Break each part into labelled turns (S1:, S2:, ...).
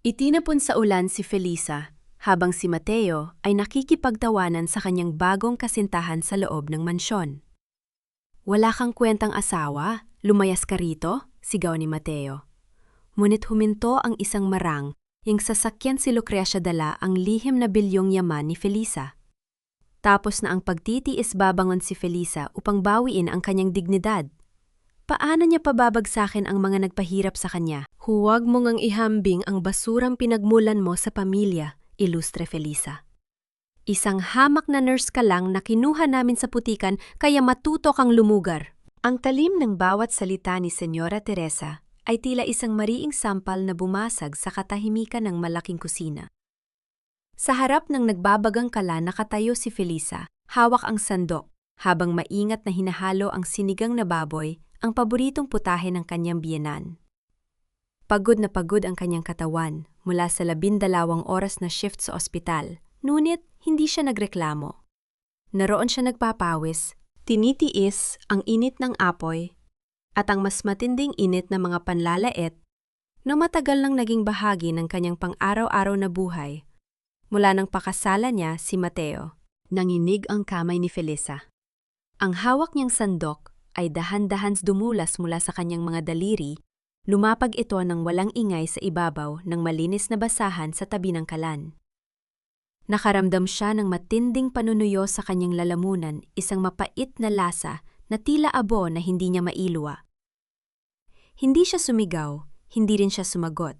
S1: Itinapon sa ulan si Felisa, habang si Mateo ay nakikipagtawanan sa kanyang bagong kasintahan sa loob ng mansyon. "Wala kang kwentang asawa? Lumayas ka rito?" sigaw ni Mateo. Ngunit huminto ang isang marang, yung sasakyan si Lucrecia dala ang lihim na bilyong yaman ni Felisa. Tapos na ang pagtitiis, babangon si Felisa upang bawiin ang kanyang dignidad. Paano niya pababagsakin ang mga nagpahirap sa kanya? "Huwag mong ang ihambing ang basurang pinagmulan mo sa pamilya, ilustre Felisa. Isang hamak na nurse ka lang na kinuha namin sa putikan kaya matuto kang lumugar." Ang talim ng bawat salita ni Senyora Teresa ay tila isang mariing sampal na bumasag sa katahimikan ng malaking kusina. Sa harap ng nagbabagang kala nakatayo si Felisa, hawak ang sandok, habang maingat na hinahalo ang sinigang na baboy, ang paboritong putahe ng kanyang biyenan. Pagod na pagod ang kanyang katawan mula sa 12 oras na shift sa ospital, ngunit hindi siya nagreklamo. Naroon siya nagpapawis, tinitiis ang init ng apoy at ang mas matinding init ng mga panlalait na matagal nang naging bahagi ng kanyang pang-araw-araw na buhay. Mula nang pakasalan niya si Mateo, nanginig ang kamay ni Felisa. Ang hawak niyang sandok ay dahan-dahan dumulas mula sa kanyang mga daliri, lumapag ito ng walang ingay sa ibabaw ng malinis na basahan sa tabi ng kalan. Nakaramdam siya ng matinding panunuyo sa kanyang lalamunan, isang mapait na lasa na tila abo na hindi niya mailwa. Hindi siya sumigaw, hindi rin siya sumagot.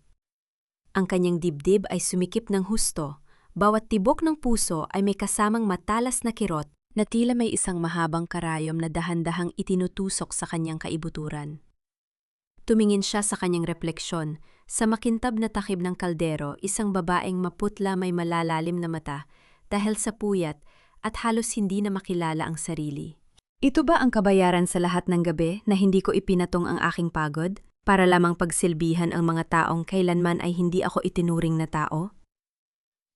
S1: Ang kanyang dibdib ay sumikip ng husto, bawat tibok ng puso ay may kasamang matalas na kirot na tila may isang mahabang karayom na dahan-dahang itinutusok sa kanyang kaibuturan. Tumingin siya sa kanyang refleksyon. Sa makintab na takip ng kaldero, isang babaeng maputla may malalalim na mata dahil sa puyat at halos hindi na makilala ang sarili. "Ito ba ang kabayaran sa lahat ng gabi na hindi ko ipinatong ang aking pagod para lamang pagsilbihan ang mga taong kailanman ay hindi ako itinuring na tao?"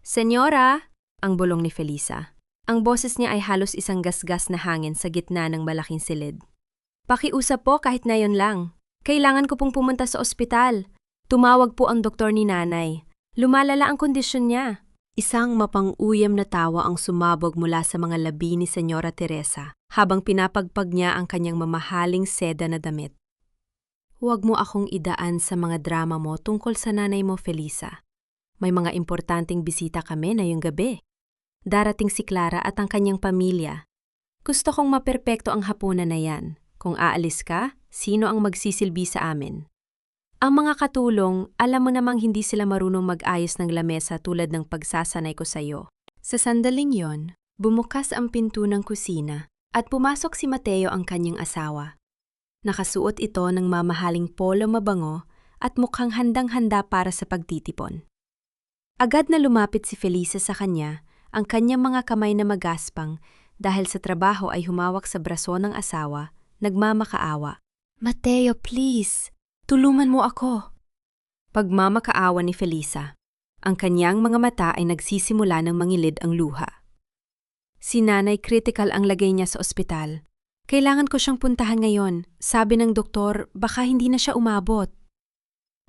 S1: "Senyora!" ang bulong ni Felisa. Ang boses niya ay halos isang gasgas na hangin sa gitna ng malaking silid. "Pakiusap po kahit ngayon lang. Kailangan ko pong pumunta sa ospital. Tumawag po ang doktor ni nanay. Lumalala ang kondisyon niya." Isang mapang-uyam na tawa ang sumabog mula sa mga labi ni Senyora Teresa habang pinapagpag niya ang kanyang mamahaling seda na damit. "Huwag mo akong idaan sa mga drama mo tungkol sa nanay mo, Felisa. May mga importanteng bisita kami na yung gabi. Darating si Clara at ang kanyang pamilya. Gusto kong maperpekto ang hapunan na yan. Kung aalis ka, sino ang magsisilbi sa amin? Ang mga katulong, alam mo namang hindi sila marunong mag-ayos ng lamesa tulad ng pagsasanay ko sa'yo." Sa sandaling yon, bumukas ang pinto ng kusina at pumasok si Mateo, ang kanyang asawa. Nakasuot ito ng mamahaling polo mabango at mukhang handang-handa para sa pagtitipon. Agad na lumapit si Felisa sa kanya, ang kanyang mga kamay na magaspang dahil sa trabaho ay humawak sa braso ng asawa, nagmamakaawa. "Mateo, please, tulungan mo ako." Pagmamakaawa ni Felisa, ang kanyang mga mata ay nagsisimula ng mangilid ang luha. "Si nanay, critical ang lagay niya sa ospital. Kailangan ko siyang puntahan ngayon. Sabi ng doktor, baka hindi na siya umabot."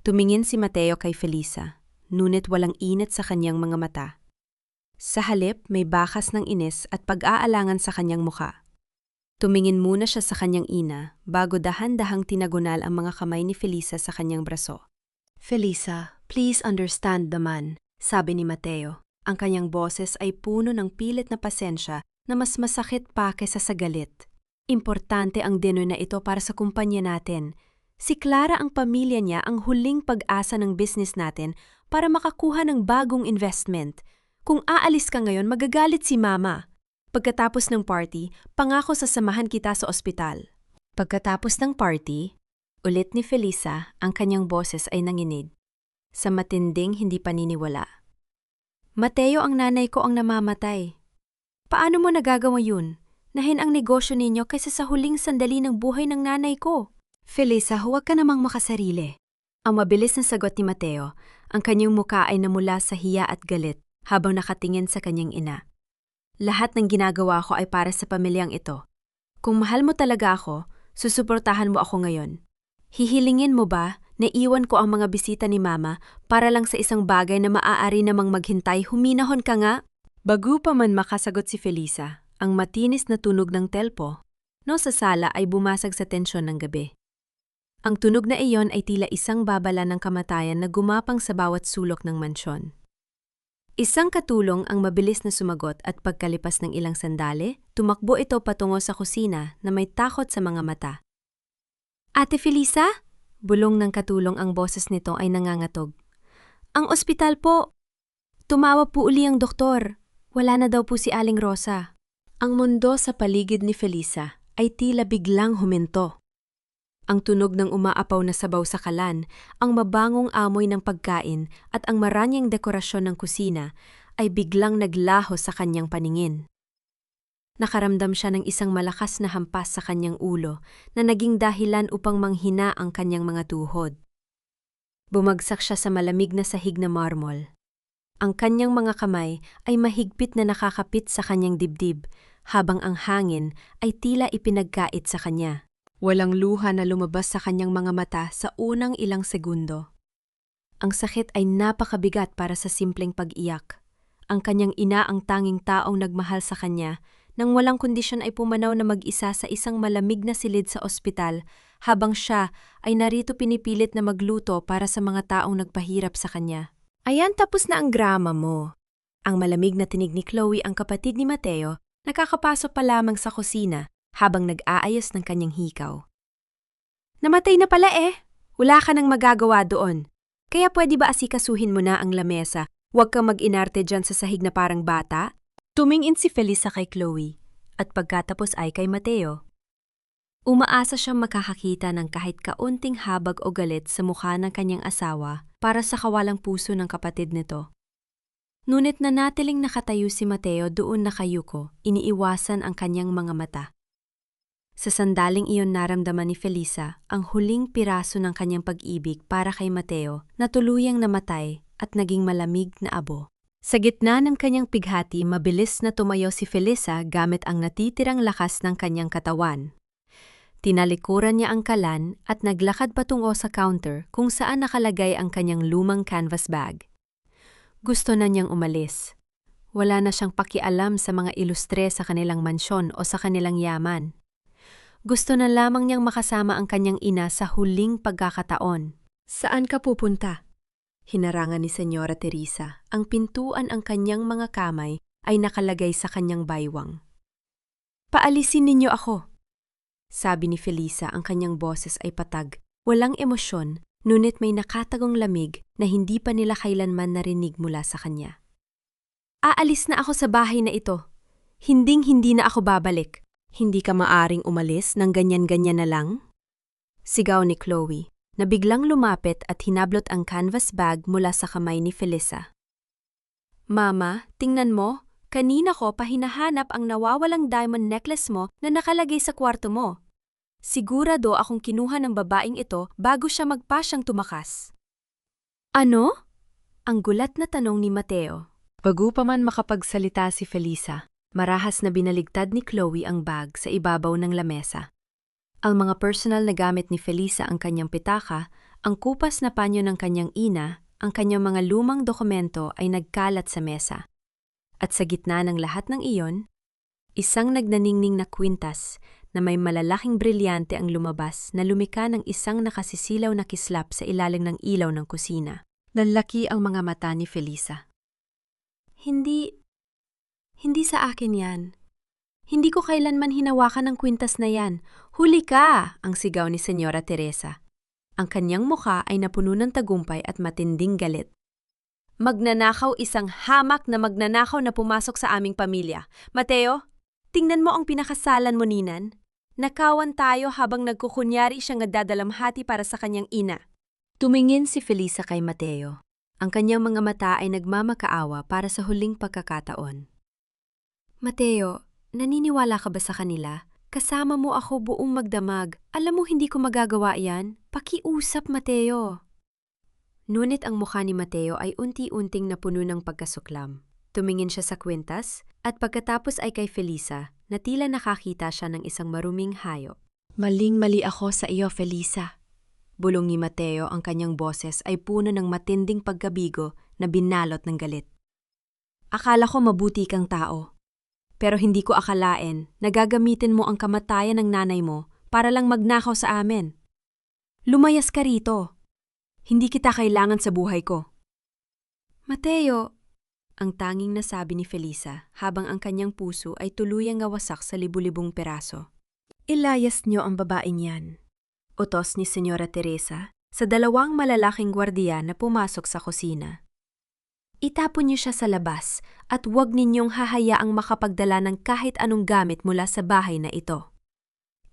S1: Tumingin si Mateo kay Felisa, ngunit walang init sa kanyang mga mata. Sa halip, may bakas ng inis at pag-aalangan sa kanyang muka. Tumingin muna siya sa kanyang ina bago dahan-dahang tinagunal ang mga kamay ni Felisa sa kanyang braso. "Felisa, please understand naman," sabi ni Mateo. Ang kanyang boses ay puno ng pilit na pasensya na mas masakit pa kaysa sa galit. "Importante ang dinner na ito para sa kumpanya natin. Si Clara, ang pamilya niya, ang huling pag-asa ng business natin para makakuha ng bagong investment. Kung aalis ka ngayon, magagalit si Mama. Pagkatapos ng party, pangako sasamahan kita sa ospital." Pagkatapos ng party, ulit ni Felisa, ang kanyang boses ay nanginig sa matinding hindi paniniwala. "Mateo, ang nanay ko ang namamatay. Paano mo nagagawa yun? Nahin ang negosyo ninyo kaysa sa huling sandali ng buhay ng nanay ko." "Felisa, huwag ka namang makasarili." Ang mabilis na sagot ni Mateo, ang kanyang muka ay namula sa hiya at galit habang nakatingin sa kanyang ina. "Lahat ng ginagawa ko ay para sa pamilyang ito. Kung mahal mo talaga ako, susuportahan mo ako ngayon. Hihilingin mo ba Naiwan ko ang mga bisita ni Mama para lang sa isang bagay na maaari namang maghintay. Huminahon ka nga. Bago pa man makasagot si Felisa, ang matinis na tunog ng telpo sa sala ay bumasag sa tensyon ng gabi. Ang tunog na iyon ay tila isang babala ng kamatayan na gumapang sa bawat sulok ng mansyon. Isang katulong ang mabilis na sumagot at pagkalipas ng ilang sandali, tumakbo ito patungo sa kusina na may takot sa mga mata. Ate Felisa? Bulong ng katulong, ang boses nito ay nangangatog. Ang ospital po. Tumawag po uli ang doktor. Wala na daw po si Aling Rosa. Ang mundo sa paligid ni Felisa ay tila biglang huminto. Ang tunog ng umaapaw na sabaw sa kalan, ang mabangong amoy ng pagkain at ang maranyang dekorasyon ng kusina ay biglang naglaho sa kanyang paningin. Nakaramdam siya ng isang malakas na hampas sa kanyang ulo na naging dahilan upang manghina ang kanyang mga tuhod. Bumagsak siya sa malamig na sahig na marmol. Ang kanyang mga kamay ay mahigpit na nakakapit sa kanyang dibdib, habang ang hangin ay tila ipinagkait sa kanya. Walang luha na lumabas sa kanyang mga mata sa unang ilang segundo. Ang sakit ay napakabigat para sa simpleng pag-iyak. Ang kanyang ina ang tanging taong nagmahal sa kanya, nang walang kondisyon ay pumanaw na mag-isa sa isang malamig na silid sa ospital, habang siya ay narito pinipilit na magluto para sa mga taong nagpahirap sa kanya. Ayan, tapos na ang grama mo. Ang malamig na tinig ni Chloe, ang kapatid ni Mateo, nakakapasok pa lamang sa kusina habang nag-aayos ng kanyang hikaw. Namatay na pala eh. Wala ka nang magagawa doon. Kaya pwede ba asikasuhin mo na ang lamesa? Huwag kang mag-inarte dyan sa sahig na parang bata. Tumingin si Felisa kay Chloe at pagkatapos ay kay Mateo. Umaasa siyang makakakita ng kahit kaunting habag o galit sa mukha ng kanyang asawa para sa kawalang puso ng kapatid nito. Ngunit nanatiling nakatayo si Mateo doon nakayuko, iniiwasan ang kanyang mga mata. Sa sandaling iyon naramdaman ni Felisa ang huling piraso ng kanyang pag-ibig para kay Mateo na tuluyang namatay at naging malamig na abo. Sa gitna ng kanyang pighati, mabilis na tumayo si Felisa gamit ang natitirang lakas ng kanyang katawan. Tinalikuran niya ang kalan at naglakad patungo sa counter kung saan nakalagay ang kanyang lumang canvas bag. Gusto na niyang umalis. Wala na siyang pakialam sa mga ilustre sa kanilang mansyon o sa kanilang yaman. Gusto na lamang niyang makasama ang kanyang ina sa huling pagkakataon. Saan ka pupunta? Hinarangan ni Senyora Teresa. Ang pintuan ang kanyang mga kamay ay nakalagay sa kanyang baywang. Paalisin ninyo ako, sabi ni Felisa, ang kanyang boses ay patag. Walang emosyon, ngunit may nakatagong lamig na hindi pa nila kailanman narinig mula sa kanya. Aalis na ako sa bahay na ito. Hinding-hindi na ako babalik. Hindi ka maaring umalis ng ganyan-ganyan na lang? Sigaw ni Chloe, na biglang lumapit at hinablot ang canvas bag mula sa kamay ni Felisa. Mama, tingnan mo, kanina ko pa hinahanap ang nawawalang diamond necklace mo na nakalagay sa kwarto mo. Sigurado akong kinuha ng babaeng ito bago siya magpasyang tumakas. Ano? Ang gulat na tanong ni Mateo. Bago pa man makapagsalita si Felisa, marahas na binaligtad ni Chloe ang bag sa ibabaw ng lamesa. Ang mga personal na gamit ni Felisa, ang kanyang pitaka, ang kupas na panyo ng kanyang ina, ang kanyang mga lumang dokumento ay nagkalat sa mesa. At sa gitna ng lahat ng iyon, isang nagnaningning na kwintas na may malalaking brilyante ang lumabas na lumika ng isang nakasisilaw na kislap sa ilalim ng ilaw ng kusina. Nanlaki ang mga mata ni Felisa. Hindi sa akin yan. Hindi ko kailanman hinawakan ng kwintas na yan. Huli ka! Ang sigaw ni Senyora Teresa. Ang kanyang mukha ay napuno ng tagumpay at matinding galit. Magnanakaw, isang hamak na magnanakaw na pumasok sa aming pamilya. Mateo, tingnan mo ang pinakasalan mo, ninan. Nakawan tayo habang nagkukunyari siyang nagdadalamhati para sa kanyang ina. Tumingin si Felisa kay Mateo. Ang kanyang mga mata ay nagmamakaawa para sa huling pagkakataon. Mateo, naniniwala ka ba sa kanila? Kasama mo ako buong magdamag. Alam mo hindi ko magagawa yan. Pakiusap, Mateo. Ngunit ang mukha ni Mateo ay unti-unting napuno ng pagkasuklam. Tumingin siya sa kwintas at pagkatapos ay kay Felisa na tila nakakita siya ng isang maruming hayop. Maling-mali ako sa iyo, Felisa. Bulong ni Mateo, ang kanyang boses ay puno ng matinding pagkabigo na binalot ng galit. Akala ko mabuti kang tao, pero hindi ko akalain na gagamitin mo ang kamatayan ng nanay mo para lang magnakaw sa amin. Lumayas ka rito. Hindi kita kailangan sa buhay ko. Mateo, ang tanging nasabi ni Felisa habang ang kanyang puso ay tuluyang nawasak sa libu-libong peraso. Ilayas niyo ang babaeng yan. Utos ni Senyora Teresa sa dalawang malalaking gwardiya na pumasok sa kusina. Itapon niyo siya sa labas at huwag ninyong hahayaang makapagdala ng kahit anong gamit mula sa bahay na ito.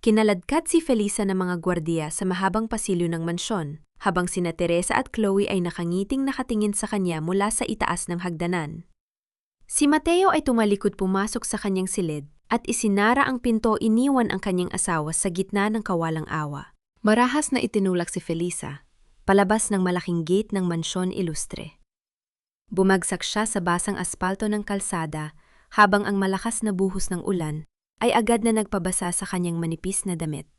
S1: Kinaladkad si Felisa ng mga gwardiya sa mahabang pasilyo ng mansyon, habang sina Teresa at Chloe ay nakangiting nakatingin sa kanya mula sa itaas ng hagdanan. Si Mateo ay tumalikod pumasok sa kanyang silid at isinara ang pinto, iniwan ang kanyang asawa sa gitna ng kawalang awa. Marahas na itinulak si Felisa, palabas ng malaking gate ng mansyon ilustre. Bumagsak siya sa basang aspalto ng kalsada habang ang malakas na buhos ng ulan ay agad na nagpabasa sa kanyang manipis na damit.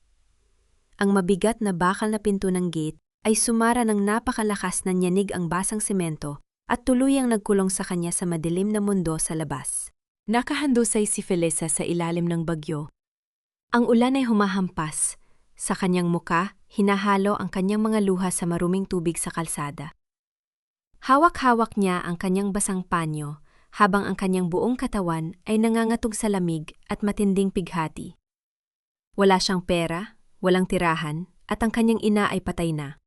S1: Ang mabigat na bakal na pinto ng gate ay sumara ng napakalakas na nyanig ang basang semento at tuluyang nagkulong sa kanya sa madilim na mundo sa labas. Nakahandusay si Felisa sa ilalim ng bagyo. Ang ulan ay humahampas. Sa kanyang muka, hinahalo ang kanyang mga luha sa maruming tubig sa kalsada. Hawak-hawak niya ang kanyang basang panyo habang ang kanyang buong katawan ay nangangatog sa lamig at matinding pighati. Wala siyang pera, walang tirahan, at ang kanyang ina ay patay na.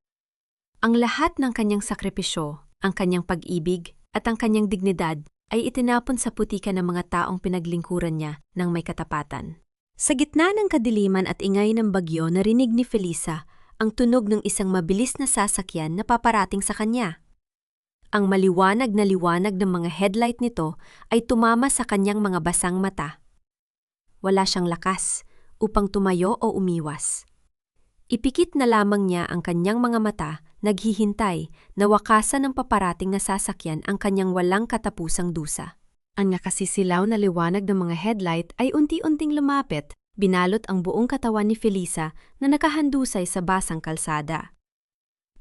S1: Ang lahat ng kanyang sakripisyo, ang kanyang pag-ibig at ang kanyang dignidad ay itinapon sa putikan ng mga taong pinaglingkuran niya ng may katapatan. Sa gitna ng kadiliman at ingay ng bagyo, narinig ni Felisa ang tunog ng isang mabilis na sasakyan na paparating sa kanya. Ang maliwanag na liwanag ng mga headlight nito ay tumama sa kanyang mga basang mata. Wala siyang lakas upang tumayo o umiwas. Ipikit na lamang niya ang kanyang mga mata, naghihintay na wakasan ng paparating na sasakyan ang kanyang walang katapusang dusa. Ang nakasisilaw na liwanag ng mga headlight ay unti-unting lumapit, binalot ang buong katawan ni Felisa na nakahandusay sa basang kalsada.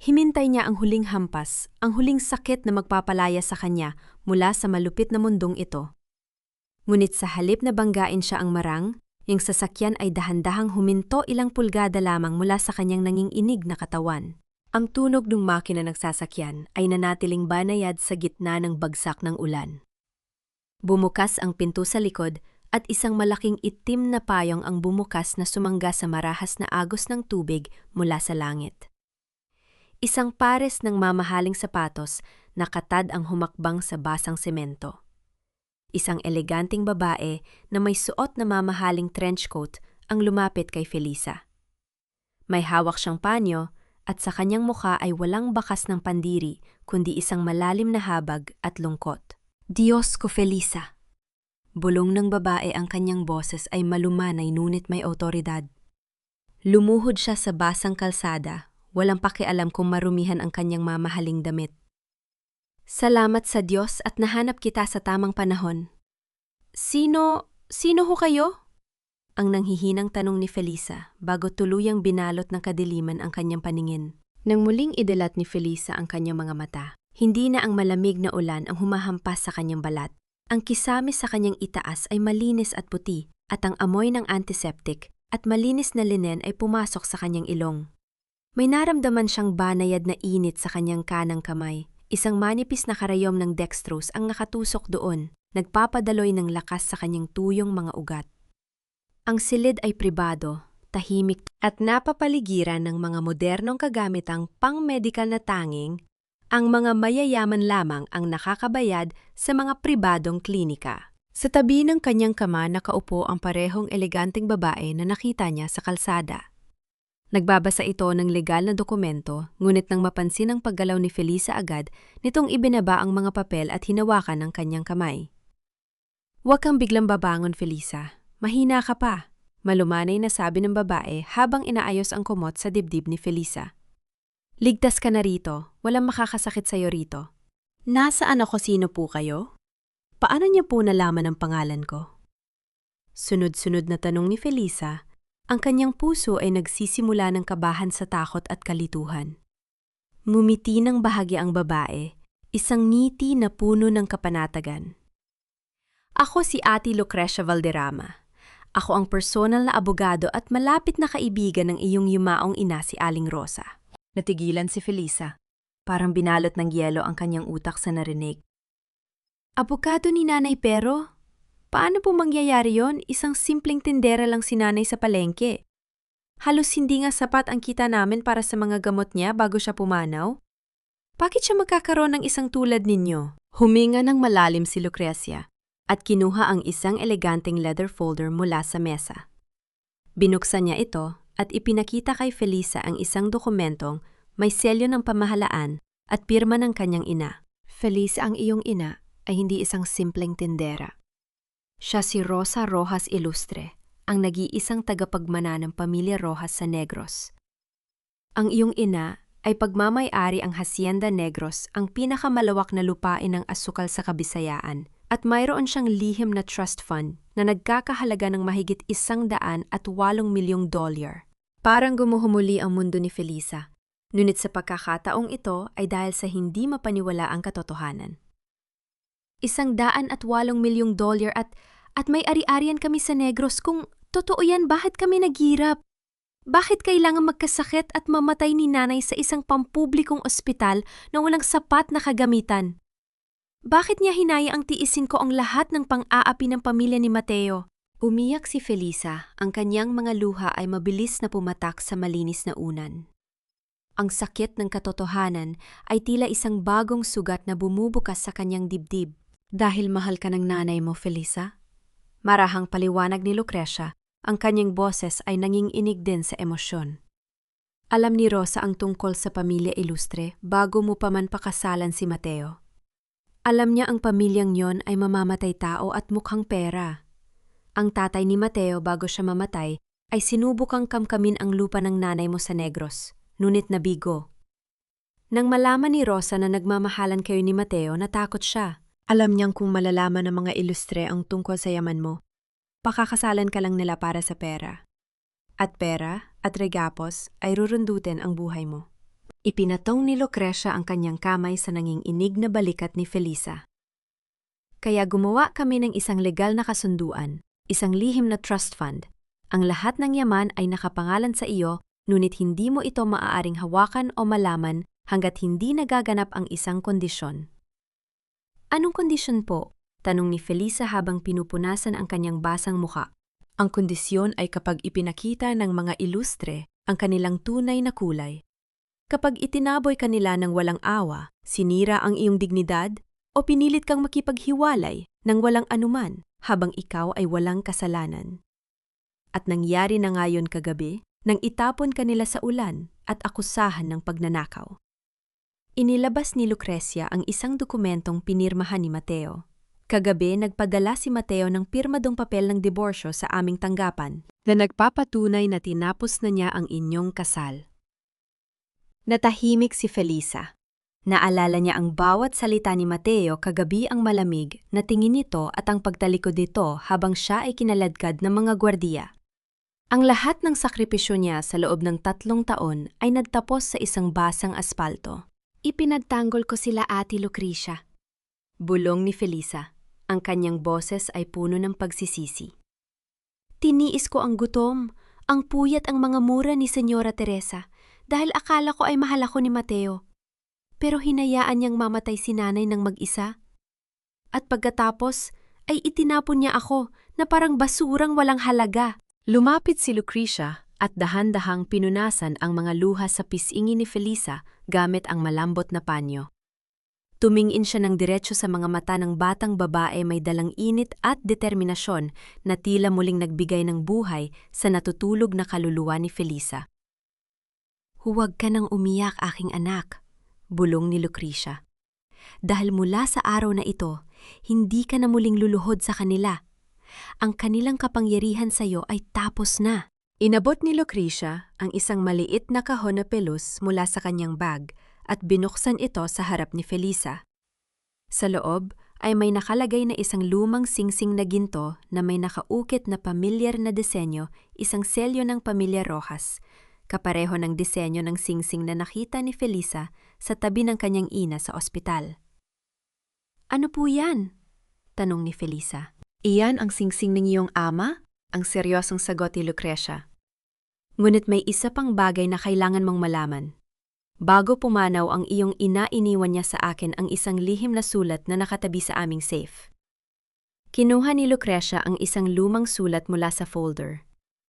S1: Himintay niya ang huling hampas, ang huling sakit na magpapalaya sa kanya mula sa malupit na mundong ito. Ngunit sa halip na banggain siya ang marang, yung sasakyan ay dahan-dahang huminto ilang pulgada lamang mula sa kanyang nanginginig na katawan. Ang tunog ng makina ng sasakyan ay nanatiling banayad sa gitna ng bagsak ng ulan. Bumukas ang pinto sa likod at isang malaking itim na payong ang bumukas na sumangga sa marahas na agos ng tubig mula sa langit. Isang pares ng mamahaling sapatos na katad ang humakbang sa basang semento. Isang eleganting babae na may suot na mamahaling trench coat ang lumapit kay Felisa. May hawak siyang panyo at sa kanyang mukha ay walang bakas ng pandiri kundi isang malalim na habag at lungkot. Diyos ko, Felisa! Bulong ng babae, ang kanyang boses ay malumanay ngunit may awtoridad. Lumuhod siya sa basang kalsada, walang pakialam kung marumihan ang kanyang mamahaling damit. Salamat sa Diyos at nahanap kita sa tamang panahon. Sino ho kayo? Ang nanghihinang tanong ni Felisa bago tuluyang binalot ng kadiliman ang kanyang paningin. Nang muling idilat ni Felisa ang kanyang mga mata, hindi na ang malamig na ulan ang humahampas sa kanyang balat. Ang kisamis sa kanyang itaas ay malinis at puti at ang amoy ng antiseptic at malinis na linen ay pumasok sa kanyang ilong. May naramdaman siyang banayad na init sa kanyang kanang kamay. Isang manipis na karayom ng dextrose ang nakatusok doon, nagpapadaloy ng lakas sa kanyang tuyong mga ugat. Ang silid ay pribado, tahimik at napapaligiran ng mga modernong kagamitang pang-medikal na tanging ang mga mayayaman lamang ang nakakabayad sa mga pribadong klinika. Sa tabi ng kanyang kama nakaupo ang parehong eleganteng babae na nakita niya sa kalsada. Nagbabasa ito ng legal na dokumento, ngunit nang mapansin ang paggalaw ni Felisa agad, nitong ibinaba ang mga papel at hinawakan ang kanyang kamay. Huwag kang biglang babangon, Felisa. Mahina ka pa, malumanay na sabi ng babae habang inaayos ang kumot sa dibdib ni Felisa. Ligtas ka na rito, walang makakasakit sa'yo rito. Nasaan ako, sino po kayo? Paano niya po nalaman ang pangalan ko? Sunod-sunod na tanong ni Felisa Ang kanyang puso ay nagsisimula ng kabahan sa takot at kalituhan. Ngumiti ng bahagya ang babae, isang ngiti na puno ng kapanatagan. Ako si Ate Lucrecia Valderrama. Ako ang personal na abogado at malapit na kaibigan ng iyong yumaong ina si Aling Rosa. Natigilan si Felisa. Parang binalot ng yelo ang kanyang utak sa narinig. Abogado ni Nanay pero? Paano po mangyayari yon? Isang simpleng tindera lang si Nanay sa palengke. Halos hindi nga sapat ang kita namin para sa mga gamot niya bago siya pumanaw. Bakit siya magkakaroon ng isang tulad ninyo? Huminga ng malalim si Lucrecia at kinuha ang isang eleganteng leather folder mula sa mesa. Binuksan niya ito at ipinakita kay Felisa ang isang dokumentong may selyo ng pamahalaan at pirma ng kanyang ina. Felisa, ang iyong ina ay hindi isang simpleng tindera. Siya si Rosa Rojas Ilustre, ang nag-iisang tagapagmana ng pamilya Rojas sa Negros. Ang iyong ina ay pagmamay-ari ang Hacienda Negros, ang pinakamalawak na lupain ng asukal sa Kabisayaan, at mayroon siyang lihim na trust fund na nagkakahalaga ng mahigit $108 milyong. Parang gumuhumuli ang mundo ni Felisa, ngunit sa pagkakataong ito ay dahil sa hindi mapaniwala ang katotohanan. $108 milyong at may ari-arian kami sa Negros. Kung totoo yan, bakit kami naghirap? Bakit kailangan magkasakit at mamatay ni Nanay sa isang pampublikong ospital na walang sapat na kagamitan? Bakit niya hinaya ang tiisin ko ang lahat ng pang-aapi ng pamilya ni Mateo? Umiyak si Felisa, ang kanyang mga luha ay mabilis na pumatak sa malinis na unan. Ang sakit ng katotohanan ay tila isang bagong sugat na bumubukas sa kanyang dibdib. Dahil mahal ka ng nanay mo, Felisa? Marahang paliwanag ni Lucrecia, ang kanyang boses ay nanginginig din sa emosyon. Alam ni Rosa ang tungkol sa pamilya Ilustre bago mo pa man pakasalan si Mateo. Alam niya ang pamilyang yon ay mamamatay tao at mukhang pera. Ang tatay ni Mateo bago siya mamatay ay sinubukang kamkamin ang lupa ng nanay mo sa Negros, ngunit nabigo. Nang malaman ni Rosa na nagmamahalan kayo ni Mateo, natakot siya. Alam niyang kung malalaman ng mga Ilustre ang tungkol sa yaman mo, pakakasalan ka lang nila para sa pera. At pera at regapos ay rurundutin ang buhay mo. Ipinatong ni Lucrecia ang kanyang kamay sa nanginginig na balikat ni Felisa. Kaya gumawa kami ng isang legal na kasunduan, isang lihim na trust fund. Ang lahat ng yaman ay nakapangalan sa iyo, ngunit hindi mo ito maaaring hawakan o malaman hanggat hindi nagaganap ang isang kondisyon. Anong kondisyon po? Tanong ni Felisa habang pinupunasan ang kanyang basang muka. Ang kondisyon ay kapag ipinakita ng mga Ilustre ang kanilang tunay na kulay. Kapag itinaboy kanila ng walang awa, sinira ang iyong dignidad, o pinilit kang makipaghiwalay ng walang anuman habang ikaw ay walang kasalanan. At nangyari na ngayon kagabi nang itapon kanila sa ulan at akusahan ng pagnanakaw. Inilabas ni Lucrecia ang isang dokumentong pinirmahan ni Mateo. Kagabi nagpadala si Mateo ng pirmadong papel ng diborsyo sa aming tanggapan na nagpapatunay na tinapos na niya ang inyong kasal. Natahimik si Felisa. Naalala niya ang bawat salita ni Mateo kagabi, ang malamig na tingin nito at ang pagtalikod nito habang siya ay kinaladkad ng mga gwardiya. Ang lahat ng sakripisyo niya sa loob ng 3 taon ay nagtapos sa isang basang aspalto. Ipinagtanggol ko sila, Ate Lucrecia. Bulong ni Felisa. Ang kanyang boses ay puno ng pagsisisi. Tiniis ko ang gutom, ang puyat, ang mga mura ni Senyora Teresa dahil akala ko ay mahal ako ni Mateo. Pero hinayaan niyang mamatay si Nanay ng mag-isa. At pagkatapos ay itinapon niya ako na parang basurang walang halaga. Lumapit si Lucrecia at dahan-dahang pinunasan ang mga luha sa pisngi ni Felisa gamit ang malambot na panyo. Tumingin siya ng diretso sa mga mata ng batang babae may dalang init at determinasyon na tila muling nagbigay ng buhay sa natutulog na kaluluwa ni Felisa. Huwag ka nang umiyak, aking anak, bulong ni Lucrecia. Dahil mula sa araw na ito, hindi ka na muling luluhod sa kanila. Ang kanilang kapangyarihan sa iyo ay tapos na. Inabot ni Lucrecia ang isang maliit na kahon na pelus mula sa kanyang bag at binuksan ito sa harap ni Felisa. Sa loob ay may nakalagay na isang lumang singsing na ginto na may nakaukit na pamilyar na disenyo, isang selyo ng pamilya Rojas, kapareho ng disenyo ng singsing na nakita ni Felisa sa tabi ng kanyang ina sa ospital. "Ano po yan?" tanong ni Felisa. "Iyan ang singsing ng iyong ama?" ang seryosong sagot ni Lucrecia. "Ngunit may isa pang bagay na kailangan mong malaman. Bago pumanaw ang iyong ina, iniwan niya sa akin ang isang lihim na sulat na nakatabi sa aming safe." Kinuha ni Lucrecia ang isang lumang sulat mula sa folder.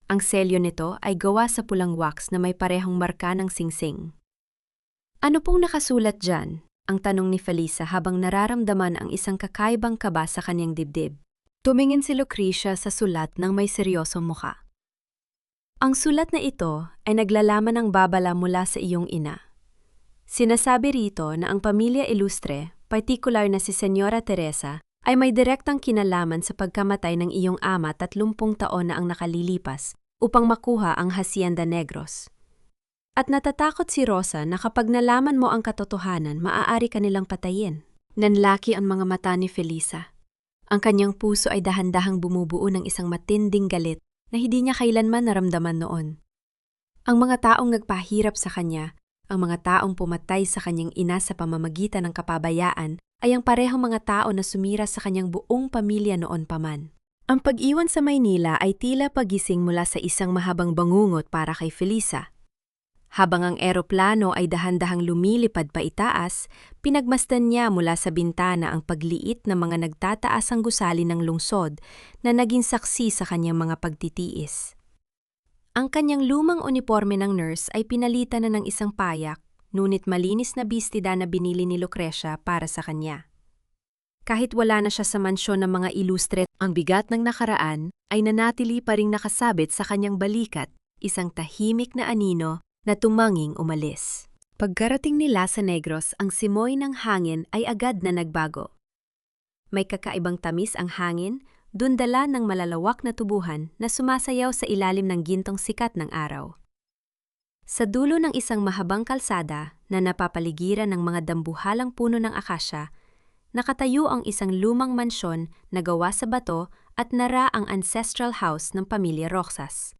S1: Ang selyo nito ay gawa sa pulang wax na may parehong marka ng singsing. "Ano pong nakasulat dyan?" ang tanong ni Felisa habang nararamdaman ang isang kakaibang kaba sa kanyang dibdib. Tumingin si Lucrecia sa sulat ng may seryosong mukha. "Ang sulat na ito ay naglalaman ng babala mula sa iyong ina. Sinasabi rito na ang pamilya Ilustre, partikular na si Senyora Teresa, ay may direktang kinalaman sa pagkamatay ng iyong ama 30 taon na ang nakalilipas upang makuha ang Hacienda Negros. At natatakot si Rosa na kapag nalaman mo ang katotohanan, maaari ka nilang patayin." Nanlaki ang mga mata ni Felisa. Ang kanyang puso ay dahan-dahang bumubuo ng isang matinding galit na hindi niya kailanman naramdaman noon. Ang mga taong nagpahirap sa kanya, ang mga taong pumatay sa kanyang ina sa pamamagitan ng kapabayaan, ay ang parehong mga tao na sumira sa kanyang buong pamilya noon pa man. Ang pag-iwan sa Maynila ay tila pagising mula sa isang mahabang bangungot para kay Felisa. Habang ang eroplano ay dahan-dahang lumilipad pa itaas, pinagmasdan niya mula sa bintana ang pagliit na mga nagtataasang gusali ng lungsod na naging saksi sa kanyang mga pagtitiis. Ang kanyang lumang uniforme ng nurse ay pinalitan na ng isang payak, ngunit malinis na bestida na binili ni Lucrecia para sa kanya. Kahit wala na siya sa mansyon ng mga Ilustre, ang bigat ng nakaraan ay nanatili pa ring nakasabit sa kanyang balikat, isang tahimik na anino na tumanging umalis. Pagkarating nila sa Negros, ang simoy ng hangin ay agad na nagbago. May kakaibang tamis ang hangin, dundala ng malalawak na tubuhan na sumasayaw sa ilalim ng gintong sikat ng araw. Sa dulo ng isang mahabang kalsada na napapaligiran ng mga dambuhalang puno ng akasya, nakatayo ang isang lumang mansyon na gawa sa bato at nara ang ancestral house ng pamilya Roxas.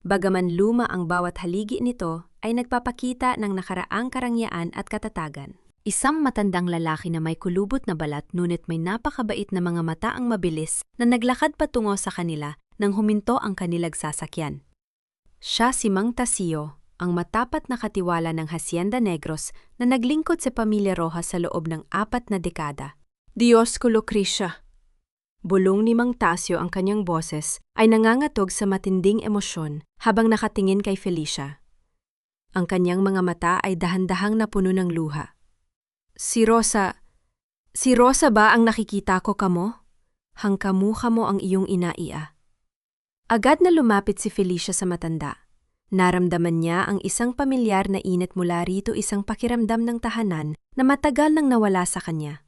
S1: Bagaman luma ang bawat haligi nito, ay nagpapakita ng nakaraang karangyaan at katatagan. Isang matandang lalaki na may kulubot na balat ngunit may napakabait na mga mata ang mabilis na naglakad patungo sa kanila nang huminto ang kanilang sasakyan. Siya si Mang Tasio, ang matapat na katiwala ng Hacienda Negros na naglingkod sa pamilya Rojas sa loob ng 4 na dekada. "Diyos ko, Lucrecia!" Bulong ni Mang Tasio, ang kanyang boses ay nangangatog sa matinding emosyon habang nakatingin kay Felicia. Ang kanyang mga mata ay dahan-dahang napuno ng luha. Si Rosa ba ang nakikita ko kamo? Hangkamukha mo ang iyong ina-iya." Agad na lumapit si Felicia sa matanda. Naramdaman niya ang isang pamilyar na init mula rito, isang pakiramdam ng tahanan na matagal nang nawala sa kanya.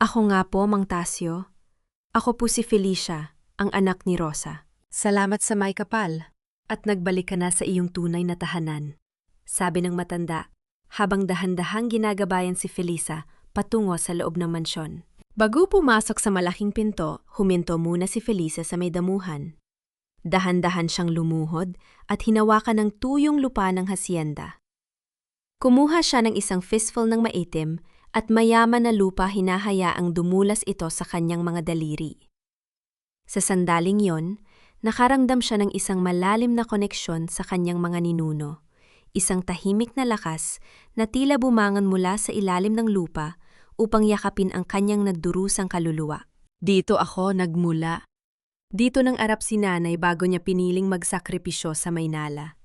S1: "Ako nga po, Mang Tasio. Ako po si Felicia, ang anak ni Rosa. Salamat sa may kapal, at nagbalik ka na sa iyong tunay na tahanan," sabi ng matanda, habang dahan-dahang ginagabayan si Felisa patungo sa loob ng mansyon. Bago pumasok sa malaking pinto, huminto muna si Felisa sa may damuhan. Dahan-dahan siyang lumuhod at hinawakan ng tuyong lupa ng hacienda. Kumuha siya ng isang fistful ng maitim at mayaman na lupa, hinahayaang dumulas ito sa kanyang mga daliri. Sa sandaling yon, nakaramdam siya ng isang malalim na koneksyon sa kanyang mga ninuno, isang tahimik na lakas na tila bumangon mula sa ilalim ng lupa upang yakapin ang kanyang nagdurusang kaluluwa. "Dito ako nagmula." Dito nang arap si nanay bago niya piniling magsakripisyo sa Maynala.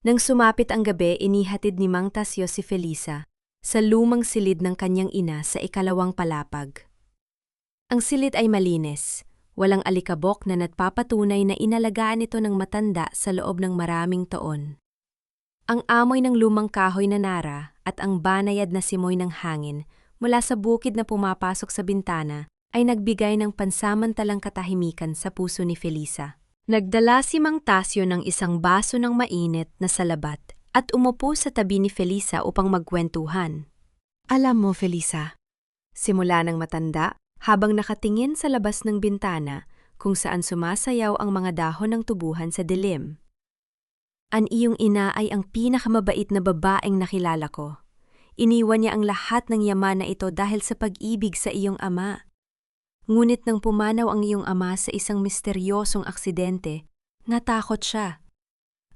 S1: Nang sumapit ang gabi, inihatid ni Mang Tasio si Felisa sa lumang silid ng kanyang ina sa ikalawang palapag. Ang silid ay malinis, walang alikabok na nagpapatunay na inalagaan ito ng matanda sa loob ng maraming taon. Ang amoy ng lumang kahoy na nara at ang banayad na simoy ng hangin mula sa bukid na pumapasok sa bintana ay nagbigay ng pansamantalang katahimikan sa puso ni Felisa. Nagdala si Mang Tasio ng isang baso ng mainit na salabat at umupo sa tabi ni Felisa upang magkwentuhan. "Alam mo, Felisa, Simula ng matanda, habang nakatingin sa labas ng bintana kung saan sumasayaw ang mga dahon ng tubuhan sa dilim. Ang iyong ina ay ang pinakamabait na babaeng nakilala ko. Iniwan niya ang lahat ng yaman na ito dahil sa pag-ibig sa iyong ama. Ngunit nang pumanaw ang iyong ama sa isang misteryosong aksidente, natakot siya.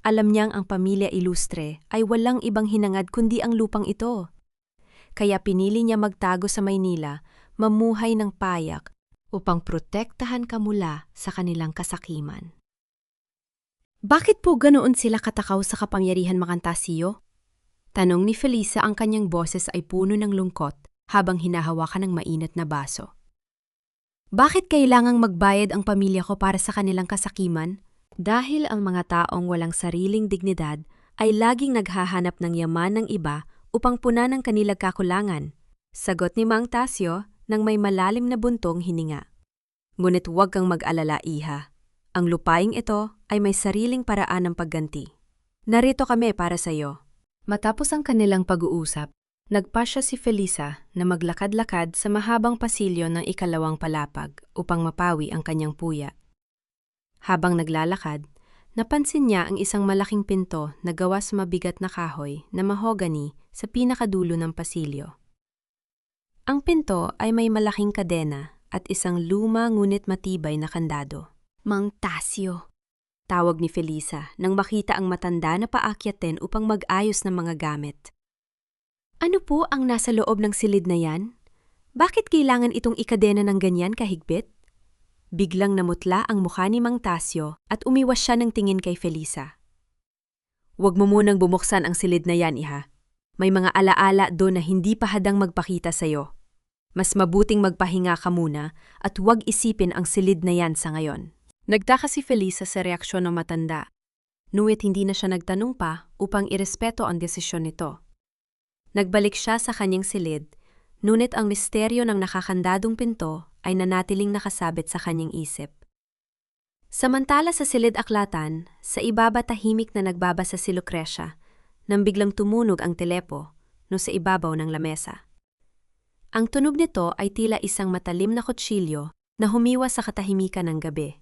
S1: Alam niyang ang pamilya Ilustre ay walang ibang hinangad kundi ang lupang ito. Kaya pinili niya magtago sa Maynila, mamuhay ng payak upang protektahan ka mula sa kanilang kasakiman. Bakit po ganoon sila katakaw sa kapangyarihan Makantasio? Tanong ni Felisa, ang kanyang boses ay puno ng lungkot habang hinahawakan ng mainit na baso. Bakit kailangang magbayad ang pamilya ko para sa kanilang kasakiman? Dahil ang mga taong walang sariling dignidad ay laging naghahanap ng yaman ng iba upang punan ang kanilang kakulangan. Sagot ni Mang Tasio nang may malalim na buntong hininga. Ngunit huwag kang mag-alala, iha. Ang lupaing ito ay may sariling paraan ng pagganti. Narito kami para sa iyo. Matapos ang kanilang pag-uusap, nagpasya si Felisa na maglakad-lakad sa mahabang pasilyo ng ikalawang palapag upang mapawi ang kanyang puya. Habang naglalakad, napansin niya ang isang malaking pinto na gawa sa mabigat na kahoy na mahogani sa pinakadulo ng pasilyo. Ang pinto ay may malaking kadena at isang luma ngunit matibay na kandado. Mang Tasio, tawag ni Felisa nang makita ang matanda na paakyatin upang mag-ayos ng mga gamit. Ano po ang nasa loob ng silid na yan? Bakit kailangan itong ikadena ng ganyan kahigpit? Biglang namutla ang mukha ni Mang Tasio at umiwas siya ng tingin kay Felisa. Huwag mo munang bumuksan ang silid na yan, iha. May mga alaala doon na hindi pa hadang magpakita sa'yo. Mas mabuting magpahinga ka muna at huwag isipin ang silid na yan sa ngayon. Nagtaka si Felisa sa reaksyon ng matanda, ngunit hindi na siya nagtanong pa upang irespeto ang desisyon nito. Nagbalik siya sa kanyang silid, ngunit ang misteryo ng nakakandadong pinto ay nanatiling nakasabit sa kanyang isip. Samantala sa silid aklatan, sa ibaba tahimik na nagbabasa si Lucrecia, nang biglang tumunog ang telepo no sa ibabaw ng lamesa. Ang tunog nito ay tila isang matalim na kutsilyo na humiwas sa katahimikan ng gabi.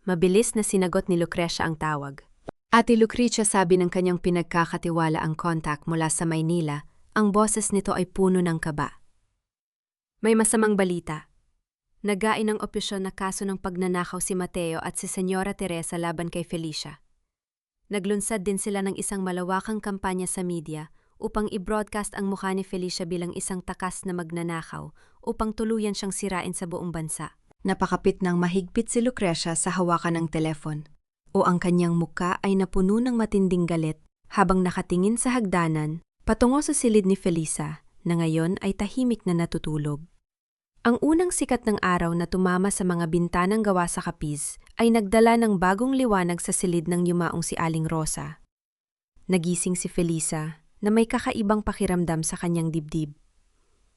S1: Mabilis na sinagot ni Lucrecia ang tawag. Ate Lucrecia, sabi ng kanyang pinagkakatiwala ang contact mula sa Maynila, ang boses nito ay puno ng kaba. May masamang balita. Nagain ng opisyon na kaso ng pagnanakaw si Mateo at si Senyora Teresa laban kay Felicia. Naglunsad din sila ng isang malawakang kampanya sa media upang i-broadcast ang mukha ni Felicia bilang isang takas na magnanakaw upang tuluyan siyang sirain sa buong bansa. Napakapit ng mahigpit si Lucrecia sa hawakan ng telefon, o ang kanyang muka ay napuno ng matinding galit habang nakatingin sa hagdanan patungo sa silid ni Felisa na ngayon ay tahimik na natutulog. Ang unang sikat ng araw na tumama sa mga bintanang gawa sa kapis ay nagdala ng bagong liwanag sa silid ng yumaong si Aling Rosa. Nagising si Felisa na may kakaibang pakiramdam sa kanyang dibdib.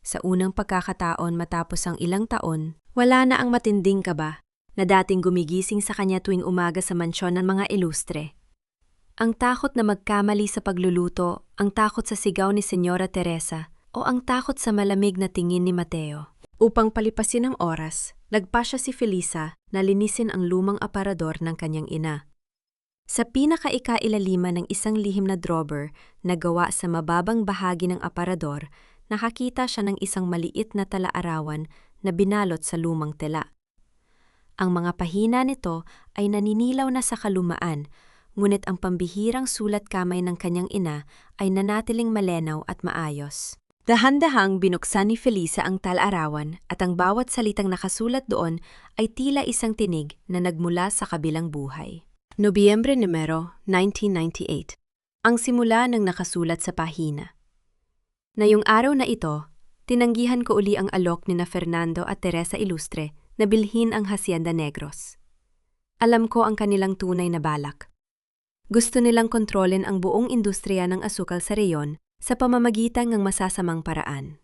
S1: Sa unang pagkakataon matapos ang ilang taon, wala na ang matinding kaba na dating gumigising sa kanya tuwing umaga sa mansyon ng mga Ilustre. Ang takot na magkamali sa pagluluto, ang takot sa sigaw ni Senyora Teresa, o ang takot sa malamig na tingin ni Mateo. Upang palipasin ang oras, nagpasya si Felisa na linisin ang lumang aparador ng kanyang ina. Sa pinakaikailaliman ng isang lihim na drawer na gawa sa mababang bahagi ng aparador, nakakita siya ng isang maliit na tala-arawan na binalot sa lumang tela. Ang mga pahina nito ay naninilaw na sa kalumaan, ngunit ang pambihirang sulat kamay ng kanyang ina ay nanatiling malenaw at maayos. Dahan-dahang binuksan ni Felisa ang tala-arawan at ang bawat salitang nakasulat doon ay tila isang tinig na nagmula sa kabilang buhay. Nobyembre numero 1998. Ang simula ng nakasulat sa pahina. Ngayong araw na ito, tinanggihan ko uli ang alok ni na Fernando at Teresa Ilustre na bilhin ang Hacienda Negros. Alam ko ang kanilang tunay na balak. Gusto nilang kontrolin ang buong industriya ng asukal sa reyon sa pamamagitan ng masasamang paraan.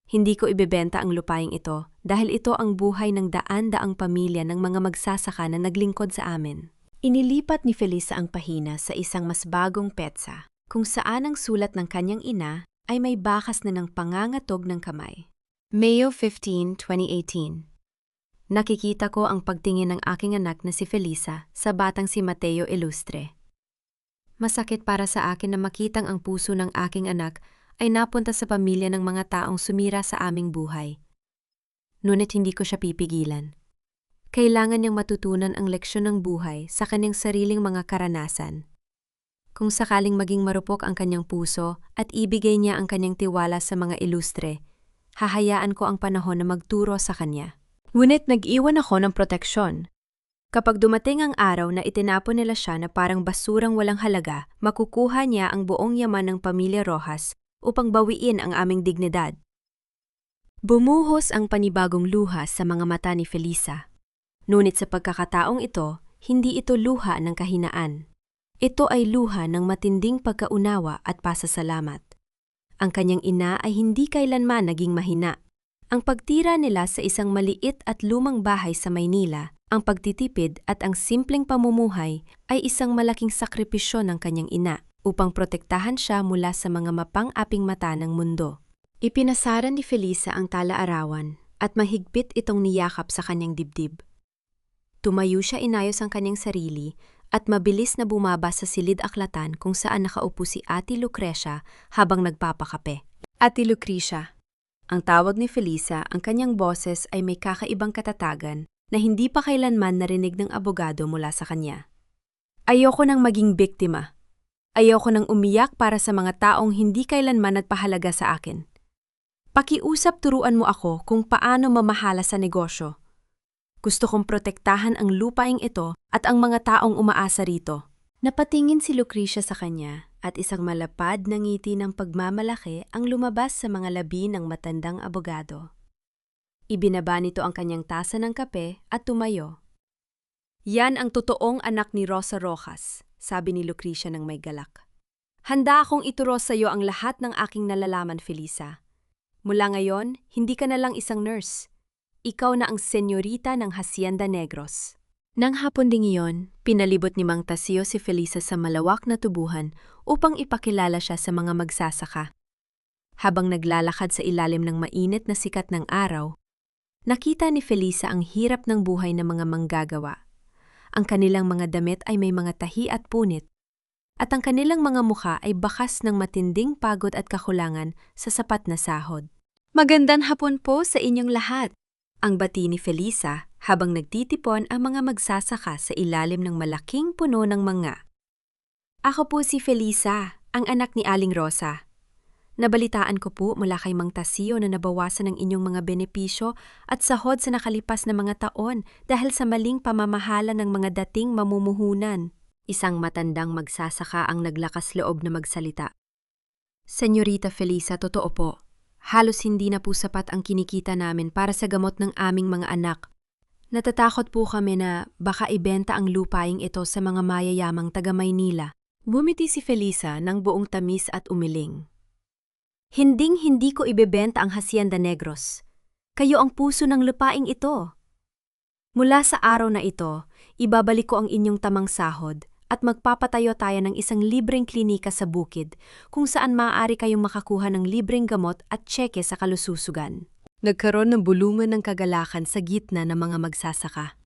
S1: Hindi ko ibebenta ang lupaing ito dahil ito ang buhay ng daan-daang pamilya ng mga magsasaka na naglingkod sa amin. Inilipat ni Felisa ang pahina sa isang mas bagong petsa, kung saan ang sulat ng kanyang ina ay may bakas na ng pangangatog ng kamay. Mayo 15, 2018. Nakikita ko ang pagtingin ng aking anak na si Felisa sa batang si Mateo Ilustre. Masakit para sa akin na makitang ang puso ng aking anak ay napunta sa pamilya ng mga taong sumira sa aming buhay. Ngunit hindi ko siya pipigilan. Kailangan niyang matutunan ang leksyon ng buhay sa kanyang sariling mga karanasan. Kung sakaling maging marupok ang kanyang puso at ibigay niya ang kanyang tiwala sa mga ilustre, hahayaan ko ang panahon na magturo sa kanya. Ngunit nag-iwan ako ng proteksyon. Kapag dumating ang araw na itinapon nila siya na parang basurang walang halaga, makukuha niya ang buong yaman ng pamilya Rojas upang bawiin ang aming dignidad. Bumuhos ang panibagong luha sa mga mata ni Felisa. Ngunit sa pagkakataong ito, hindi ito luha ng kahinaan. Ito ay luha ng matinding pagkaunawa at pasasalamat. Ang kanyang ina ay hindi kailanman naging mahina. Ang pagtira nila sa isang maliit at lumang bahay sa Maynila, ang pagtitipid at ang simpleng pamumuhay ay isang malaking sakripisyo ng kanyang ina upang protektahan siya mula sa mga mapang-aping mata ng mundo. Ipinasaran ni Felisa ang tala-arawan at mahigpit itong niyakap sa kanyang dibdib. Tumayo siya, inayos ang kanyang sarili at mabilis na bumaba sa silid-aklatan kung saan nakaupo si Ate Lucrecia habang nagpapakape. Ate Lucrecia. Ang tawag ni Felisa, ang kanyang boses ay may kakaibang katatagan na hindi pa kailanman narinig ng abogado mula sa kanya. Ayoko nang maging biktima. Ayoko nang umiyak para sa mga taong hindi kailanman nagpahalaga sa akin. Pakiusap, turuan mo ako kung paano mamahala sa negosyo. Gusto kong protektahan ang lupaing ito at ang mga taong umaasa rito. Napatingin si Lucrecia sa kanya at isang malapad na ngiti ng pagmamalaki ang lumabas sa mga labi ng matandang abogado. Ibinaba nito ang kanyang tasa ng kape at tumayo. Yan ang totoong anak ni Rosa Rojas, sabi ni Lucrecia ng may galak. Handa akong ituro sa iyo ang lahat ng aking nalalaman, Felisa. Mula ngayon, hindi ka na lang isang nurse. Ikaw na ang senyorita ng Hacienda Negros. Nang hapon ding iyon, pinalibot ni Mang Tasio si Felisa sa malawak na tubuhan upang ipakilala siya sa mga magsasaka. Habang naglalakad sa ilalim ng mainit na sikat ng araw, nakita ni Felisa ang hirap ng buhay ng mga manggagawa. Ang kanilang mga damit ay may mga tahi at punit, at ang kanilang mga mukha ay bakas ng matinding pagod at kakulangan sa sapat na sahod. Magandang hapon po sa inyong lahat, ang bati ni Felisa habang nagtitipon ang mga magsasaka sa ilalim ng malaking puno ng mangga. Ako po si Felisa, ang anak ni Aling Rosa. Nabalitaan ko po mula kay Mang Tasio na nabawasan ang inyong mga benepisyo at sahod sa nakalipas na mga taon dahil sa maling pamamahala ng mga dating mamumuhunan. Isang matandang magsasaka ang naglakas loob na magsalita. Senyorita Felisa, totoo po. Halos hindi na po sapat ang kinikita namin para sa gamot ng aming mga anak. Natatakot po kami na baka ibenta ang lupaing ito sa mga mayayamang taga Maynila. Bumiti si Felisa ng buong tamis at umiling. Hinding-hindi ko ibebenta ang Hacienda Negros. Kayo ang puso ng lupaing ito. Mula sa araw na ito, ibabalik ko ang inyong tamang sahod at magpapatayo tayo ng isang libreng klinika sa bukid kung saan maaari kayong makakuha ng libreng gamot at tseke sa kalususugan. Nagkaroon ng buluman ng kagalakan sa gitna ng mga magsasaka.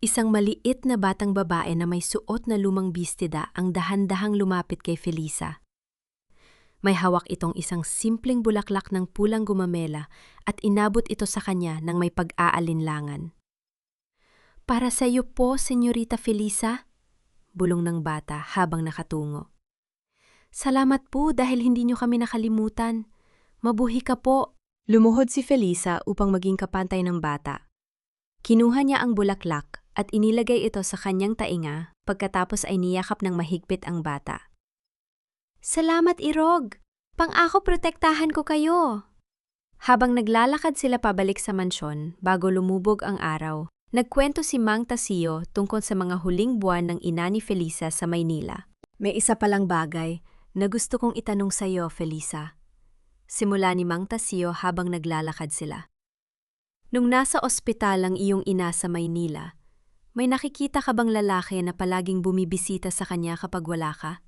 S1: Isang maliit na batang babae na may suot na lumang bistida ang dahan-dahang lumapit kay Felisa. May hawak itong isang simpleng bulaklak ng pulang gumamela at inabot ito sa kanya ng may pag-aalinlangan. Para sa iyo po, Senyorita Felisa, bulong ng bata habang nakatungo. Salamat po dahil hindi niyo kami nakalimutan. Mabuhi ka po. Lumuhod si Felisa upang maging kapantay ng bata. Kinuha niya ang bulaklak at inilagay ito sa kanyang tainga pagkatapos ay niyakap ng mahigpit ang bata. Salamat, Irog! Pang-ako protektahan ko kayo! Habang naglalakad sila pabalik sa mansyon bago lumubog ang araw, nagkwento si Mang Tasio tungkol sa mga huling buwan ng ina ni Felisa sa Maynila. May isa palang bagay na gusto kong itanong sa iyo, Felisa. Simula ni Mang Tasio habang naglalakad sila. Nung nasa ospital ang iyong ina sa Maynila, may nakikita ka bang lalaki na palaging bumibisita sa kanya kapag wala ka?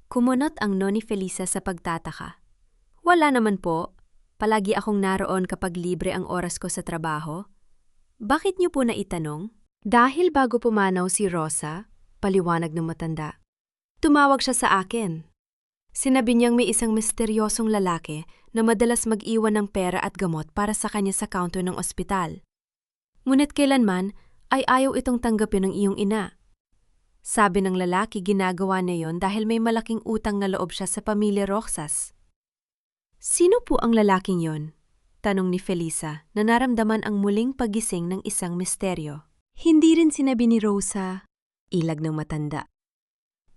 S1: Kumunot ang noni Felisa sa pagtataka. Wala naman po. Palagi akong naroon kapag libre ang oras ko sa trabaho. Bakit niyo po naitanong? Dahil bago pumanaw si Rosa, paliwanag ng matanda. Tumawag siya sa akin. Sinabi niyang may isang misteryosong lalaki na madalas mag-iwan ng pera at gamot para sa kanya sa counter ng ospital. Ngunit kailanman ay ayaw itong tanggapin ng iyong ina. Sabi ng lalaki ginagawa niya yon dahil may malaking utang na loob siya sa pamilya Roxas. Sino po ang lalaking yon? Tanong ni Felisa na naramdaman ang muling pagising ng isang misteryo. Hindi rin sinabi ni Rosa, ilag ng matanda.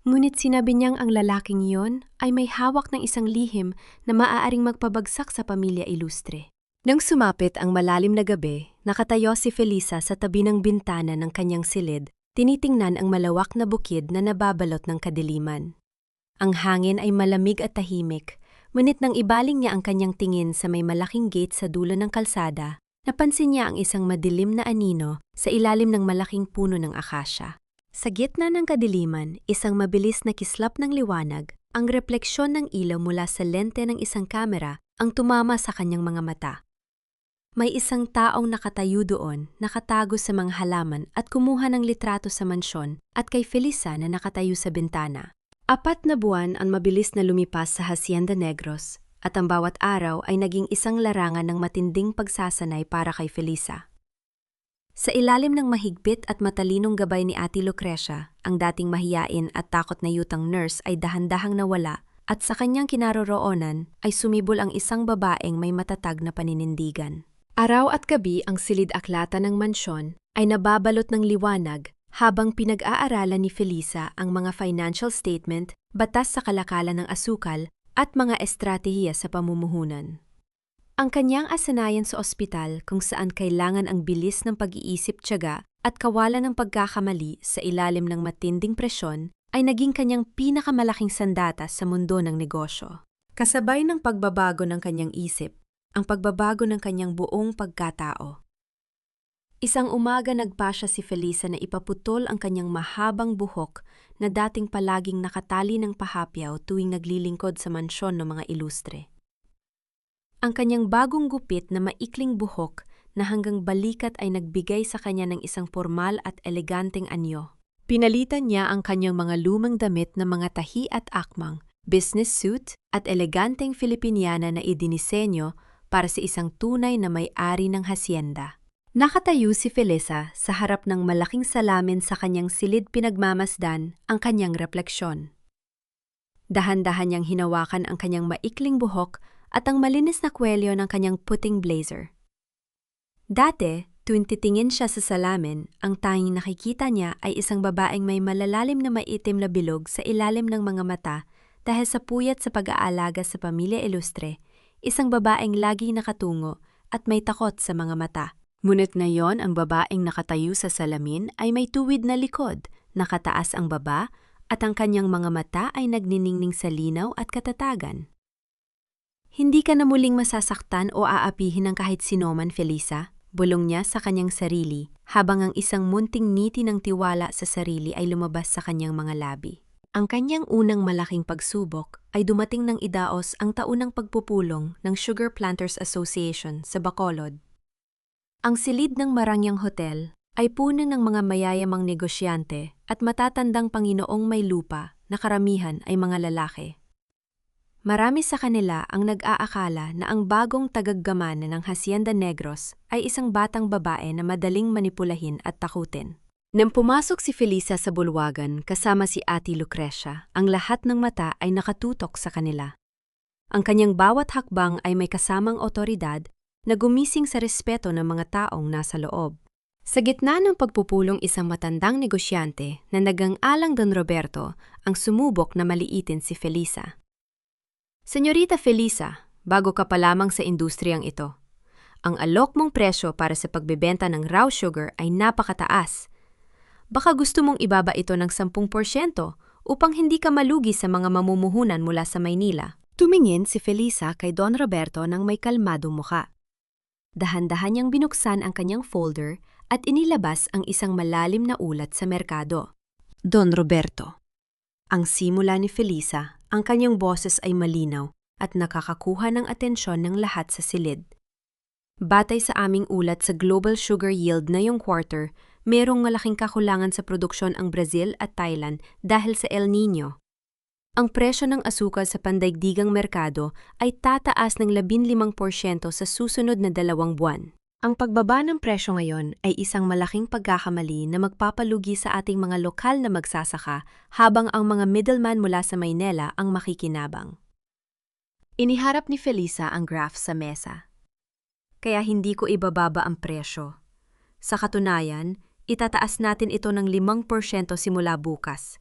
S1: Ngunit sinabi niyang ang lalaking yon ay may hawak ng isang lihim na maaaring magpabagsak sa pamilya ilustre. Nang sumapit ang malalim na gabi, nakatayo si Felisa sa tabi ng bintana ng kanyang silid, tinitingnan ang malawak na bukid na nababalot ng kadiliman. Ang hangin ay malamig at tahimik, ngunit nang ibaling niya ang kanyang tingin sa may malaking gate sa dulo ng kalsada, napansin niya ang isang madilim na anino sa ilalim ng malaking puno ng akasya. Sa gitna ng kadiliman, isang mabilis na kislap ng liwanag, ang refleksyon ng ilaw mula sa lente ng isang kamera ang tumama sa kanyang mga mata. May isang taong nakatayo doon, nakatago sa mga halaman at kumuha ng litrato sa mansyon at kay Felisa na nakatayo sa bintana. 4 na buwan ang mabilis na lumipas sa Hacienda Negros at ang bawat araw ay naging isang larangan ng matinding pagsasanay para kay Felisa. Sa ilalim ng mahigpit at matalinong gabay ni Ate Lucrecia, ang dating mahiyain at takot na yutang nurse ay dahan-dahang nawala at sa kanyang kinaroroonan ay sumibol ang isang babaeng may matatag na paninindigan. Araw at gabi ang silid-aklatan ng mansyon ay nababalot ng liwanag habang pinag-aaralan ni Felisa ang mga financial statement, batas sa kalakalan ng asukal at mga estratehiya sa pamumuhunan. Ang kanyang asanayan sa ospital kung saan kailangan ang bilis ng pag-iisip, tiyaga at kawalan ng pagkakamali sa ilalim ng matinding presyon ay naging kanyang pinakamalaking sandata sa mundo ng negosyo. Kasabay ng pagbabago ng kanyang isip, ang pagbabago ng kanyang buong pagkatao. Isang umaga nagpasya si Felisa na ipaputol ang kanyang mahabang buhok na dating palaging nakatali ng pahapyaw tuwing naglilingkod sa mansyon ng mga ilustre. Ang kanyang bagong gupit na maikling buhok na hanggang balikat ay nagbigay sa kanya ng isang formal at eleganteng anyo. Pinalitan niya ang kanyang mga lumang damit na mga tahi at akmang, business suit at eleganteng Filipiniana na idinisenyo para sa isang tunay na may-ari ng hacienda. Nakatayo si Felisa sa harap ng malaking salamin sa kanyang silid pinagmamasdan ang kanyang refleksyon. Dahan-dahan niyang hinawakan ang kanyang maikling buhok at ang malinis na kwelyo ng kanyang puting blazer. Dati, tuwing titingin siya sa salamin, ang tanging nakikita niya ay isang babaeng may malalalim na maitim na bilog sa ilalim ng mga mata dahil sa puyat sa pag-aalaga sa pamilya ilustre, isang babaeng laging nakatungo at may takot sa mga mata. Ngunit ngayon ang babaeng nakatayo sa salamin ay may tuwid na likod, nakataas ang baba at ang kanyang mga mata ay nagniningning sa linaw at katatagan. Hindi ka na muling masasaktan o aapihin ng kahit sinoman, Felisa, bulong niya sa kanyang sarili habang ang isang munting ngiti ng tiwala sa sarili ay lumabas sa kanyang mga labi. Ang kanyang unang malaking pagsubok ay dumating ng idaos ang taunang pagpupulong ng Sugar Planters Association sa Bacolod. Ang silid ng Marangyang Hotel ay puno ng mga mayayamang negosyante at matatandang Panginoong may lupa na karamihan ay mga lalaki. Marami sa kanila ang nag-aakala na ang bagong tagaggamana ng Hacienda Negros ay isang batang babae na madaling manipulahin at takutin. Nang pumasok si Felisa sa bulwagan kasama si Ate Lucrecia, ang lahat ng mata ay nakatutok sa kanila. Ang kanyang bawat hakbang ay may kasamang otoridad na gumising sa respeto ng mga taong nasa loob. Sa gitna ng pagpupulong isang matandang negosyante na nagang-alang Don Roberto ang sumubok na maliitin si Felisa. Senyorita Felisa, bago ka pa lamang sa industriyang ito. Ang alok mong presyo para sa pagbebenta ng raw sugar ay napakataas. Baka gusto mong ibaba ito ng 10% upang hindi ka malugi sa mga mamumuhunan mula sa Maynila. Tumingin si Felisa kay Don Roberto ng may kalmadong muka. Dahan-dahan niyang binuksan ang kanyang folder at inilabas ang isang malalim na ulat sa merkado. Don Roberto. Ang simula ni Felisa, ang kanyang boses ay malinaw at nakakakuha ng atensyon ng lahat sa silid. Batay sa aming ulat sa global sugar yield na yung quarter, merong malaking kakulangan sa produksyon ang Brazil at Thailand dahil sa El Niño. Ang presyo ng asukal sa pandaigdigang merkado ay tataas ng 15% sa susunod na 2 buwan. Ang pagbaba ng presyo ngayon ay isang malaking pagkakamali na magpapalugi sa ating mga lokal na magsasaka habang ang mga middleman mula sa Maynila ang makikinabang. Iniharap ni Felisa ang graph sa mesa. Kaya hindi ko ibababa ang presyo. Sa katunayan, itataas natin ito ng 5% simula bukas.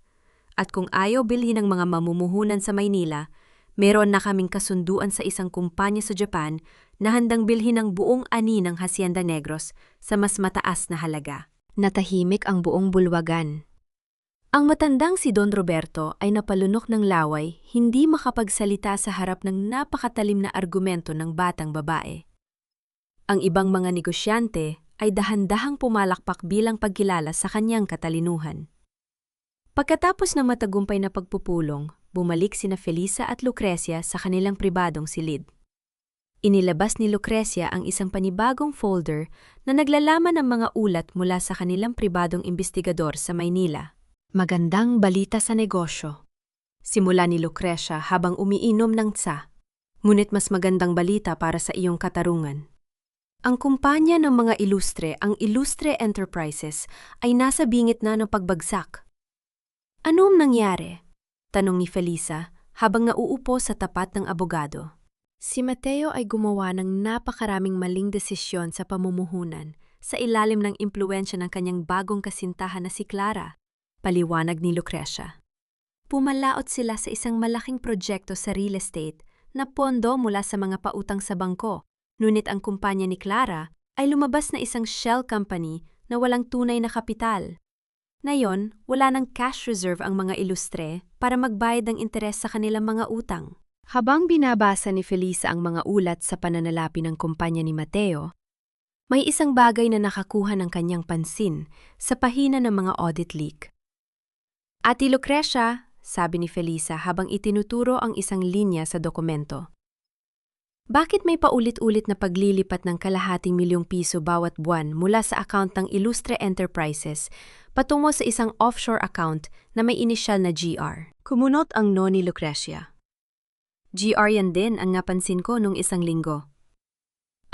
S1: At kung ayaw bilhin ng mga mamumuhunan sa Maynila, meron na kaming kasunduan sa isang kumpanya sa Japan na handang bilhin ang buong ani ng Hacienda Negros sa mas mataas na halaga. Natahimik ang buong bulwagan. Ang matandang si Don Roberto ay napalunok ng laway, hindi makapagsalita sa harap ng napakatalim na argumento ng batang babae. Ang ibang mga negosyante ay dahan-dahang pumalakpak bilang pagkilala sa kanyang katalinuhan. Pagkatapos ng matagumpay na pagpupulong, bumalik sina Felisa at Lucrecia sa kanilang pribadong silid. Inilabas ni Lucrecia ang isang panibagong folder na naglalaman ng mga ulat mula sa kanilang pribadong investigador sa Maynila. Magandang balita sa negosyo. Simula ni Lucrecia habang umiinom ng tsa. Ngunit mas magandang balita para sa iyong katarungan. Ang kumpanya ng mga ilustre, ang Ilustre Enterprises, ay nasa bingit na ng pagbagsak. Anong nangyari? Tanong ni Felisa habang nauupo sa tapat ng abogado. Si Mateo ay gumawa ng napakaraming maling desisyon sa pamumuhunan sa ilalim ng impluwensya ng kanyang bagong kasintahan na si Clara, paliwanag ni Lucrecia. Pumalaot sila sa isang malaking proyekto sa real estate na pondo mula sa mga pautang sa bangko. Ngunit ang kumpanya ni Clara ay lumabas na isang shell company na walang tunay na kapital. Ngayon, wala ng cash reserve ang mga ilustre para magbayad ng interes sa kanilang mga utang. Habang binabasa ni Felisa ang mga ulat sa pananalapi ng kumpanya ni Mateo, may isang bagay na nakakuha ng kanyang pansin sa pahina ng mga audit leak. Ate Lucrecia, sabi ni Felisa habang itinuturo ang isang linya sa dokumento. Bakit may paulit-ulit na paglilipat ng ₱250,000 bawat buwan mula sa account ng Ilustre Enterprises patungo sa isang offshore account na may inisyal na GR? Kumunot ang no ni Lucrecia. GR yan din ang napansin ko nung isang linggo.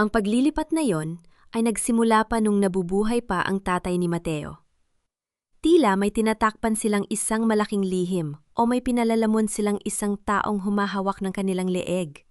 S1: Ang paglilipat na yon ay nagsimula pa nung nabubuhay pa ang tatay ni Mateo. Tila may tinatakpan silang isang malaking lihim o may pinalalamon silang isang taong humahawak ng kanilang leeg.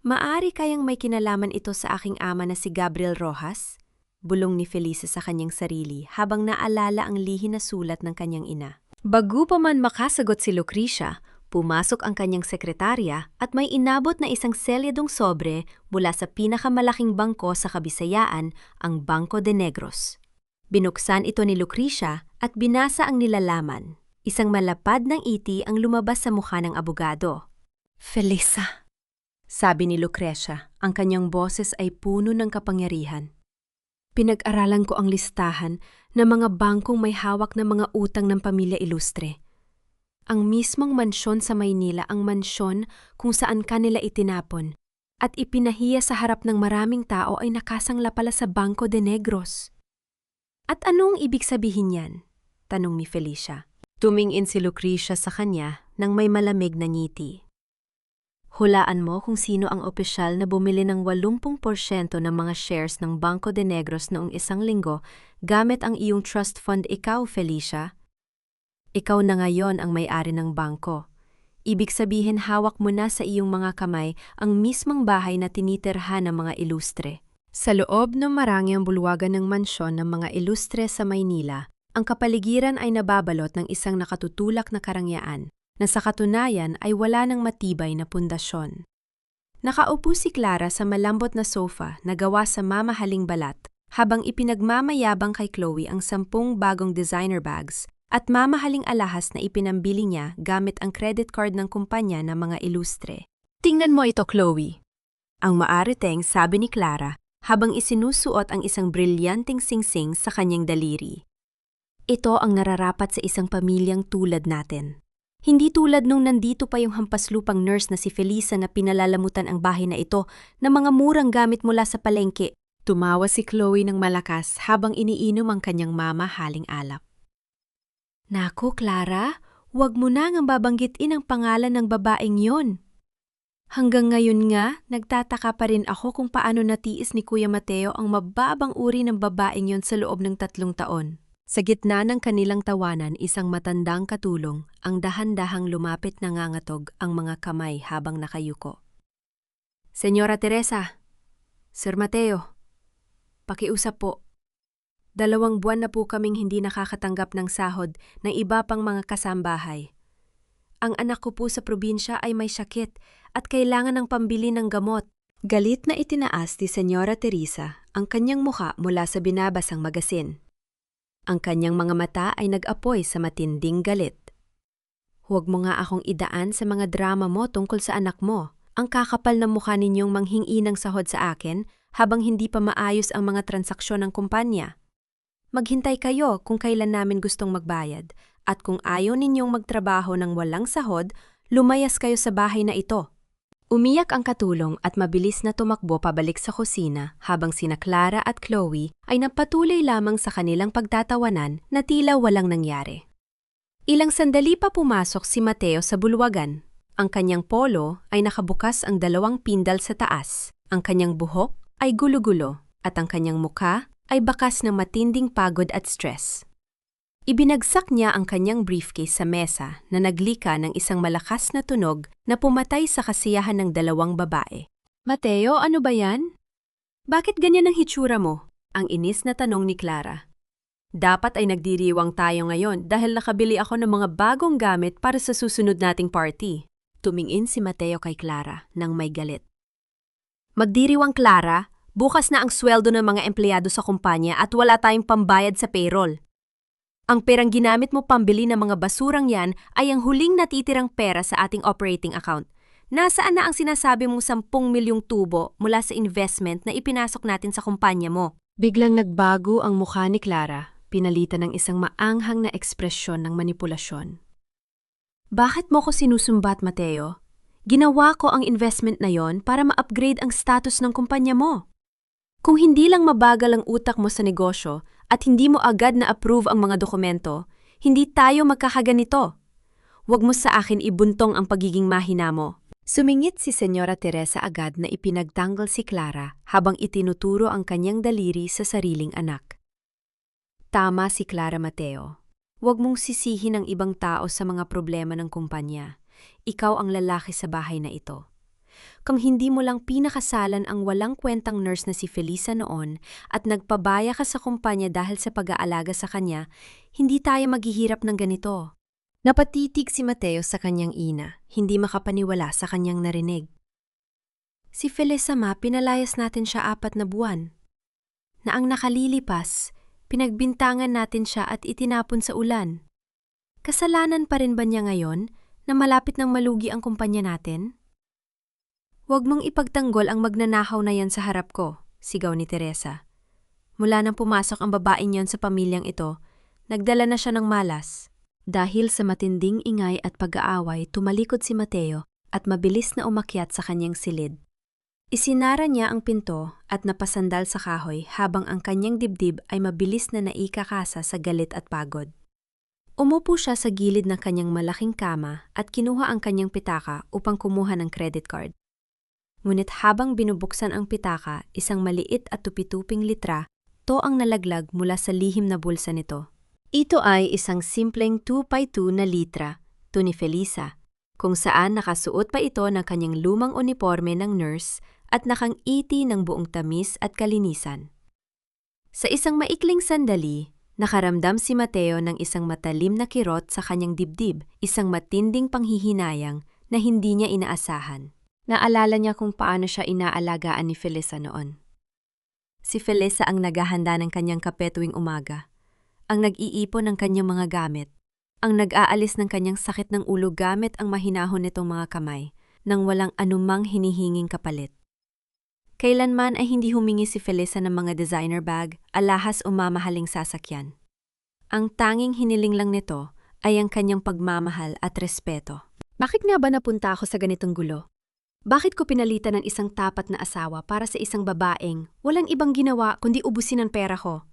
S1: Maari kayang may kinalaman ito sa aking ama na si Gabriel Rojas? Bulong ni Felisa sa kanyang sarili habang naalala ang lihim na sulat ng kanyang ina. Bago pa man makasagot si Lucrecia, pumasok ang kanyang sekretarya at may inabot na isang selyadong sobre mula sa pinakamalaking bangko sa Kabisayaan, ang Banco de Negros. Binuksan ito ni Lucrecia at binasa ang nilalaman. Isang malapad ng iti ang lumabas sa mukha ng abogado. Felisa, sabi ni Lucrecia, ang kanyang boses ay puno ng kapangyarihan. Pinag-aralan ko ang listahan ng mga bangkong may hawak na mga utang ng pamilya Ilustre. Ang mismong mansyon sa Maynila ang mansyon kung saan kanila itinapon at ipinahiya sa harap ng maraming tao ay nakasangla pala sa Banco de Negros. At anong ibig sabihin yan? Tanong ni Felicia. Tumingin si Lucrecia sa kanya nang may malamig na ngiti. Hulaan mo kung sino ang opisyal na bumili ng 80% ng mga shares ng Banco de Negros noong isang linggo gamit ang iyong trust fund. Ikaw, Felicia. Ikaw na ngayon ang may-ari ng bangko. Ibig sabihin hawak mo na sa iyong mga kamay ang mismong bahay na tinitirhan ng mga ilustre. Sa loob ng marangyang bulwagan ng mansyon ng mga ilustre sa Maynila, ang kapaligiran ay nababalot ng isang nakatutulak na karangyaan na sa katunayan ay wala ng matibay na pundasyon. Nakaupo si Clara sa malambot na sofa na gawa sa mamahaling balat habang ipinagmamayabang kay Chloe ang 10 bagong designer bags at mamahaling alahas na ipinambili niya gamit ang credit card ng kumpanya ng mga ilustre. Tingnan mo ito, Chloe. Ang maariteng sabi ni Clara habang isinusuot ang isang brilyanteng singsing sa kanyang daliri. Ito ang nararapat sa isang pamilyang tulad natin. Hindi tulad nung nandito pa yung hampaslupang nurse na si Felisa na pinalalamutan ang bahay na ito ng mga murang gamit mula sa palengke. Tumawa si Chloe ng malakas habang iniinom ang kanyang mama haling alak. Naku, Clara, huwag mo na ngang babanggitin ang pangalan ng babaeng yon. Hanggang ngayon nga, nagtataka pa rin ako kung paano natiis ni Kuya Mateo ang mababang uri ng babaeng yon sa loob ng 3 taon. Sa gitna ng kanilang tawanan, isang matandang katulong ang dahan-dahang lumapit nangangatog ang mga kamay habang nakayuko. Senyora Teresa, Sir Mateo, pakiusap po. 2 buwan na po kaming hindi nakakatanggap ng sahod ng iba pang mga kasambahay. Ang anak ko po sa probinsya ay may sakit at kailangan ng pambili ng gamot. Galit na itinaas ni Senyora Teresa ang kanyang mukha mula sa binabasang magasin. Ang kanyang mga mata ay nag-apoy sa matinding galit. Huwag mo nga akong idaan sa mga drama mo tungkol sa anak mo. Ang kakapal ng mukha ninyong manghingi ng sahod sa akin habang hindi pa maayos ang mga transaksyon ng kumpanya. Maghintay kayo kung kailan namin gustong magbayad at kung ayaw ninyong magtrabaho ng walang sahod, lumayas kayo sa bahay na ito. Umiyak ang katulong at mabilis na tumakbo pabalik sa kusina habang sina Clara at Chloe ay napatuloy lamang sa kanilang pagtatawanan na tila walang nangyari. Ilang sandali pa pumasok si Mateo sa bulwagan. Ang kanyang polo ay nakabukas ang 2 pindal sa taas, ang kanyang buhok ay gulo-gulo at ang kanyang mukha ay bakas ng matinding pagod at stress. Ibinagsak niya ang kanyang briefcase sa mesa na naglika ng isang malakas na tunog na pumatay sa kasiyahan ng 2 babae. Mateo, ano ba yan? Bakit ganyan ang hitsura mo? Ang inis na tanong ni Clara. Dapat ay nagdiriwang tayo ngayon dahil nakabili ako ng mga bagong gamit para sa susunod nating party. Tumingin si Mateo kay Clara nang may galit. Magdiriwang, Clara, bukas na ang sweldo ng mga empleyado sa kumpanya at wala tayong pambayad sa payroll. Ang perang ginamit mo pambili ng mga basurang yan ay ang huling natitirang pera sa ating operating account. Nasaan na ang sinasabi mong 10 milyong tubo mula sa investment na ipinasok natin sa kumpanya mo? Biglang nagbago ang mukha ni Clara, pinalitan ng isang maanghang na ekspresyon ng manipulasyon. Bakit mo ko sinusumbat, Mateo? Ginawa ko ang investment na yon para ma-upgrade ang status ng kumpanya mo. Kung hindi lang mabagal ang utak mo sa negosyo at hindi mo agad na-approve ang mga dokumento, hindi tayo magkakaganito. Huwag mo sa akin ibuntong ang pagiging mahina mo. Sumingit si Senyora Teresa agad na ipinagtanggol si Clara habang itinuturo ang kanyang daliri sa sariling anak. Tama si Clara, Mateo. Huwag mong sisihin ang ibang tao sa mga problema ng kumpanya. Ikaw ang lalaki sa bahay na ito. Kung hindi mo lang pinakasalan ang walang kwentang nurse na si Felisa noon at nagpabaya ka sa kumpanya dahil sa pag-aalaga sa kanya, hindi tayo maghihirap ng ganito. Napatitig si Mateo sa kanyang ina, hindi makapaniwala sa kanyang narinig. Si Felisa, ma, pinalayas natin siya 4 na buwan. Na ang nakalilipas, pinagbintangan natin siya at itinapon sa ulan. Kasalanan pa rin ba niya ngayon na malapit nang malugi ang kumpanya natin? Huwag mong ipagtanggol ang magnanakaw na yan sa harap ko, sigaw ni Teresa. Mula nang pumasok ang babaeng yon sa pamilyang ito, nagdala na siya ng malas. Dahil sa matinding ingay at pag-aaway, tumalikod si Mateo at mabilis na umakyat sa kanyang silid. Isinara niya ang pinto at napasandal sa kahoy habang ang kanyang dibdib ay mabilis na naikakasa sa galit at pagod. Umupo siya sa gilid ng kanyang malaking kama at kinuha ang kanyang pitaka upang kumuha ng credit card. Ngunit habang binubuksan ang pitaka, isang maliit at tupi-tuping litra, to ang nalaglag mula sa lihim na bulsa nito. Ito ay isang simpleng 2x2 na litra, to ni Felisa, kung saan nakasuot pa ito ng kanyang lumang uniforme ng nurse at nakang-iti ng buong tamis at kalinisan. Sa isang maikling sandali, nakaramdam si Mateo ng isang matalim na kirot sa kanyang dibdib, isang matinding panghihinayang na hindi niya inaasahan. Naalala niya kung paano siya inaalagaan ni Felisa noon. Si Felisa ang naghahanda ng kanyang kape tuwing umaga, ang nag-iipon ng kanyang mga gamit, ang nag-aalis ng kanyang sakit ng ulo gamit ang mahinahon nitong mga kamay, nang walang anumang hinihinging kapalit. Kailanman ay hindi humingi si Felisa ng mga designer bag, alahas o mamahaling sasakyan. Ang tanging hiniling lang nito ay ang kanyang pagmamahal at respeto. Bakit nga ba napunta ako sa ganitong gulo? Bakit ko pinalitan ng isang tapat na asawa para sa isang babaeng walang ibang ginawa kundi ubusin ang pera ko?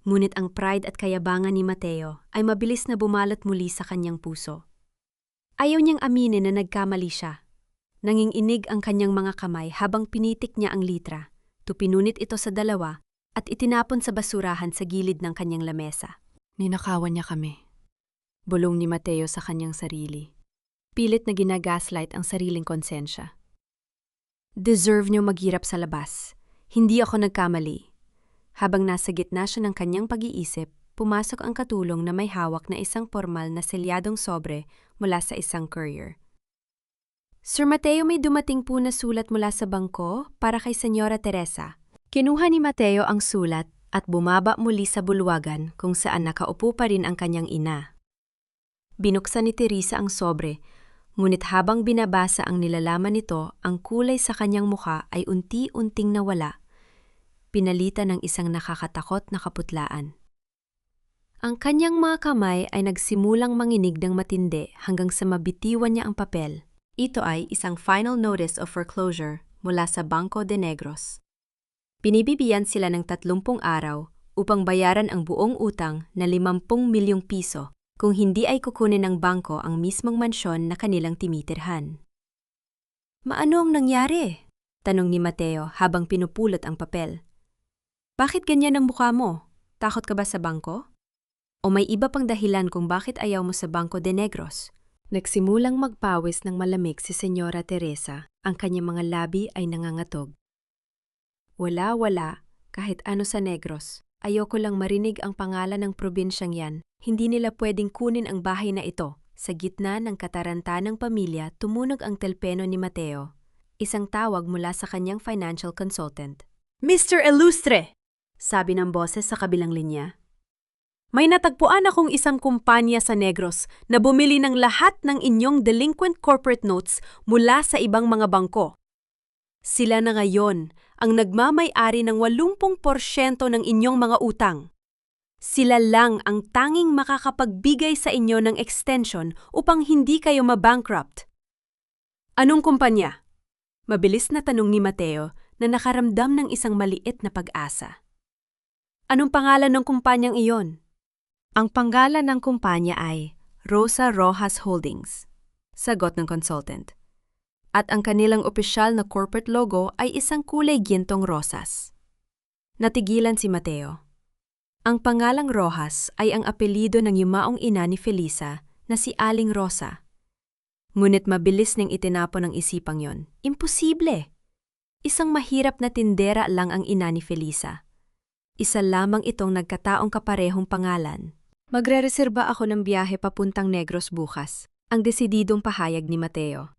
S1: Ngunit ang pride at kayabangan ni Mateo ay mabilis na bumalot muli sa kanyang puso. Ayaw niyang aminin na nagkamali siya. Nanginginig ang kanyang mga kamay habang pinitik niya ang litra. Tupinunit ito sa dalawa at itinapon sa basurahan sa gilid ng kanyang lamesa. Ninakawan niya kami. Bulong ni Mateo sa kanyang sarili. Pilit na ginagaslight ang sariling konsensya. Deserve niyo maghirap sa labas. Hindi ako nagkamali. Habang nasa gitna siya ng kanyang pag-iisip, pumasok ang katulong na may hawak na isang formal na selyadong sobre mula sa isang courier. Sir Mateo, may dumating po na sulat mula sa bangko para kay Senyora Teresa. Kinuha ni Mateo ang sulat at bumaba muli sa bulwagan kung saan nakaupo pa rin ang kanyang ina. Binuksan ni Teresa ang sobre, ngunit habang binabasa ang nilalaman nito, ang kulay sa kanyang mukha ay unti-unting nawala. Pinalitan ng isang nakakatakot na kaputlaan. Ang kanyang mga kamay ay nagsimulang manginig ng matindi hanggang sa mabitiwan niya ang papel. Ito ay isang final notice of foreclosure mula sa Banco de Negros. Binibigyan sila ng 30 araw upang bayaran ang buong utang na 50 milyong piso kung hindi ay kukunin ng bangko ang mismong mansyon na kanilang timitirhan. Maano ang nangyari? Tanong ni Mateo habang pinupulot ang papel. Bakit ganyan ang mukha mo? Takot ka ba sa bangko? O may iba pang dahilan kung bakit ayaw mo sa Banco de Negros? Nagsimulang magpawis ng malamig si Senyora Teresa. Ang kanyang mga labi ay nangangatog. Wala, kahit ano sa Negros. Ayoko lang marinig ang pangalan ng probinsyang yan. Hindi nila pwedeng kunin ang bahay na ito. Sa gitna ng katarantanang pamilya, tumunog ang telpeno ni Mateo. Isang tawag mula sa kanyang financial consultant. Mr. Illustre! Sabi ng boses sa kabilang linya. May natagpuan akong isang kumpanya sa Negros na bumili ng lahat ng inyong delinquent corporate notes mula sa ibang mga bangko. Sila na ngayon ang nagmamay-ari ng 80% ng inyong mga utang. Sila lang ang tanging makakapagbigay sa inyo ng extension upang hindi kayo mabankrupt. Anong kumpanya? Mabilis na tanong ni Mateo na nakaramdam ng isang maliit na pag-asa. Anong pangalan ng kumpanyang iyon? Ang pangalan ng kumpanya ay Rosa Rojas Holdings, sagot ng consultant. At ang kanilang opisyal na corporate logo ay isang kulay gintong rosas. Natigilan si Mateo. Ang pangalang Rojas ay ang apelyido ng yumaong ina ni Felisa na si Aling Rosa. Ngunit mabilis niyang itinapon ang isipang yon. Imposible! Isang mahirap na tindera lang ang ina ni Felisa. Isa lamang itong nagkataong kaparehong pangalan. Magre-reserba ako ng biyahe papuntang Negros bukas, ang desididong pahayag ni Mateo.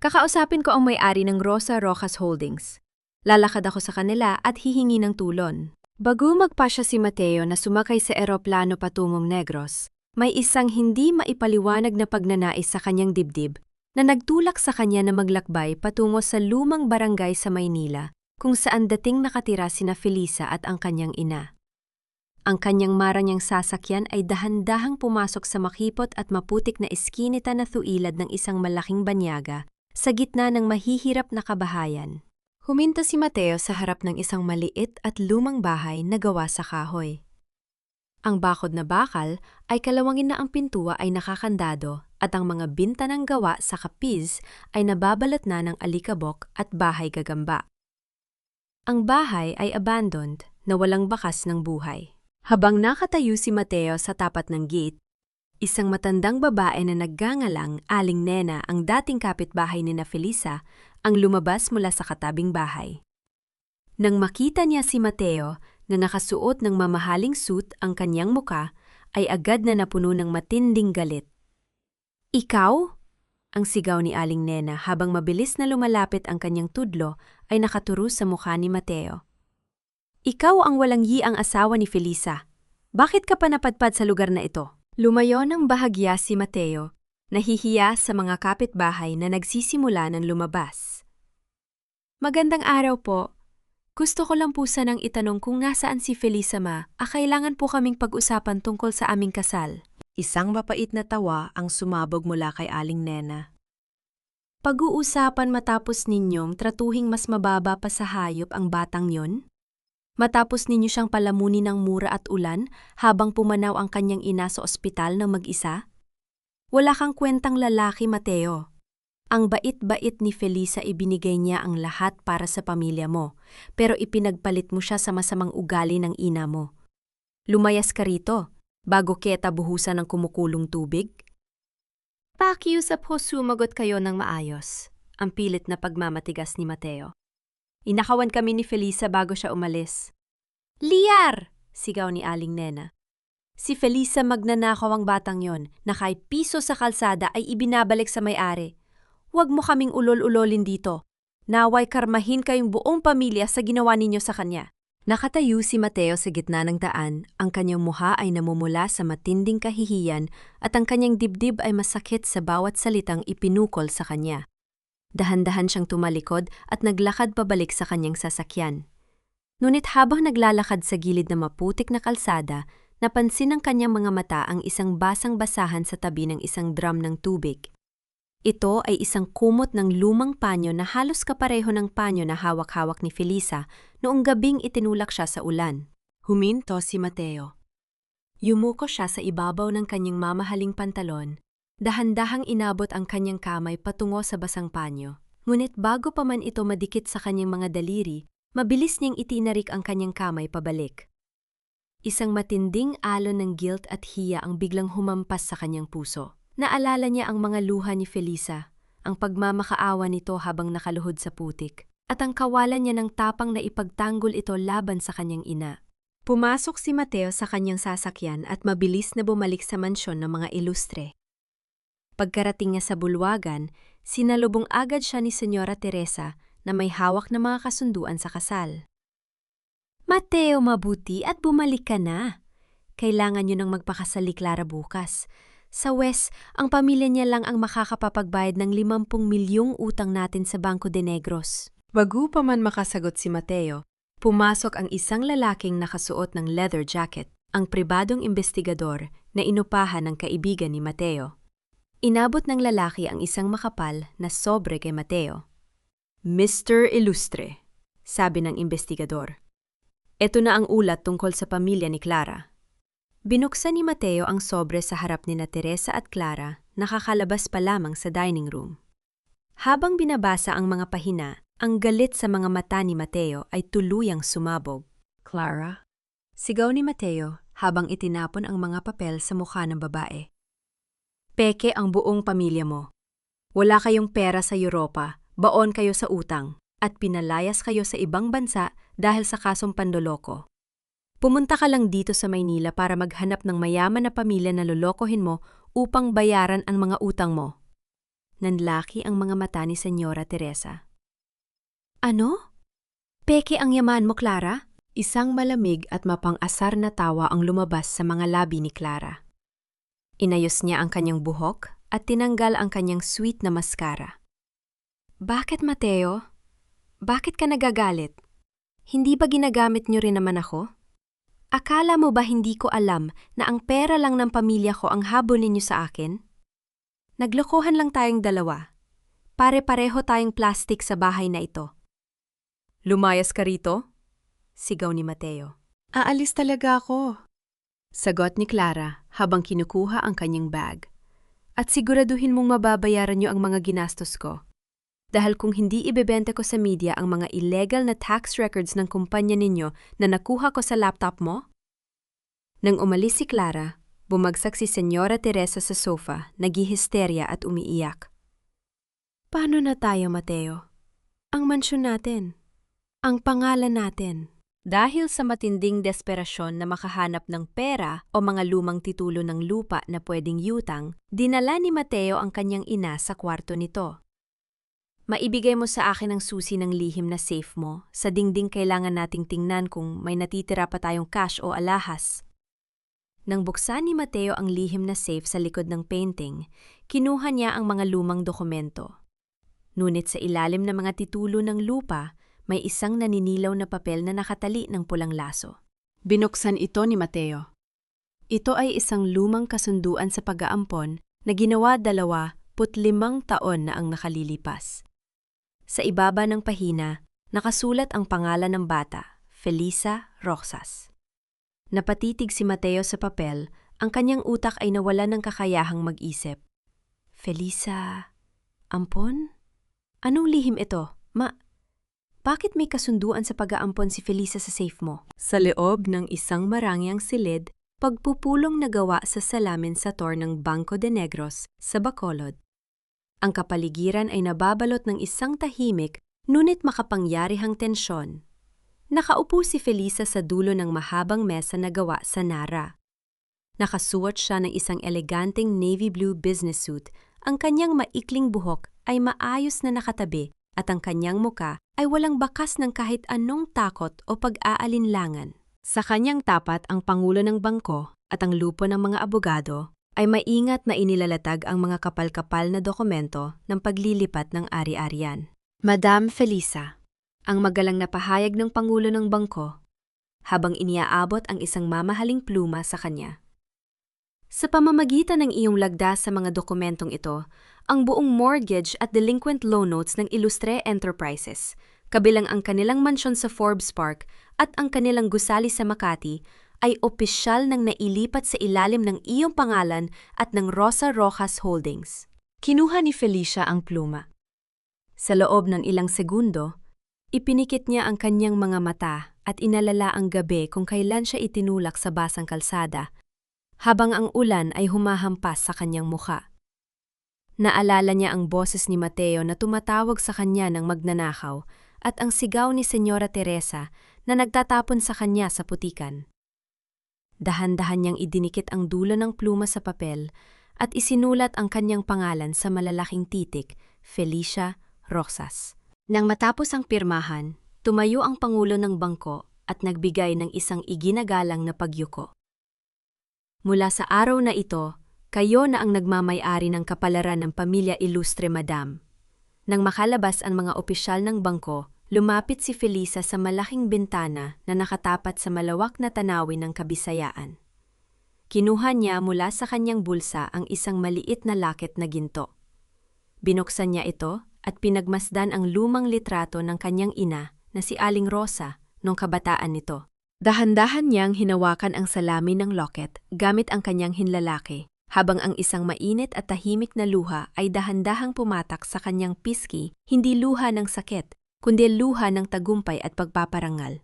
S1: Kakausapin ko ang may-ari ng Rosa Rojas Holdings. Lalakad ako sa kanila at hihingi ng tulon. Bago magpasya si Mateo na sumakay sa eroplano patungong Negros, may isang hindi maipaliwanag na pagnanais sa kanyang dibdib na nagtulak sa kanya na maglakbay patungo sa lumang barangay sa Maynila kung saan dating nakatira sina Felisa at ang kanyang ina. Ang kanyang maranyang sasakyan ay dahan-dahang pumasok sa makipot at maputik na iskinita na tuilad ng isang malaking banyaga sa gitna ng mahihirap na kabahayan. Huminto si Mateo sa harap ng isang maliit at lumang bahay na gawa sa kahoy. Ang bakod na bakal ay kalawangin na ang pintua ay nakakandado at ang mga binta ng gawa sa kapiz ay nababalot na ng alikabok at bahay gagamba. Ang bahay ay abandoned na walang bakas ng buhay. Habang nakatayo si Mateo sa tapat ng gate, isang matandang babae na naggangalang Aling Nena, ang dating kapitbahay ni na Felisa, ang lumabas mula sa katabing bahay. Nang makita niya si Mateo na nakasuot ng mamahaling suit ang kanyang muka, ay agad na napuno ng matinding galit. Ikaw? Ang sigaw ni Aling Nena habang mabilis na lumalapit ang kanyang tudlo ay nakaturo sa mukha ni Mateo. Ikaw ang walang yiang asawa ni Felisa. Bakit ka pa napadpad sa lugar na ito? Lumayo ng bahagya si Mateo, nahihiya sa mga kapitbahay na nagsisimula ng lumabas. Magandang araw po. Gusto ko lang po sanang itanong kung nasaan si Felisa ma, kailangan po kaming pag-usapan tungkol sa aming kasal.
S2: Isang mapait na tawa ang sumabog mula kay Aling Nena.
S1: Pag-uusapan matapos ninyong tratuhing mas mababa pa sa hayop ang batang yon? Matapos ninyo siyang palamunin ng mura at ulan habang pumanaw ang kanyang ina sa ospital na mag-isa? Wala kang kwentang lalaki, Mateo. Ang bait-bait ni Felisa, ibinigay niya ang lahat para sa pamilya mo, pero ipinagpalit mo siya sa masamang ugali ng ina mo. Lumayas ka rito, bago kita buhusan ng kumukulong tubig. Pakiusap ho, sumagot kayo ng maayos, ang pilit na pagmamatigas ni Mateo. Inakawan kami ni Felisa bago siya umalis. Liar! Sigaw ni Aling Nena. Si Felisa, magnanakaw ang batang yon, na kahit piso sa kalsada ay ibinabalik sa may-ari. Huwag mo kaming ulol-ulolin dito. Naway karmahin kayong buong pamilya sa ginawa ninyo sa kanya. Nakatayo si Mateo sa gitna ng daan, ang kanyang mukha ay namumula sa matinding kahihiyan at ang kanyang dibdib ay masakit sa bawat salitang ipinukol sa kanya. Dahan-dahan siyang tumalikod at naglakad pabalik sa kanyang sasakyan. Ngunit habang naglalakad sa gilid na maputik na kalsada, napansin ng kanyang mga mata ang isang basang-basahan sa tabi ng isang drum ng tubig. Ito ay isang kumot ng lumang panyo na halos kapareho ng panyo na hawak-hawak ni Felisa noong gabing itinulak siya sa ulan. Huminto si Mateo. Yumuko siya sa ibabaw ng kanyang mamahaling pantalon. Dahan-dahang inabot ang kanyang kamay patungo sa basang panyo. Ngunit bago pa man ito madikit sa kanyang mga daliri, mabilis niyang itinarik ang kanyang kamay pabalik. Isang matinding alon ng guilt at hiya ang biglang humampas sa kanyang puso. Naalala niya ang mga luha ni Felisa, ang pagmamakaawa nito habang nakaluhod sa putik, at ang kawalan niya ng tapang na ipagtanggol ito laban sa kanyang ina. Pumasok si Mateo sa kanyang sasakyan at mabilis na bumalik sa mansyon ng mga ilustre. Pagkarating niya sa bulwagan, sinalubong agad siya ni Senyora Teresa na may hawak na mga kasunduan sa kasal. Mateo, mabuti at bumalik ka na. Kailangan niyo nang magpakasal ni Clara bukas. Sa West, ang pamilya niya lang ang makakapapagbayad ng 50 milyong utang natin sa Banco de Negros. Bago pa man makasagot si Mateo, pumasok ang isang lalaking nakasuot ng leather jacket, ang pribadong investigador na inupahan ng kaibigan ni Mateo. Inabot ng lalaki ang isang makapal na sobre kay Mateo. Mr. Ilustre, sabi ng investigador. Ito na ang ulat tungkol sa pamilya ni Clara. Binuksan ni Mateo ang sobre sa harap ni Teresa at Clara, nakakalabas pa lamang sa dining room. Habang binabasa ang mga pahina, ang galit sa mga mata ni Mateo ay tuluyang sumabog. Clara? Sigaw ni Mateo habang itinapon ang mga papel sa mukha ng babae. Peke ang buong pamilya mo. Wala kayong pera sa Europa, baon kayo sa utang, at pinalayas kayo sa ibang bansa dahil sa kasong pandoloko. Pumunta ka lang dito sa Maynila para maghanap ng mayaman na pamilya na lolokohin mo upang bayaran ang mga utang mo. Nanlaki ang mga mata ni Senyora Teresa. Ano? Peke ang yaman mo, Clara? Isang malamig at mapang-asar na tawa ang lumabas sa mga labi ni Clara. Inayos niya ang kanyang buhok at tinanggal ang kanyang sweet na mascara. Bakit, Mateo? Bakit ka nagagalit? Hindi ba ginagamit niyo rin naman ako? Akala mo ba hindi ko alam na ang pera lang ng pamilya ko ang habol ninyo sa akin? Naglokohan lang tayong dalawa. Pare-pareho tayong plastik sa bahay na ito. Lumayas ka rito? Sigaw ni Mateo. Aalis talaga ako. Sagot ni Clara habang kinukuha ang kanyang bag. At siguraduhin mong mababayaran niyo ang mga ginastos ko. Dahil kung hindi ibebenta ko sa media ang mga illegal na tax records ng kumpanya ninyo na nakuha ko sa laptop mo? Nang umalis si Clara, bumagsak si Senyora Teresa sa sofa, naghihisterya at umiiyak. Paano na tayo, Mateo? Ang mansyon natin. Ang pangalan natin. Dahil sa matinding desperasyon na makahanap ng pera o mga lumang titulo ng lupa na pwedeng yutang, dinala ni Mateo ang kanyang ina sa kwarto nito. Maibigay mo sa akin ang susi ng lihim na safe mo. Sa dingding kailangan nating tingnan kung may natitira pa tayong cash o alahas. Nang buksan ni Mateo ang lihim na safe sa likod ng painting, kinuha niya ang mga lumang dokumento. Ngunit sa ilalim ng mga titulo ng lupa, may isang naninilaw na papel na nakatali ng pulang laso. Binuksan ito ni Mateo. Ito ay isang lumang kasunduan sa pag-aampon na ginawa 25 taon na ang nakalilipas. Sa ibaba ng pahina, nakasulat ang pangalan ng bata, Felisa Roxas. Napatitig si Mateo sa papel, ang kanyang utak ay nawalan ng kakayahang mag-isip. Felisa, ampon? Anong lihim ito? Bakit may kasunduan sa pag-aampon si Felisa sa safe mo? Sa loob ng isang marangyang silid, pagpupulong na gawa sa salamin sa tor ng Banco de Negros sa Bacolod. Ang kapaligiran ay nababalot ng isang tahimik ngunit makapangyarihang tensyon. Nakaupo si Felisa sa dulo ng mahabang mesa na gawa sa Nara. Nakasuot siya ng isang eleganteng navy blue business suit. Ang kanyang maikling buhok ay maayos na nakatabi at ang kanyang muka ay walang bakas ng kahit anong takot o pag-aalinlangan. Sa kanyang tapat ang Pangulo ng Bangko at ang lupo ng mga abogado ay maingat na inilalatag ang mga kapal-kapal na dokumento ng paglilipat ng ari-arian. Madam Felisa, ang magalang na pahayag ng Pangulo ng Bangko habang iniaabot ang isang mamahaling pluma sa kanya. Sa pamamagitan ng iyong lagda sa mga dokumentong ito, ang buong mortgage at delinquent loan notes ng Ilustre Enterprises, kabilang ang kanilang mansyon sa Forbes Park at ang kanilang gusali sa Makati, ay opisyal nang nailipat sa ilalim ng iyong pangalan at ng Rosa Rojas Holdings. Kinuha ni Felicia ang pluma. Sa loob ng ilang segundo, ipinikit niya ang kanyang mga mata at inalala ang gabi kung kailan siya itinulak sa basang kalsada, habang ang ulan ay humahampas sa kanyang mukha. Naalala niya ang boses ni Mateo na tumatawag sa kanya ng magnanakaw at ang sigaw ni Senyora Teresa na nagtatapon sa kanya sa putikan. Dahan-dahan niyang idinikit ang dulo ng pluma sa papel at isinulat ang kanyang pangalan sa malalaking titik, Felicia Roxas. Nang matapos ang pirmahan, tumayo ang Pangulo ng Bangko at nagbigay ng isang iginagalang na pagyuko. Mula sa araw na ito, kayo na ang nagmamay-ari ng kapalaran ng Pamilya Ilustre, Madam. Nang makalabas ang mga opisyal ng bangko, lumapit si Felisa sa malaking bintana na nakatapat sa malawak na tanawin ng Kabisayaan. Kinuha niya mula sa kanyang bulsa ang isang maliit na laket na ginto. Binuksan niya ito at pinagmasdan ang lumang litrato ng kanyang ina na si Aling Rosa nung kabataan nito. Dahan-dahan niyang hinawakan ang salamin ng locket gamit ang kanyang hinlalaki, habang ang isang mainit at tahimik na luha ay dahan-dahang pumatak sa kanyang pisngi, hindi luha ng sakit, kundi luha ng tagumpay at pagpaparangal.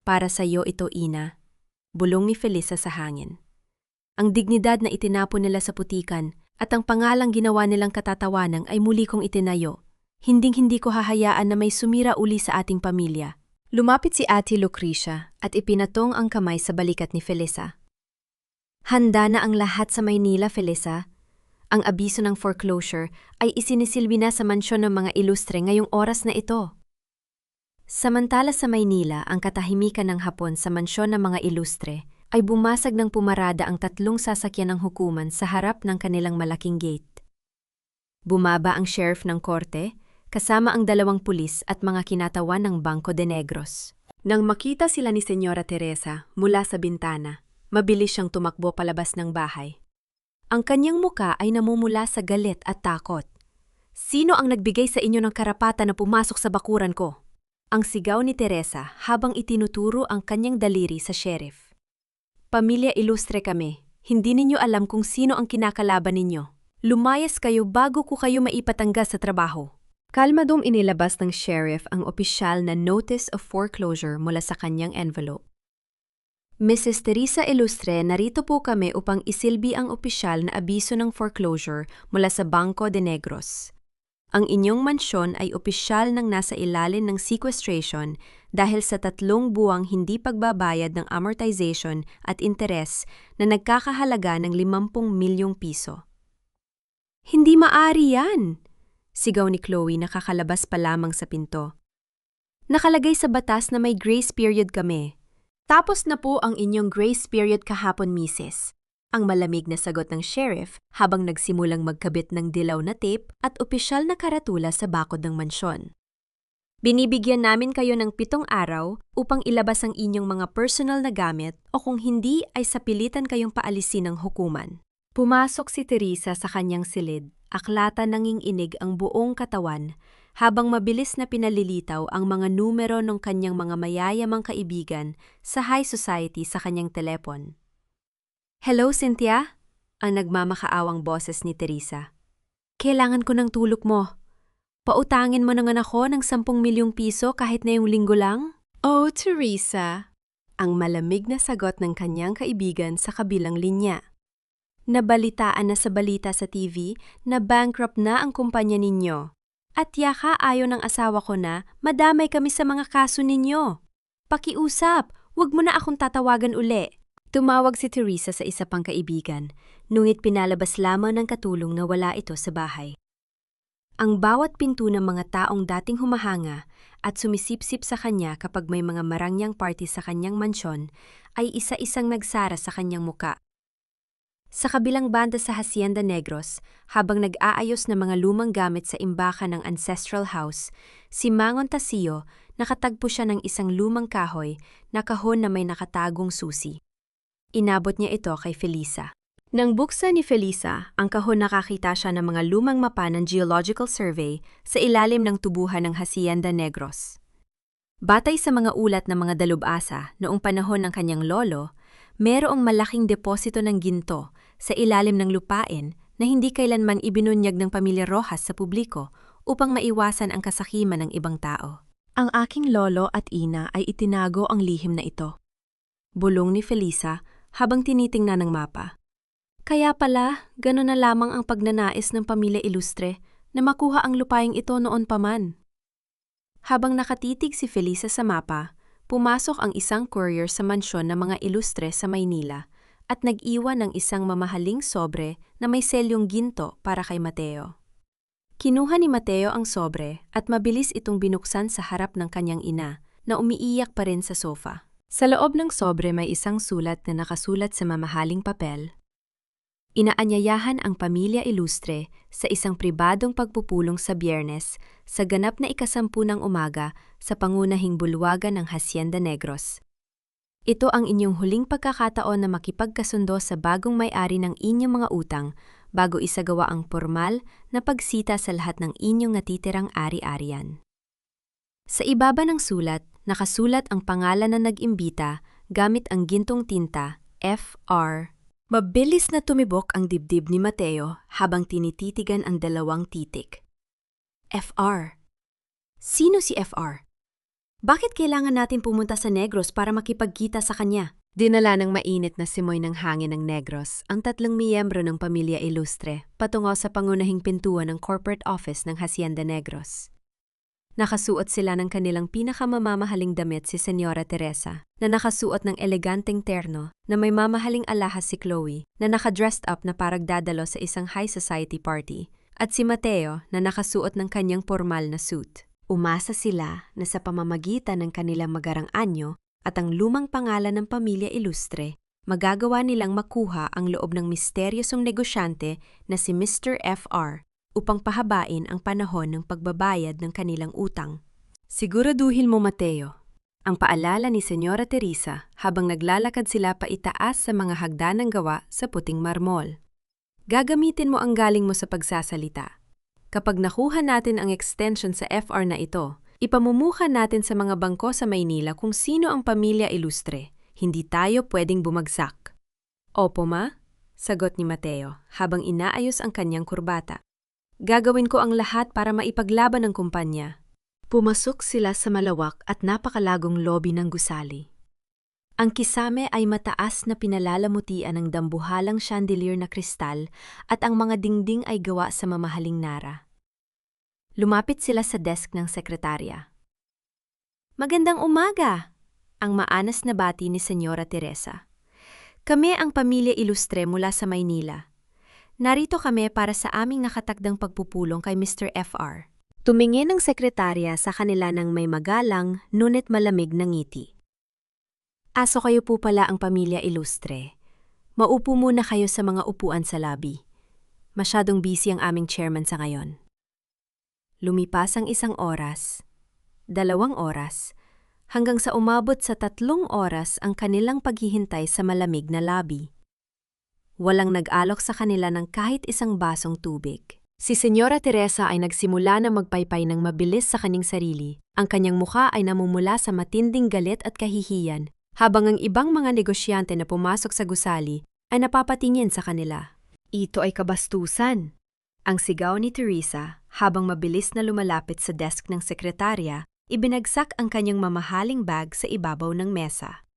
S1: Para sa iyo ito, ina, bulong ni Felisa sa hangin. Ang dignidad na itinapon nila sa putikan at ang pangalang ginawa nilang katatawanan ay muli kong itinayo. Hinding-hindi ko hahayaan na may sumira uli sa ating pamilya. Lumapit si Ate Lucrecia at ipinatong ang kamay sa balikat ni Felisa. Handa na ang lahat sa Maynila, Felisa. Ang abiso ng foreclosure ay isinisilbi na sa mansyon ng mga Ilustre ngayong oras na ito. Samantala sa Maynila, ang katahimikan ng hapon sa mansyon ng mga Ilustre ay bumasag ng pumarada ang 3 sasakyan ng hukuman sa harap ng kanilang malaking gate. Bumaba ang sheriff ng korte, kasama ang 2 pulis at mga kinatawan ng Banco de Negros. Nang makita sila ni Senyora Teresa mula sa bintana, mabilis siyang tumakbo palabas ng bahay. Ang kanyang muka ay namumula sa galit at takot. Sino ang nagbigay sa inyo ng karapatan na pumasok sa bakuran ko? Ang sigaw ni Teresa habang itinuturo ang kanyang daliri sa sheriff. Pamilya Ilustre kami, hindi ninyo alam kung sino ang kinakalaban ninyo. Lumayas kayo bago ko kayo maipatanggal sa trabaho. Kalmadong inilabas ng sheriff ang opisyal na notice of foreclosure mula sa kanyang envelope. Mrs. Teresa Ilustre, narito po kami upang isilbi ang opisyal na abiso ng foreclosure mula sa Banco de Negros. Ang inyong mansyon ay opisyal ng nasa ilalim ng sequestration dahil sa 3 buwang hindi pagbabayad ng amortization at interes na nagkakahalaga ng 50 milyong piso. Hindi maari yan! Sigaw ni Chloe, nakakalabas pa lamang sa pinto. Nakalagay sa batas na may grace period kami. Tapos na po ang inyong grace period kahapon, Mrs. Ang malamig na sagot ng sheriff habang nagsimulang magkabit ng dilaw na tape at opisyal na karatula sa bakod ng mansyon. Binibigyan namin kayo ng 7 araw upang ilabas ang inyong mga personal na gamit o kung hindi ay sapilitan kayong paalisin ng hukuman. Pumasok si Teresa sa kanyang silid, aklatan nanginginig ang buong katawan, habang mabilis na pinalilitaw ang mga numero ng kanyang mga mayayamang kaibigan sa high society sa kanyang telepon. Hello, Cynthia? Ang nagmamakaawang boses ni Teresa. Kailangan ko ng tulog mo. Pautangin mo naman ako ng 10 milyong piso kahit na yung linggo lang? Oh, Teresa. Ang malamig na sagot ng kanyang kaibigan sa kabilang linya. Nabalitaan na sa balita sa TV na bankrupt na ang kumpanya ninyo. At yaka ayaw ng asawa ko na madamay kami sa mga kaso ninyo. Pakiusap, wag mo na akong tatawagan uli. Tumawag si Teresa sa isa pang kaibigan, ngunit pinalabas lamang ng katulong na wala ito sa bahay. Ang bawat pinto ng mga taong dating humahanga at sumisipsip sa kanya kapag may mga marangyang party sa kanyang mansyon ay isa-isang nagsara sa kanyang muka. Sa kabilang banda sa Hacienda Negros, habang nag-aayos ng mga lumang gamit sa imbakan ng ancestral house, si Mangon Tasio nakatagpo siya ng isang lumang kahoy na kahon na may nakatagong susi. Inabot niya ito kay Felisa. Nang buksan ni Felisa, ang kahon nakakita siya ng mga lumang mapa ng Geological Survey sa ilalim ng tubuhan ng Hacienda Negros. Batay sa mga ulat ng mga dalubhasa noong panahon ng kanyang lolo, mayroong malaking deposito ng ginto sa ilalim ng lupain na hindi kailanman ibinunyag ng pamilya Rojas sa publiko upang maiwasan ang kasakiman ng ibang tao. Ang aking lolo at ina ay itinago ang lihim na ito. Bulong ni Felisa habang tinitingnan ng mapa. Kaya pala, gano'n na lamang ang pagnanais ng pamilya Ilustre na makuha ang lupaing ito noon pa man. Habang nakatitig si Felisa sa mapa, pumasok ang isang courier sa mansyon ng mga Ilustre sa Maynila at nag-iwan ng isang mamahaling sobre na may selyong ginto para kay Mateo. Kinuha ni Mateo ang sobre at mabilis itong binuksan sa harap ng kanyang ina na umiiyak pa rin sa sofa. Sa loob ng sobre may isang sulat na nakasulat sa mamahaling papel. Inaanyayahan ang pamilya Ilustre sa isang pribadong pagpupulong sa Biyernes sa ganap na 10:00 ng umaga sa pangunahing bulwagan ng Hacienda Negros. Ito ang inyong huling pagkakataon na makipagkasundo sa bagong may-ari ng inyong mga utang bago isagawa ang formal na pagsita sa lahat ng inyong natitirang ari-arian. Sa ibaba ng sulat, nakasulat ang pangalan na nag-imbita gamit ang gintong tinta, F.R. Mabilis na tumibok ang dibdib ni Mateo habang tinititigan ang 2 titik. F.R. Sino si F.R.? Bakit kailangan natin pumunta sa Negros para makipagkita sa kanya? Dinala ng mainit na simoy ng hangin ng Negros ang 3 miyembro ng pamilya Ilustre patungo sa pangunahing pintuan ng corporate office ng Hacienda Negros. Nakasuot sila ng kanilang pinakamamamahaling damit si Senyora Teresa, na nakasuot ng eleganteng terno na may mamahaling alahas si Chloe, na nakadressed up na parang dadalo sa isang high society party, at si Mateo na nakasuot ng kanyang formal na suit. Umasa sila na sa pamamagitan ng kanilang magarang anyo at ang lumang pangalan ng pamilya Ilustre, magagawa nilang makuha ang loob ng misteryosong negosyante na si Mr. F.R. upang pahabain ang panahon ng pagbabayad ng kanilang utang. Siguraduhin mo, Mateo, ang paalala ni Senyora Teresa habang naglalakad sila paitaas sa mga hagdanang gawa sa puting marmol. Gagamitin mo ang galing mo sa pagsasalita. Kapag nakuha natin ang extension sa FR na ito, ipamumuha natin sa mga bangko sa Maynila kung sino ang pamilya Ilustre. Hindi tayo pwedeng bumagsak. Opo, ma? Sagot ni Mateo habang inaayos ang kanyang kurbata. Gagawin ko ang lahat para maipaglaban ang kumpanya. Pumasok sila sa malawak at napakalagong lobby ng gusali. Ang kisame ay mataas na pinalalamutian ng dambuhalang chandelier na kristal at ang mga dingding ay gawa sa mamahaling nara. Lumapit sila sa desk ng sekretarya. Magandang umaga! Ang maanas na bati ni Senyora Teresa. Kami ang pamilya Ilustre mula sa Maynila. Narito kami para sa aming nakatakdang pagpupulong kay Mr. F.R. Tumingin ang sekretarya sa kanila ng may magalang, ngunit malamig na ngiti. Aso kayo po pala ang pamilya Ilustre. Maupo muna kayo sa mga upuan sa lobby. Masyadong busy ang aming chairman sa ngayon. Lumipas ang 1 oras. 2 oras, hanggang sa umabot sa 3 oras ang kanilang paghihintay sa malamig na lobby. Walang nag-alok sa kanila ng kahit isang basong tubig. Si Senyora Teresa ay nagsimula na magpaypay ng mabilis sa kanyang sarili. Ang kanyang mukha ay namumula sa matinding galit at kahihiyan, habang ang ibang mga negosyante na pumasok sa gusali ay napapatingin sa kanila. Ito ay kabastusan. Ang sigaw ni Teresa, habang mabilis na lumalapit sa desk ng sekretarya, ibinagsak ang kanyang mamahaling bag sa ibabaw ng mesa.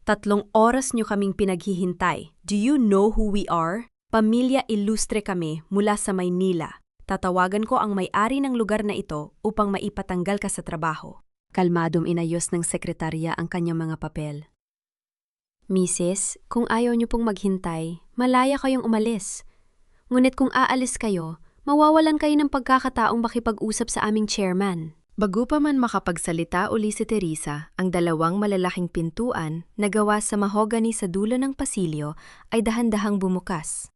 S1: 3 oras niyo kaming pinaghihintay. Do you know who we are? Pamilya Ilustre kami mula sa Maynila. Tatawagan ko ang may-ari ng lugar na ito upang maipatanggal ka sa trabaho. Kalmadong inayos ng sekretarya ang kanyang mga papel. Misis, kung ayaw niyo pong maghintay, malaya kayong umalis. Ngunit kung aalis kayo, mawawalan kayo ng pagkakataong makipag-usap sa aming chairman. Bago pa man makapagsalita uli si Teresa, ang 2 malalaking pintuan na gawa sa mahogany sa dulo ng pasilyo ay dahan-dahang bumukas.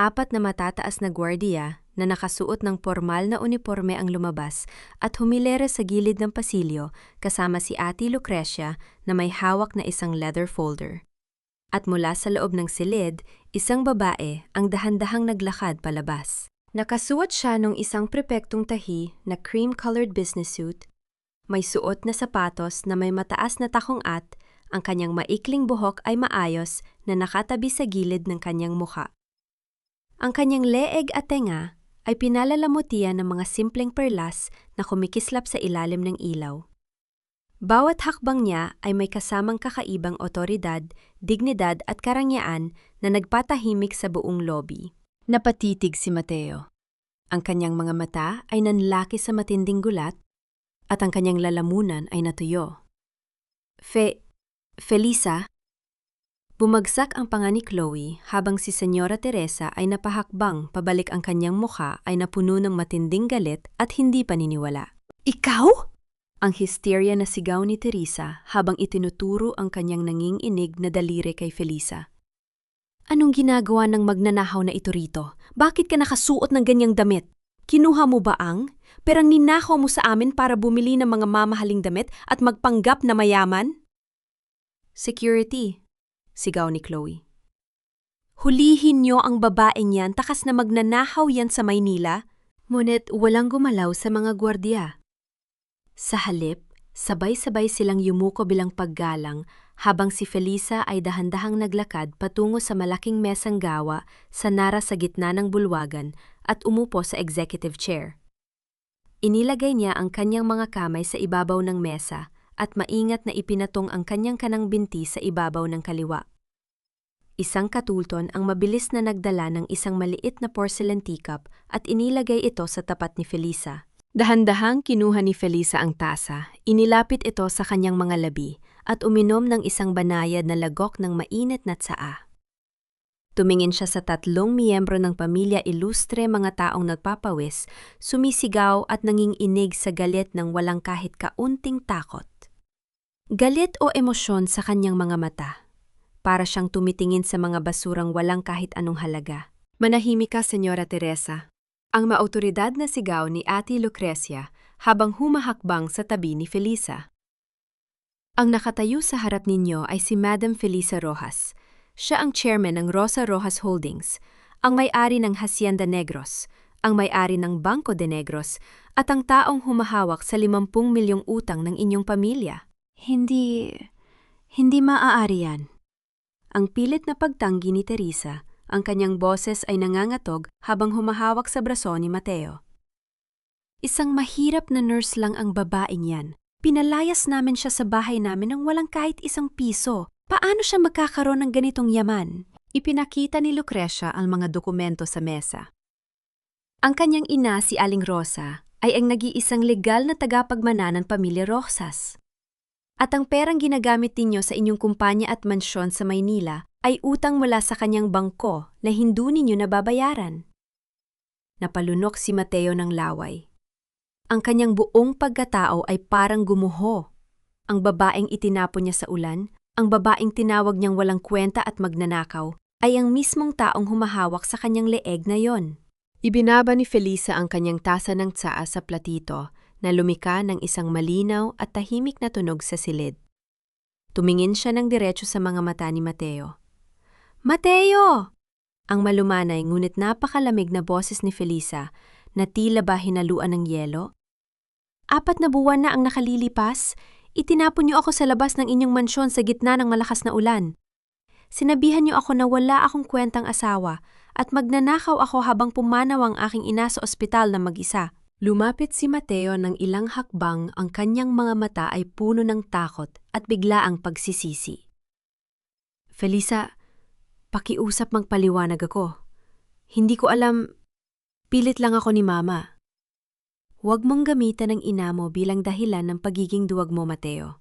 S1: 4 na matataas na gwardiya na nakasuot ng pormal na uniforme ang lumabas at humilere sa gilid ng pasilyo kasama si Ate Lucrecia na may hawak na isang leather folder. At mula sa loob ng silid, isang babae ang dahan-dahang naglakad palabas. Nakasuot siya ng isang prepektong tahi na cream-colored business suit, may suot na sapatos na may mataas na takong at ang kanyang maikling buhok ay maayos na nakatabi sa gilid ng kanyang mukha. Ang kanyang leeg at tenga ay pinalalamutian ng mga simpleng perlas na kumikislap sa ilalim ng ilaw. Bawat hakbang niya ay may kasamang kakaibang otoridad, dignidad at karangyaan na nagpatahimik sa buong lobby. Napatitig si Mateo. Ang kanyang mga mata ay nanlaki sa matinding gulat at ang kanyang lalamunan ay natuyo. Felisa? Bumagsak ang panga ni Chloe habang si Senyora Teresa ay napahakbang pabalik ang kanyang mukha ay napuno ng matinding galit at hindi paniniwala. Ikaw? Ang hysteria na sigaw ni Teresa habang itinuturo ang kanyang nanginginig na daliri kay Felisa. Anong ginagawa ng magnanakaw na ito rito? Bakit ka nakasuot ng ganyang damit? Kinuha mo ba ang perang ninakaw mo sa amin para bumili ng mga mamahaling damit at magpanggap na mayaman? Security, sigaw ni Chloe. Hulihin niyo ang babaeng yan, takas na magnanakaw yan sa Maynila. Ngunit walang gumalaw sa mga gwardiya. Sa halip, sabay-sabay silang yumuko bilang paggalang habang si Felisa ay dahan-dahang naglakad patungo sa malaking mesang gawa sa nara sa gitna ng bulwagan at umupo sa executive chair. Inilagay niya ang kanyang mga kamay sa ibabaw ng mesa at maingat na ipinatong ang kanyang kanang binti sa ibabaw ng kaliwa. Isang katulton ang mabilis na nagdala ng isang maliit na porcelain teacup at inilagay ito sa tapat ni Felisa. Dahan-dahang kinuha ni Felisa ang tasa, inilapit ito sa kanyang mga labi at uminom ng isang banayad na lagok ng mainit na tsaa. Tumingin siya sa 3 miyembro ng pamilya Ilustre, mga taong nagpapawis, sumisigaw at nanginginig sa galit ng walang kahit kaunting takot. Galit o emosyon sa kanyang mga mata. Para siyang tumitingin sa mga basurang walang kahit anong halaga. Manahimik ka, Senyora Teresa. Ang maautoridad na sigaw ni Ate Lucrecia habang humahakbang sa tabi ni Felisa. Ang nakatayo sa harap ninyo ay si Madam Felisa Rojas. Siya ang chairman ng Rosa Rojas Holdings, ang may-ari ng Hacienda Negros, ang may-ari ng Banco de Negros, at ang taong humahawak sa 50 milyong utang ng inyong pamilya. Hindi maaari yan. Ang pilit na pagtanggi ni Teresa. Ang kanyang boses ay nangangatog habang humahawak sa braso ni Mateo. Isang mahirap na nurse lang ang babaeng yan. Pinalayas namin siya sa bahay namin nang walang kahit isang piso. Paano siya magkakaroon ng ganitong yaman? Ipinakita ni Lucrecia ang mga dokumento sa mesa. Ang kanyang ina, si Aling Rosa, ay ang nag-iisang legal na tagapagmana ng pamilya Roxas. At ang perang ginagamit ninyo sa inyong kumpanya at mansyon sa Maynila ay utang mula sa kanyang bangko na hindi ninyo nababayaran. Napalunok si Mateo ng laway. Ang kanyang buong pagkatao ay parang gumuho. Ang babaeng itinapon niya sa ulan, ang babaeng tinawag niyang walang kwenta at magnanakaw, ay ang mismong taong humahawak sa kanyang leeg na yon. Ibinaba ni Felisa ang kanyang tasa ng tsaa sa platito na lumika ng isang malinaw at tahimik na tunog sa silid. Tumingin siya ng diretso sa mga mata ni Mateo. Mateo! Ang malumanay ngunit napakalamig na boses ni Felisa na tila ba hinaluan ng yelo. 4 na buwan na ang nakalilipas, itinapon niyo ako sa labas ng inyong mansyon sa gitna ng malakas na ulan. Sinabihan niyo ako na wala akong kwentang asawa at magnanakaw ako habang pumanaw ang aking ina sa ospital na mag-isa. Lumapit si Mateo ng ilang hakbang, ang kanyang mga mata ay puno ng takot at biglaang pagsisisi. Felisa, pakiusap magpaliwanag ako. Hindi ko alam, pilit lang ako ni Mama. Huwag mong gamitan ng ina mo bilang dahilan ng pagiging duwag mo, Mateo.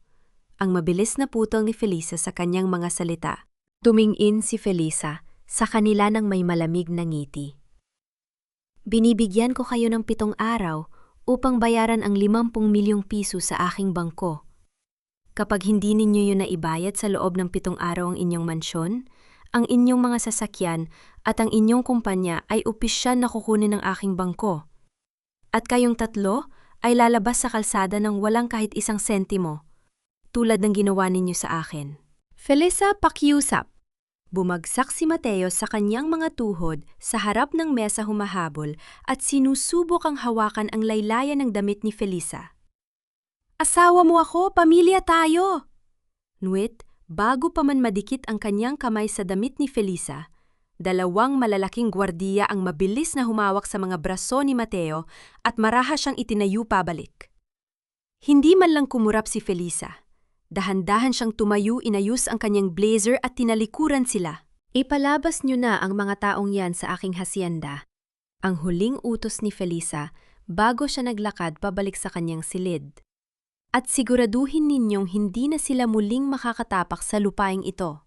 S1: Ang mabilis na putol ni Felisa sa kanyang mga salita. Tumingin si Felisa sa kanila ng may malamig na ngiti. Binibigyan ko kayo ng 7 araw upang bayaran ang 50 milyong piso sa aking bangko. Kapag hindi ninyo yun naibayad sa loob ng 7 araw ang inyong mansyon, ang inyong mga sasakyan at ang inyong kumpanya ay opisyal na kukunin ng aking bangko. At kayong 3 ay lalabas sa kalsada ng walang kahit 1 sentimo, tulad ng ginawa ninyo sa akin. Felisa, pakiusap! Bumagsak si Mateo sa kanyang mga tuhod sa harap ng mesa humahabol at sinusubok ang hawakan ang laylayan ng damit ni Felisa. Asawa mo ako, pamilya tayo! Nuwit, bago pa man madikit ang kanyang kamay sa damit ni Felisa, 2 malalaking gwardiya ang mabilis na humawak sa mga braso ni Mateo at marahas siyang itinayo pabalik. Hindi man lang kumurap si Felisa. Dahan-dahan siyang tumayo, inayos ang kanyang blazer at tinalikuran sila. Ipalabas niyo na ang mga taong yan sa aking hasyenda. Ang huling utos ni Felisa bago siya naglakad pabalik sa kanyang silid. At siguraduhin ninyong hindi na sila muling makakatapak sa lupaing ito.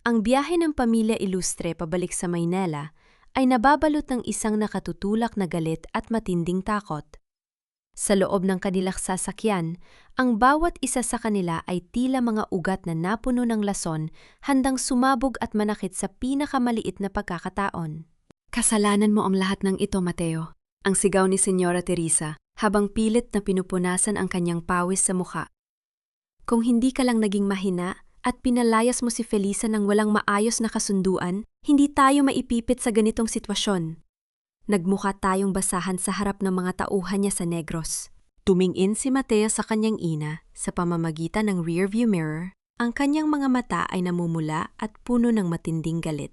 S1: Ang biyahe ng pamilya Ilustre pabalik sa Maynila ay nababalot ng isang nakatutulak na galit at matinding takot. Sa loob ng kanilang sasakyan, ang bawat isa sa kanila ay tila mga ugat na napuno ng lason, handang sumabog at manakit sa pinakamaliit na pagkakataon. Kasalanan mo ang lahat ng ito, Mateo, ang sigaw ni Senyora Teresa, habang pilit na pinupunasan ang kanyang pawis sa mukha. Kung hindi ka lang naging mahina at pinalayas mo si Felisa ng walang maayos na kasunduan, hindi tayo maipipit sa ganitong sitwasyon. Nagmukha tayong basahan sa harap ng mga tauhan niya sa Negros. Tumingin si Mateo sa kanyang ina sa pamamagitan ng rearview mirror. Ang kanyang mga mata ay namumula at puno ng matinding galit.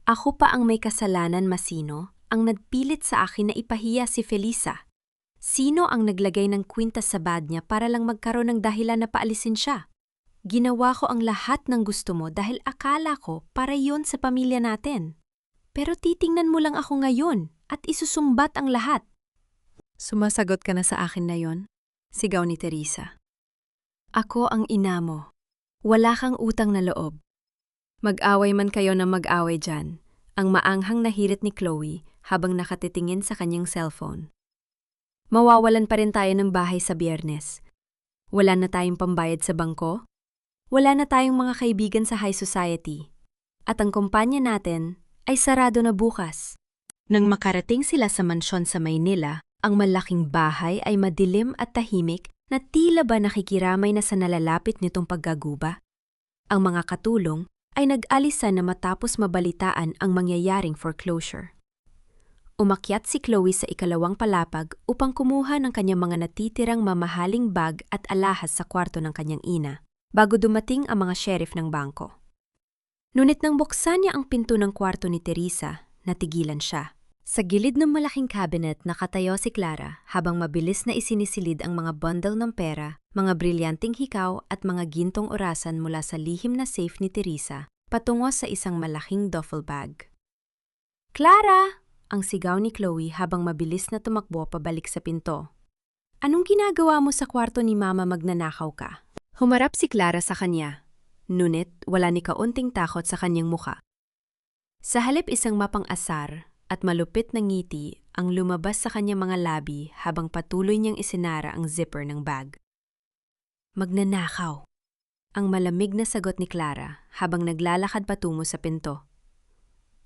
S1: Ako pa ang may kasalanan, Masino, ang nagpilit sa akin na ipahiya si Felisa. Sino ang naglagay ng kwintas sa bag niya para lang magkaroon ng dahilan na paalisin siya? Ginawa ko ang lahat ng gusto mo dahil akala ko para yon sa pamilya natin. Pero titingnan mo lang ako ngayon at isusumbat ang lahat. Sumasagot ka na sa akin na yon, sigaw ni Teresa. Ako ang ina mo. Wala kang utang na loob. Mag-away man kayo na mag-away dyan, ang maanghang na hirit ni Chloe habang nakatitingin sa kanyang cellphone. Mawawalan pa rin tayo ng bahay sa Biyernes. Wala na tayong pambayad sa bangko. Wala na tayong mga kaibigan sa high society. At ang kumpanya natin ay sarado na bukas. Nang makarating sila sa mansyon sa Maynila, ang malaking bahay ay madilim at tahimik na tila ba nakikiramay na sa nalalapit nitong paggaguba. Ang mga katulong ay nag-alisan na matapos mabalitaan ang mangyayaring foreclosure. Umakyat si Chloe sa 2 palapag upang kumuha ng kanyang mga natitirang mamahaling bag at alahas sa kwarto ng kanyang ina, bago dumating ang mga sheriff ng bangko. Ngunit nang buksan niya ang pinto ng kwarto ni Teresa, natigilan siya. Sa gilid ng malaking cabinet nakatayo si Clara habang mabilis na isinisilid ang mga bundle ng pera, mga brilyanteng hikaw at mga gintong orasan mula sa lihim na safe ni Teresa patungo sa isang malaking duffel bag. Clara! Ang sigaw ni Chloe habang mabilis na tumakbo pabalik sa pinto. Anong ginagawa mo sa kwarto ni Mama magnanakaw ka? Humarap si Clara sa kanya. Ngunit wala ni kaunting takot sa kanyang muka. Sa halip isang mapang-asar at malupit na ngiti ang lumabas sa kanyang mga labi habang patuloy niyang isinara ang zipper ng bag. Magnanakaw. Ang malamig na sagot ni Clara habang naglalakad patungo sa pinto.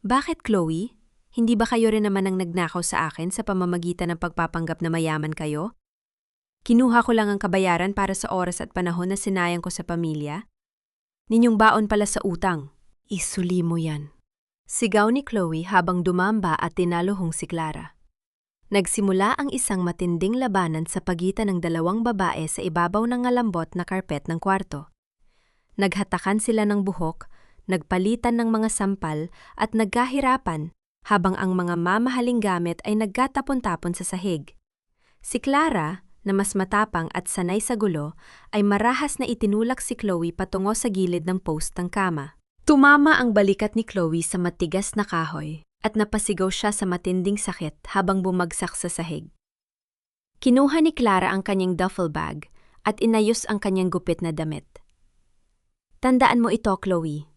S1: Bakit, Chloe? Hindi ba kayo rin naman ang nagnakaw sa akin sa pamamagitan ng pagpapanggap na mayaman kayo? Kinuha ko lang ang kabayaran para sa oras at panahon na sinayang ko sa pamilya. Ninyong baon pala sa utang. Isuli mo yan. Sigaw ni Chloe habang dumamba at tinalohong si Clara. Nagsimula ang isang matinding labanan sa pagitan ng dalawang babae sa ibabaw ng ngalambot na karpet ng kwarto. Naghatakan sila ng buhok, nagpalitan ng mga sampal at nagkahirapan habang ang mga mamahaling gamit ay nagkatapon-tapon sa sahig. Si Clara, na mas matapang at sanay sa gulo, ay marahas na itinulak si Chloe patungo sa gilid ng post ng kama. Tumama ang balikat ni Chloe sa matigas na kahoy at napasigaw siya sa matinding sakit habang bumagsak sa sahig. Kinuha ni Clara ang kanyang duffel bag at inayos ang kanyang gupit na damit. Tandaan mo ito, Chloe.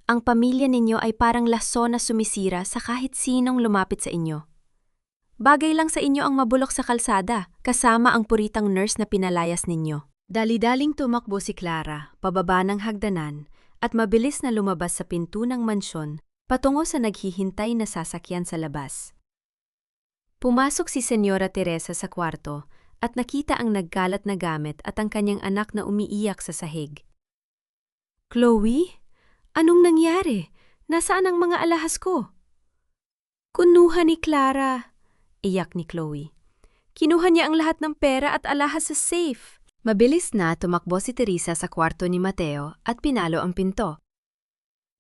S1: Ang pamilya ninyo ay parang laso na sumisira sa kahit sinong lumapit sa inyo. Bagay lang sa inyo ang mabulok sa kalsada, kasama ang puritang nurse na pinalayas ninyo. Dali-daling tumakbo si Clara, pababa ng hagdanan, at mabilis na lumabas sa pinto ng mansyon, patungo sa naghihintay na sasakyan sa labas. Pumasok si Senyora Teresa sa kwarto, at nakita ang nagkalat na gamit at ang kanyang anak na umiiyak sa sahig. Chloe? Anong nangyari? Nasaan ang mga alahas ko? Kunuha ni Clara. Iyak ni Chloe. Kinuha niya ang lahat ng pera at alahas sa safe. Mabilis na tumakbo si Teresa sa kwarto ni Mateo at pinalo ang pinto.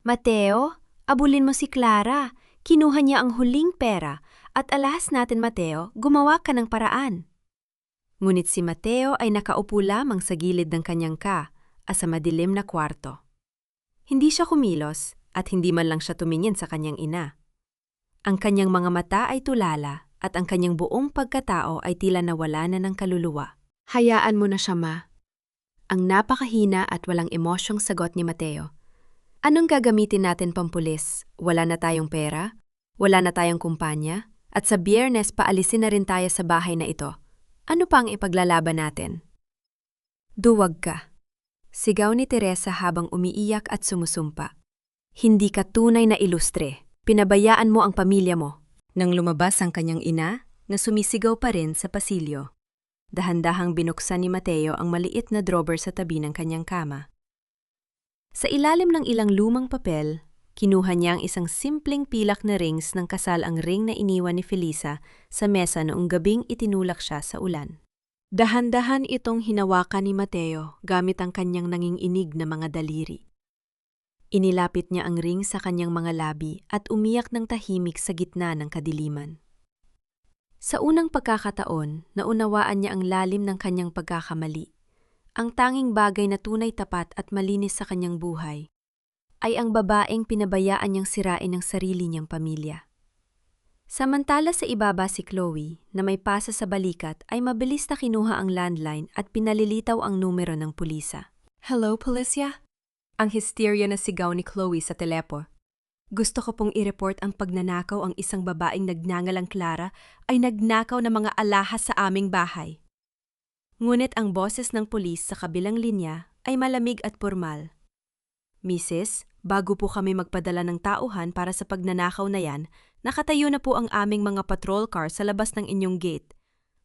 S1: Mateo, abulin mo si Clara. Kinuha niya ang huling pera at alahas natin, Mateo, gumawa ka ng paraan. Ngunit si Mateo ay nakaupo lamang sa gilid ng kanyang sa madilim na kwarto. Hindi siya kumilos at hindi man lang siya tumingin sa kanyang ina. Ang kanyang mga mata ay tulala at ang kanyang buong pagkatao ay tila nawala na ng kaluluwa. Hayaan mo na siya, Ma. Ang napakahina at walang emosyong sagot ni Mateo. Anong gagamitin natin pampulis? Wala na tayong pera? Wala na tayong kumpanya? At sa Biyernes paalisin na rin tayo sa bahay na ito. Ano pa ang ipaglalaban natin? Duwag ka. Sigaw ni Teresa habang umiiyak at sumusumpa. Hindi ka tunay na ilustre. Pinabayaan mo ang pamilya mo. Nang lumabas ang kanyang ina, na sumisigaw pa rin sa pasilyo. Dahan-dahang binuksan ni Mateo ang maliit na drawer sa tabi ng kanyang kama. Sa ilalim ng ilang lumang papel, kinuha niya ang isang simpleng pilak na rings ng kasal ang ring na iniwan ni Felisa sa mesa noong gabing itinulak siya sa ulan. Dahan-dahan itong hinawakan ni Mateo gamit ang kanyang nanginginig na mga daliri. Inilapit niya ang ring sa kanyang mga labi at umiyak ng tahimik sa gitna ng kadiliman. Sa unang pagkakataon, naunawaan niya ang lalim ng kanyang pagkakamali. Ang tanging bagay na tunay tapat at malinis sa kanyang buhay ay ang babaeng pinabayaan niyang sirain ang sarili niyang pamilya. Samantala sa ibaba si Chloe, na may pasa sa balikat, ay mabilis na kinuha ang landline at pinalilitaw ang numero ng pulisa. Hello, Policia? Ang hysteria na sigaw ni Chloe sa telepo. Gusto ko pong i-report ang pagnanakaw ang isang babaeng nagngangalang Clara ay nagnakaw ng mga alahas sa aming bahay. Ngunit ang boses ng pulis sa kabilang linya ay malamig at pormal. Mrs., bago po kami magpadala ng tauhan para sa pagnanakaw na yan, nakatayo na po ang aming mga patrol car sa labas ng inyong gate.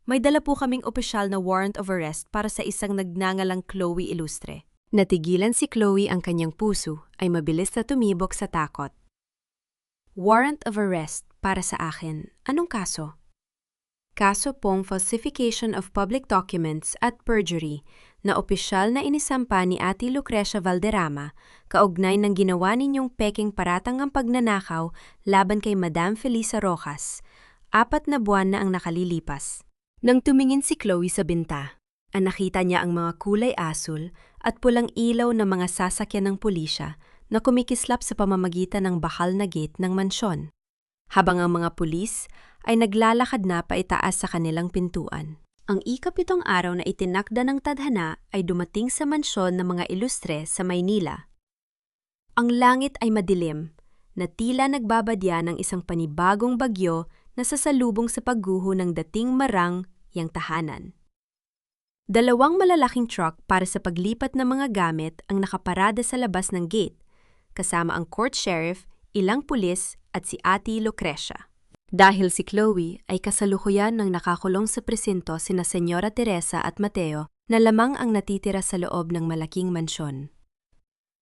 S1: May dala po kaming opisyal na warrant of arrest para sa isang nagngangalang Chloe Ilustre. Natigilan si Chloe ang kanyang puso ay mabilis na tumibok sa takot. Warrant of arrest para sa akin. Anong kaso? Kaso pong falsification of public documents at perjury na opisyal na inisampa ni Ate Lucrecia Valderrama kaugnay ng ginawa ninyong peking paratangang pagnanakaw laban kay Madam Felisa Rojas, 4 na buwan na ang nakalilipas. Nang tumingin si Chloe sa binta, nakita niya ang mga kulay asul at pulang ilaw ng mga sasakyan ng pulisya na kumikislap sa pamamagitan ng bakal na gate ng mansyon, habang ang mga pulis ay naglalakad na paitaas sa kanilang pintuan. Ang ika-7 araw na itinakda ng tadhana ay dumating sa mansyon ng mga Ilustre sa Maynila. Ang langit ay madilim, na tila nagbabadya ng isang panibagong bagyo na sasalubong sa pagguho ng dating marang yang tahanan. 2 malalaking truck para sa paglipat ng mga gamit ang nakaparada sa labas ng gate, kasama ang court sheriff, ilang pulis at si Ate Lucrecia. Dahil si Chloe ay kasalukuyan ng nakakulong sa presinto sina Senyora Teresa at Mateo na lamang ang natitira sa loob ng malaking mansyon.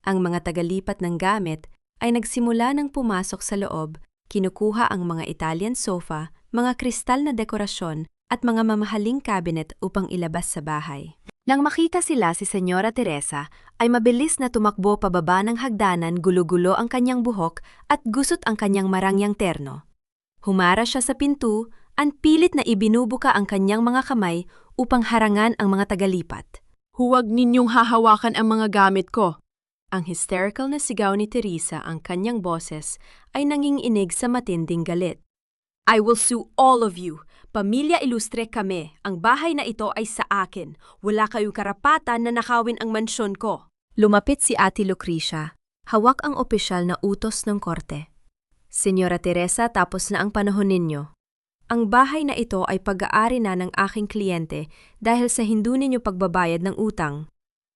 S1: Ang mga tagalipat ng gamit ay nagsimula ng pumasok sa loob, kinukuha ang mga Italian sofa, mga kristal na dekorasyon at mga mamahaling cabinet upang ilabas sa bahay. Nang makita sila si Senyora Teresa, ay mabilis na tumakbo pababa ng hagdanan, gulo-gulo ang kanyang buhok at gusot ang kanyang marangyang terno. Humara siya sa pinto, pilit na ibinubuka ang kanyang mga kamay upang harangan ang mga tagalipat.
S3: Huwag ninyong hahawakan ang mga gamit ko.
S1: Ang hysterical na sigaw ni Teresa, ang kanyang boses, ay nanginginig sa matinding galit. I will sue all of you. Pamilya Ilustre kami. Ang bahay na ito ay sa akin. Wala kayong karapatan na nakawin ang mansyon ko. Lumapit si Ate Lucrecia. Hawak ang opisyal na utos ng korte. Senyora Teresa, tapos na ang panahon ninyo. Ang bahay na ito ay pag-aari na ng aking kliyente dahil sa hindi ninyo pagbabayad ng utang.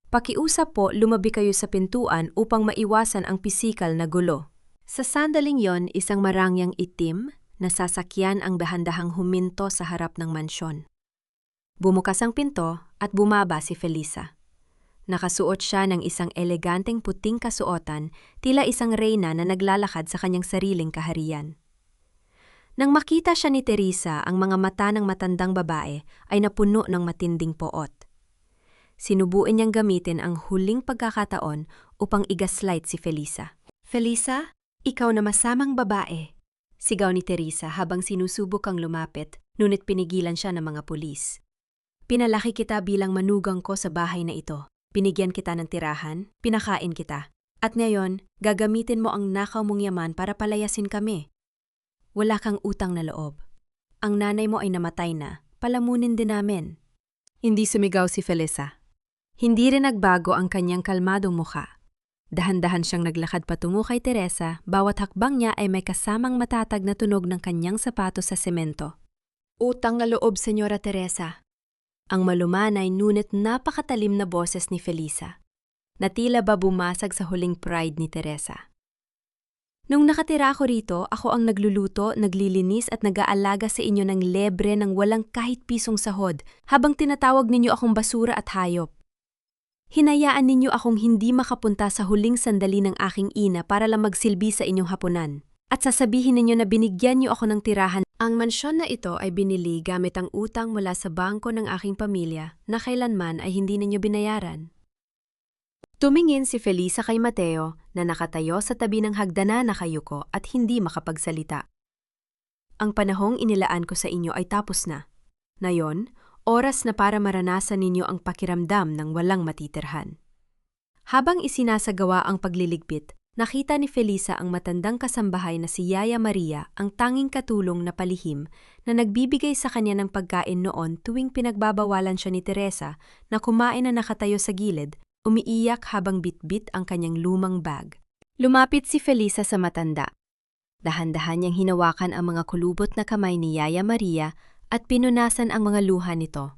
S1: Pakiusap po, lumabi kayo sa pintuan upang maiwasan ang pisikal na gulo. Sa sandaling yon, isang marangyang itim na sasakyan ang dahan-dahang huminto sa harap ng mansyon. Bumukas ang pinto at bumaba si Felisa. Nakasuot siya ng isang eleganteng puting kasuotan, tila isang reyna na naglalakad sa kanyang sariling kaharian. Nang makita siya ni Teresa, ang mga mata ng matandang babae ay napuno ng matinding poot. Sinubuin niyang gamitin ang huling pagkakataon upang i-gaslight si Felisa. Felisa, ikaw na masamang babae, sigaw ni Teresa habang sinusubok kang lumapit, ngunit pinigilan siya ng mga pulis. Pinalaki kita bilang manugang ko sa bahay na ito. Binigyan kita ng tirahan, pinakain kita. At ngayon, gagamitin mo ang nakaw mong yaman para palayasin kami. Wala kang utang na loob. Ang nanay mo ay namatay na, palamunin din namin. Hindi sumigaw si Felisa. Hindi rin nagbago ang kanyang kalmadong mukha. Dahan-dahan siyang naglakad patungo kay Teresa, bawat hakbang niya ay may kasamang matatag na tunog ng kanyang sapatos sa semento. Utang na loob, Senyora Teresa. Ang malumanay ngunit napakatalim na boses ni Felisa, na tila ba bumasag sa huling pride ni Teresa. Nung nakatira ako rito, ako ang nagluluto, naglilinis at nag-aalaga sa inyo ng lebre ng walang kahit pisong sahod, habang tinatawag ninyo akong basura at hayop. Hinayaan ninyo akong hindi makapunta sa huling sandali ng aking ina para lang magsilbi sa inyong hapunan. At sasabihin ninyo na binigyan niyo ako ng tirahan. Ang mansyon na ito ay binili gamit ang utang mula sa bangko ng aking pamilya na kailanman ay hindi ninyo binayaran. Tumingin si Felisa kay Mateo na nakatayo sa tabi ng hagdanan na kayuko at hindi makapagsalita. Ang panahong inilaan ko sa inyo ay tapos na. Ngayon, oras na para maranasan ninyo ang pakiramdam ng walang matitirhan. Habang isinasagawa ang pagliligpit, nakita ni Felisa ang matandang kasambahay na si Yaya Maria, ang tanging katulong na palihim na nagbibigay sa kanya ng pagkain noon tuwing pinagbabawalan siya ni Teresa na kumain na nakatayo sa gilid, umiiyak habang bitbit ang kanyang lumang bag. Lumapit si Felisa sa matanda. Dahan-dahan niyang hinawakan ang mga kulubot na kamay ni Yaya Maria at pinunasan ang mga luha nito.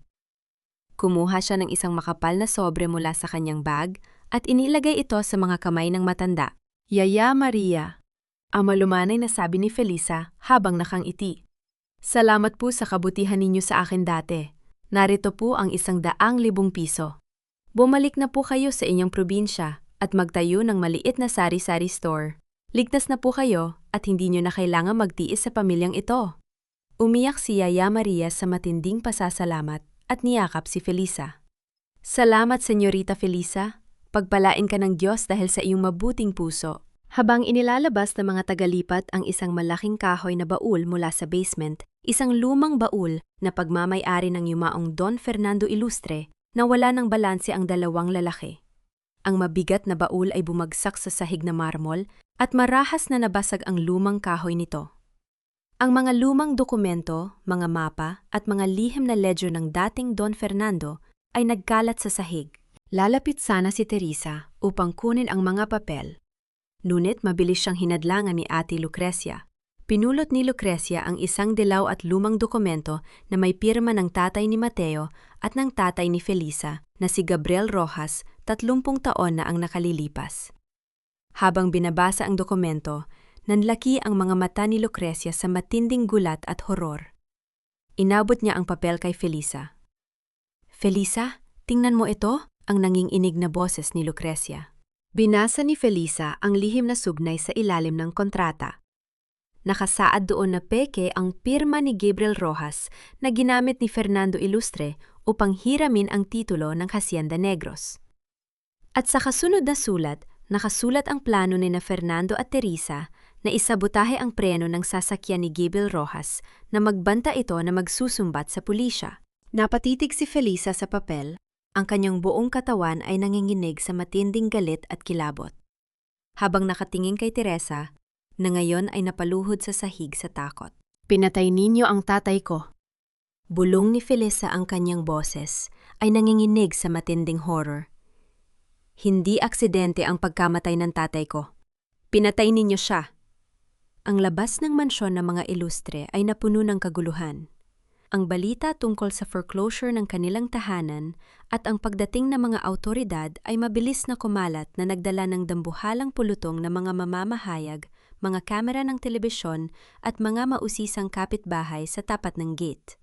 S1: Kumuha siya ng isang makapal na sobre mula sa kanyang bag at inilagay ito sa mga kamay ng matanda. Yaya Maria, ang malumanay na sabi ni Felisa habang nakangiti. Salamat po sa kabutihan ninyo sa akin dati. Narito po ang 100,000 piso. Bumalik na po kayo sa inyong probinsya at magtayo ng maliit na sari-sari store. Ligtas na po kayo at hindi nyo na kailangan magtiis sa pamilyang ito. Umiyak si Yaya Maria sa matinding pasasalamat at niyakap si Felisa. Salamat, Senyorita Felisa. Pagpalain ka ng Diyos dahil sa iyong mabuting puso. Habang inilalabas ng mga tagalipat ang isang malaking kahoy na baul mula sa basement, isang lumang baul na pagmamay-ari ng yumaong Don Fernando Ilustre, na wala ng balanse ang dalawang lalaki. Ang mabigat na baul ay bumagsak sa sahig na marmol at marahas na nabasag ang lumang kahoy nito. Ang mga lumang dokumento, mga mapa at mga lihim na ledger ng dating Don Fernando ay nagkalat sa sahig. Lalapit sana si Teresa upang kunin ang mga papel. Ngunit mabilis siyang hinadlangan ni Ate Lucrecia. Pinulot ni Lucrecia ang isang dilaw at lumang dokumento na may pirma ng tatay ni Mateo at ng tatay ni Felisa na si Gabriel Rojas, 30 taon na ang nakalilipas. Habang binabasa ang dokumento, Nanlaki ang mga mata ni Lucrecia sa matinding gulat at horor. Inabot niya ang papel kay Felisa. Felisa, tingnan mo ito, ang nanginginig na boses ni Lucrecia. Binasa ni Felisa ang lihim na sugnay sa ilalim ng kontrata. Nakasaad doon na peke ang pirma ni Gabriel Rojas na ginamit ni Fernando Ilustre upang hiramin ang titulo ng Hacienda Negros. At sa kasunod na sulat, nakasulat ang plano ni na Fernando at Teresa na isabotahe ang preno ng sasakyan ni Gabriel Rojas na magbanta ito na magsusumbat sa pulisya. Napatitig si Felisa sa papel, ang kanyang buong katawan ay nanginginig sa matinding galit at kilabot. Habang nakatingin kay Teresa, na ngayon ay napaluhod sa sahig sa takot.
S3: Pinatay ninyo ang tatay ko.
S1: Bulong ni Felisa ang kanyang boses ay nanginginig sa matinding horror. Hindi aksidente ang pagkamatay ng tatay ko. Pinatay ninyo siya. Ang labas ng mansyon ng mga Ilustre ay napuno ng kaguluhan. Ang balita tungkol sa foreclosure ng kanilang tahanan at ang pagdating ng mga awtoridad ay mabilis na kumalat na nagdala ng dambuhalang pulutong na mga mamamahayag, mga kamera ng telebisyon at mga mausisang kapitbahay sa tapat ng gate.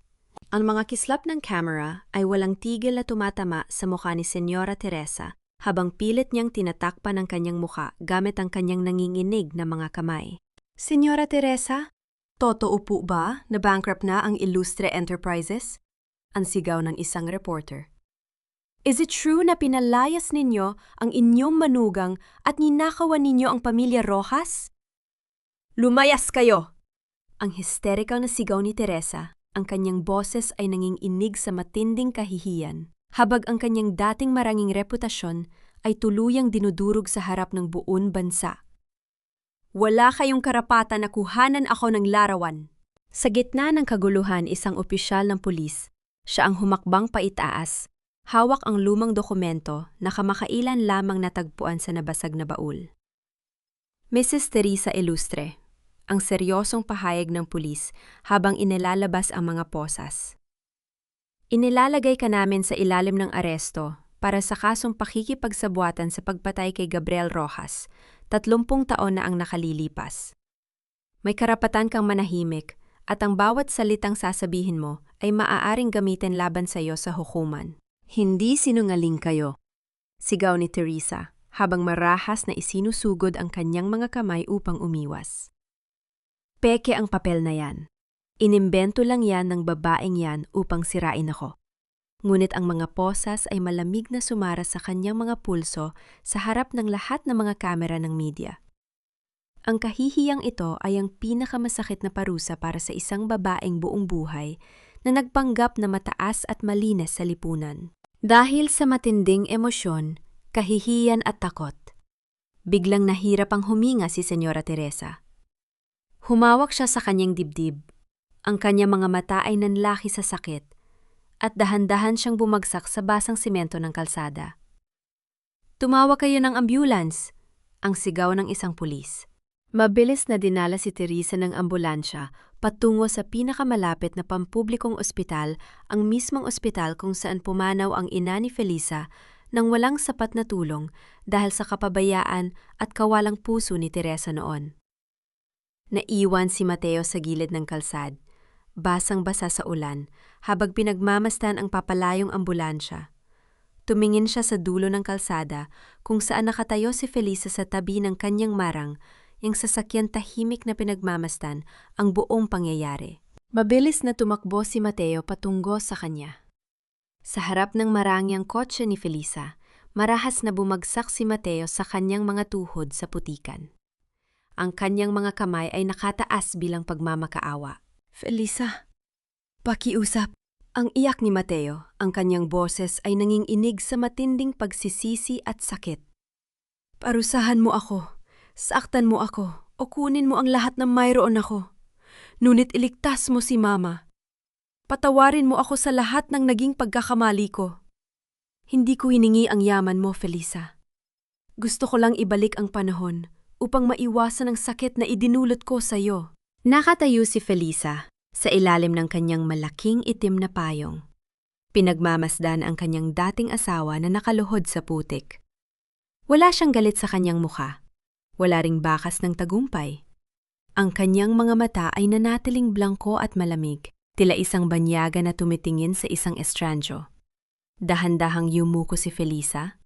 S1: Ang mga kislap ng camera ay walang tigil na tumatama sa mukha ni Senyora Teresa habang pilit niyang tinatakpan ang kanyang mukha gamit ang kanyang nanginginig na mga kamay. Senyora Teresa, totoo po ba na bankrupt na ang Ilustre Enterprises? Ang sigaw ng isang reporter. Is it true na pinalayas ninyo ang inyong manugang at ninakawan ninyo ang pamilya Rojas? Lumayas kayo! Ang hysterical na sigaw ni Teresa, ang kanyang boses ay nanginginig sa matinding kahihiyan, habag ang kanyang dating maranging reputasyon ay tuluyang dinudurog sa harap ng buong bansa. Wala kayong karapatan na kuhanan ako ng larawan. Sa gitna ng kaguluhan, isang opisyal ng pulis, siya ang humakbang paitaas, hawak ang lumang dokumento na kamakailan lamang natagpuan sa nabasag na baul. Mrs. Teresa Ilustre, ang seryosong pahayag ng pulis habang inilalabas ang mga posas. Inilalagay ka namin sa ilalim ng aresto para sa kasong pakikipagsabwatan sa pagpatay kay Gabriel Rojas, 30 taon na ang nakalilipas. May karapatan kang manahimik at ang bawat salitang sasabihin mo ay maaaring gamitin laban sa iyo sa hukuman. Hindi sinungaling kayo, sigaw ni Teresa habang marahas na isinusugod ang kanyang mga kamay upang umiwas. Peke ang papel na yan. Inimbento lang yan ng babaeng yan upang sirain ako. Ngunit ang mga posas ay malamig na sumara sa kanyang mga pulso sa harap ng lahat ng mga kamera ng media. Ang kahihiyang ito ay ang pinakamasakit na parusa para sa isang babaeng buong buhay na nagpanggap na mataas at malinis sa lipunan. Dahil sa matinding emosyon, kahihiyan at takot, biglang nahirap ang huminga si Senyora Teresa. Humawak siya sa kanyang dibdib. Ang kanyang mga mata ay nanlaki sa sakit at dahan-dahan siyang bumagsak sa basang simento ng kalsada. Tumawag kayo ng ambulance, ang sigaw ng isang pulis. Mabilis na dinala si Teresa ng ambulansya patungo sa pinakamalapit na pampublikong ospital, ang mismong ospital kung saan pumanaw ang ina ni Felisa nang walang sapat na tulong dahil sa kapabayaan at kawalang puso ni Teresa noon. Naiwan si Mateo sa gilid ng kalsad, basang-basa sa ulan, habang pinagmamasdan ang papalayong ambulansya. Tumingin siya sa dulo ng kalsada kung saan nakatayo si Felisa sa tabi ng kanyang marang, yung sasakyan tahimik na pinagmamasdan ang buong pangyayari. Mabilis na tumakbo si Mateo patungo sa kanya. Sa harap ng marangyang kotse ni Felisa, marahas na bumagsak si Mateo sa kanyang mga tuhod sa putikan. Ang kanyang mga kamay ay nakataas bilang pagmamakaawa. Felisa, pakiusap. Ang iyak ni Mateo, ang kanyang boses ay nanginginig sa matinding pagsisisi at sakit. Parusahan mo ako, saktan mo ako, o kunin mo ang lahat ng mayroon ako. Ngunit iligtas mo si Mama. Patawarin mo ako sa lahat ng naging pagkakamali ko. Hindi ko hiningi ang yaman mo, Felisa. Gusto ko lang ibalik ang panahon upang maiwasan ang sakit na idinulot ko sa iyo. Nakatayo si Felisa sa ilalim ng kanyang malaking itim na payong. Pinagmamasdan ang kanyang dating asawa na nakaluhod sa putik. Wala siyang galit sa kanyang mukha. Wala ring bakas ng tagumpay. Ang kanyang mga mata ay nanatiling blangko at malamig, tila isang banyaga na tumitingin sa isang estranyo. Dahan-dahang yumuko si Felisa.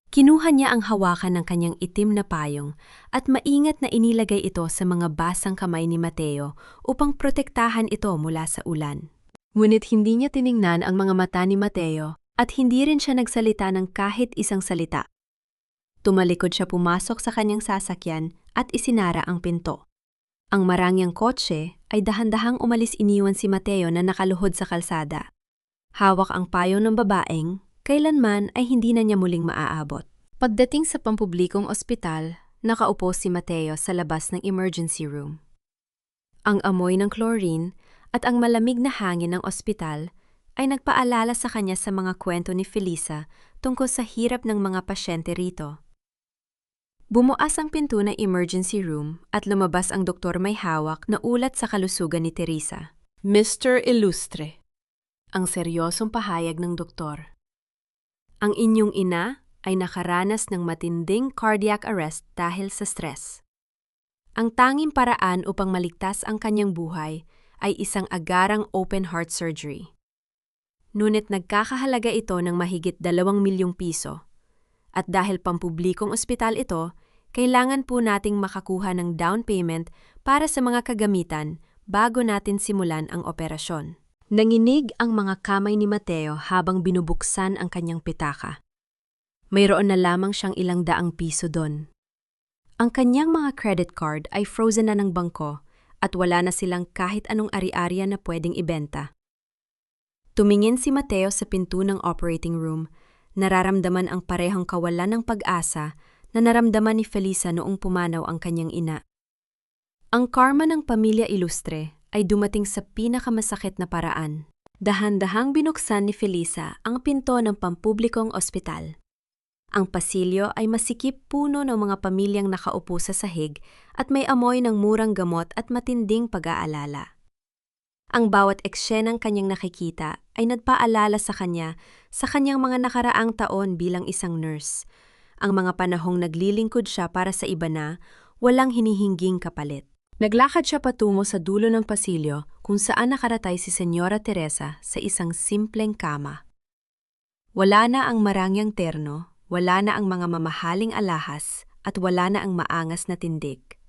S1: Kinuha niya ang hawakan ng kanyang itim na payong at maingat na inilagay ito sa mga basang kamay ni Mateo upang protektahan ito mula sa ulan. Ngunit hindi niya tiningnan ang mga mata ni Mateo at hindi rin siya nagsalita ng kahit isang salita. Tumalikod siya pumasok sa kanyang sasakyan at isinara ang pinto. Ang marangyang kotse ay dahan-dahang umalis, iniwan si Mateo na nakaluhod sa kalsada. Hawak ang payo ng babaeng, kailanman ay hindi na niya muling maaabot. Pagdating sa pampublikong ospital, nakaupo si Mateo sa labas ng emergency room. Ang amoy ng chlorine at ang malamig na hangin ng ospital ay nagpaalala sa kanya sa mga kwento ni Felisa tungkol sa hirap ng mga pasyente rito. Bumuas ang pinto ng emergency room at lumabas ang doktor may hawak na ulat sa kalusugan ni Teresa.
S3: Mr. Ilustre.
S1: Ang seryosong pahayag ng doktor. Ang inyong ina ay nakaranas ng matinding cardiac arrest dahil sa stress. Ang tanging paraan upang maligtas ang kanyang buhay ay isang agarang open heart surgery. Ngunit nagkakahalaga ito ng mahigit 2 milyong piso. At dahil pampublikong ospital ito, kailangan po nating makakuha ng down payment para sa mga kagamitan bago natin simulan ang operasyon. Nanginig ang mga kamay ni Mateo habang binubuksan ang kanyang pitaka. Mayroon na lamang siyang 200 piso doon. Ang kanyang mga credit card ay frozen na ng bangko at wala na silang kahit anong ari-ariya na pwedeng ibenta. Tumingin si Mateo sa pinto ng operating room, nararamdaman ang parehong kawalan ng pag-asa na naramdaman ni Felisa noong pumanaw ang kanyang ina. Ang karma ng pamilya Ilustre ay dumating sa pinakamasakit na paraan. Dahan-dahang binuksan ni Felisa ang pinto ng pampublikong ospital. Ang pasilyo ay masikip puno ng mga pamilyang nakaupo sa sahig at may amoy ng murang gamot at matinding pag-aalala. Ang bawat eksenang kanyang nakikita ay nagpaalala sa kanya sa kanyang mga nakaraang taon bilang isang nurse. Ang mga panahong naglilingkod siya para sa iba na walang hinihingging kapalit. Naglakad siya patungo sa dulo ng pasilyo kung saan nakaratay si Senyora Teresa sa isang simpleng kama. Wala na ang marangyang terno, wala na ang mga mamahaling alahas, at wala na ang maangas na tindig.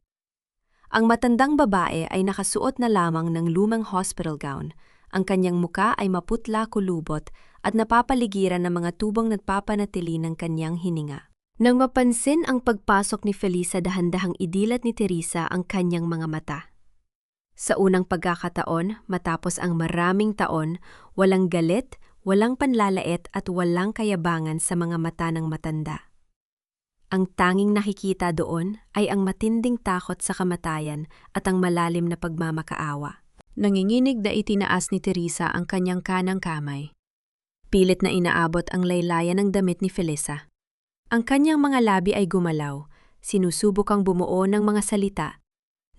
S1: Ang matandang babae ay nakasuot na lamang ng lumang hospital gown. Ang kanyang muka ay maputla kulubot at napapaligiran ng mga tubong nagpapanatili ng kanyang hininga. Nang mapansin ang pagpasok ni Felisa, dahan-dahang idilat ni Teresa ang kanyang mga mata. Sa unang pagkakataon, matapos ang maraming taon, walang galit, walang panlalait at walang kayabangan sa mga mata ng matanda. Ang tanging nakikita doon ay ang matinding takot sa kamatayan at ang malalim na pagmamakaawa. Nanginginig na itinaas ni Teresa ang kanyang kanang kamay. Pilit na inaabot ang laylayan ng damit ni Felisa. Ang kanyang mga labi ay gumalaw, sinusubukang bumuo ng mga salita,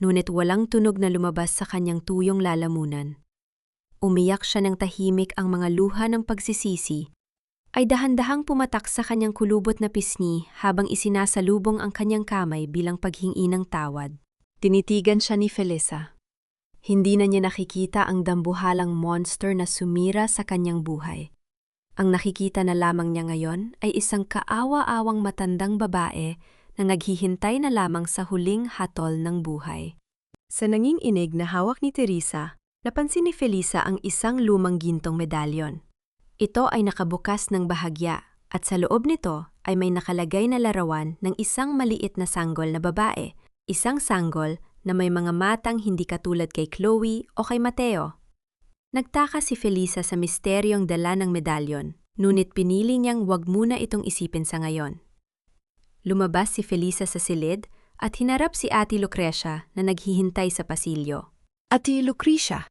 S1: ngunit walang tunog na lumabas sa kanyang tuyong lalamunan. Umiyak siya ng tahimik, ang mga luha ng pagsisisi ay dahan-dahang pumatak sa kanyang kulubot na pisngi habang isinasalubong ang kanyang kamay bilang paghingi ng tawad. Tinitigan siya ni Felisa. Hindi na niya nakikita ang dambuhalang monster na sumira sa kanyang buhay. Ang nakikita na lamang niya ngayon ay isang kaawa-awang matandang babae na naghihintay na lamang sa huling hatol ng buhay. Sa nanginginig na hawak ni Teresa, napansin ni Felisa ang isang lumang gintong medalyon. Ito ay nakabukas ng bahagya at sa loob nito ay may nakalagay na larawan ng isang maliit na sanggol na babae, isang sanggol na may mga matang hindi katulad kay Chloe o kay Mateo. Nagtaka si Felisa sa misteryong dala ng medalyon, ngunit pinili niyang wag muna itong isipin sa ngayon. Lumabas si Felisa sa silid at hinarap si Ate Lucrecia na naghihintay sa pasilyo.
S3: Ate Lucrecia.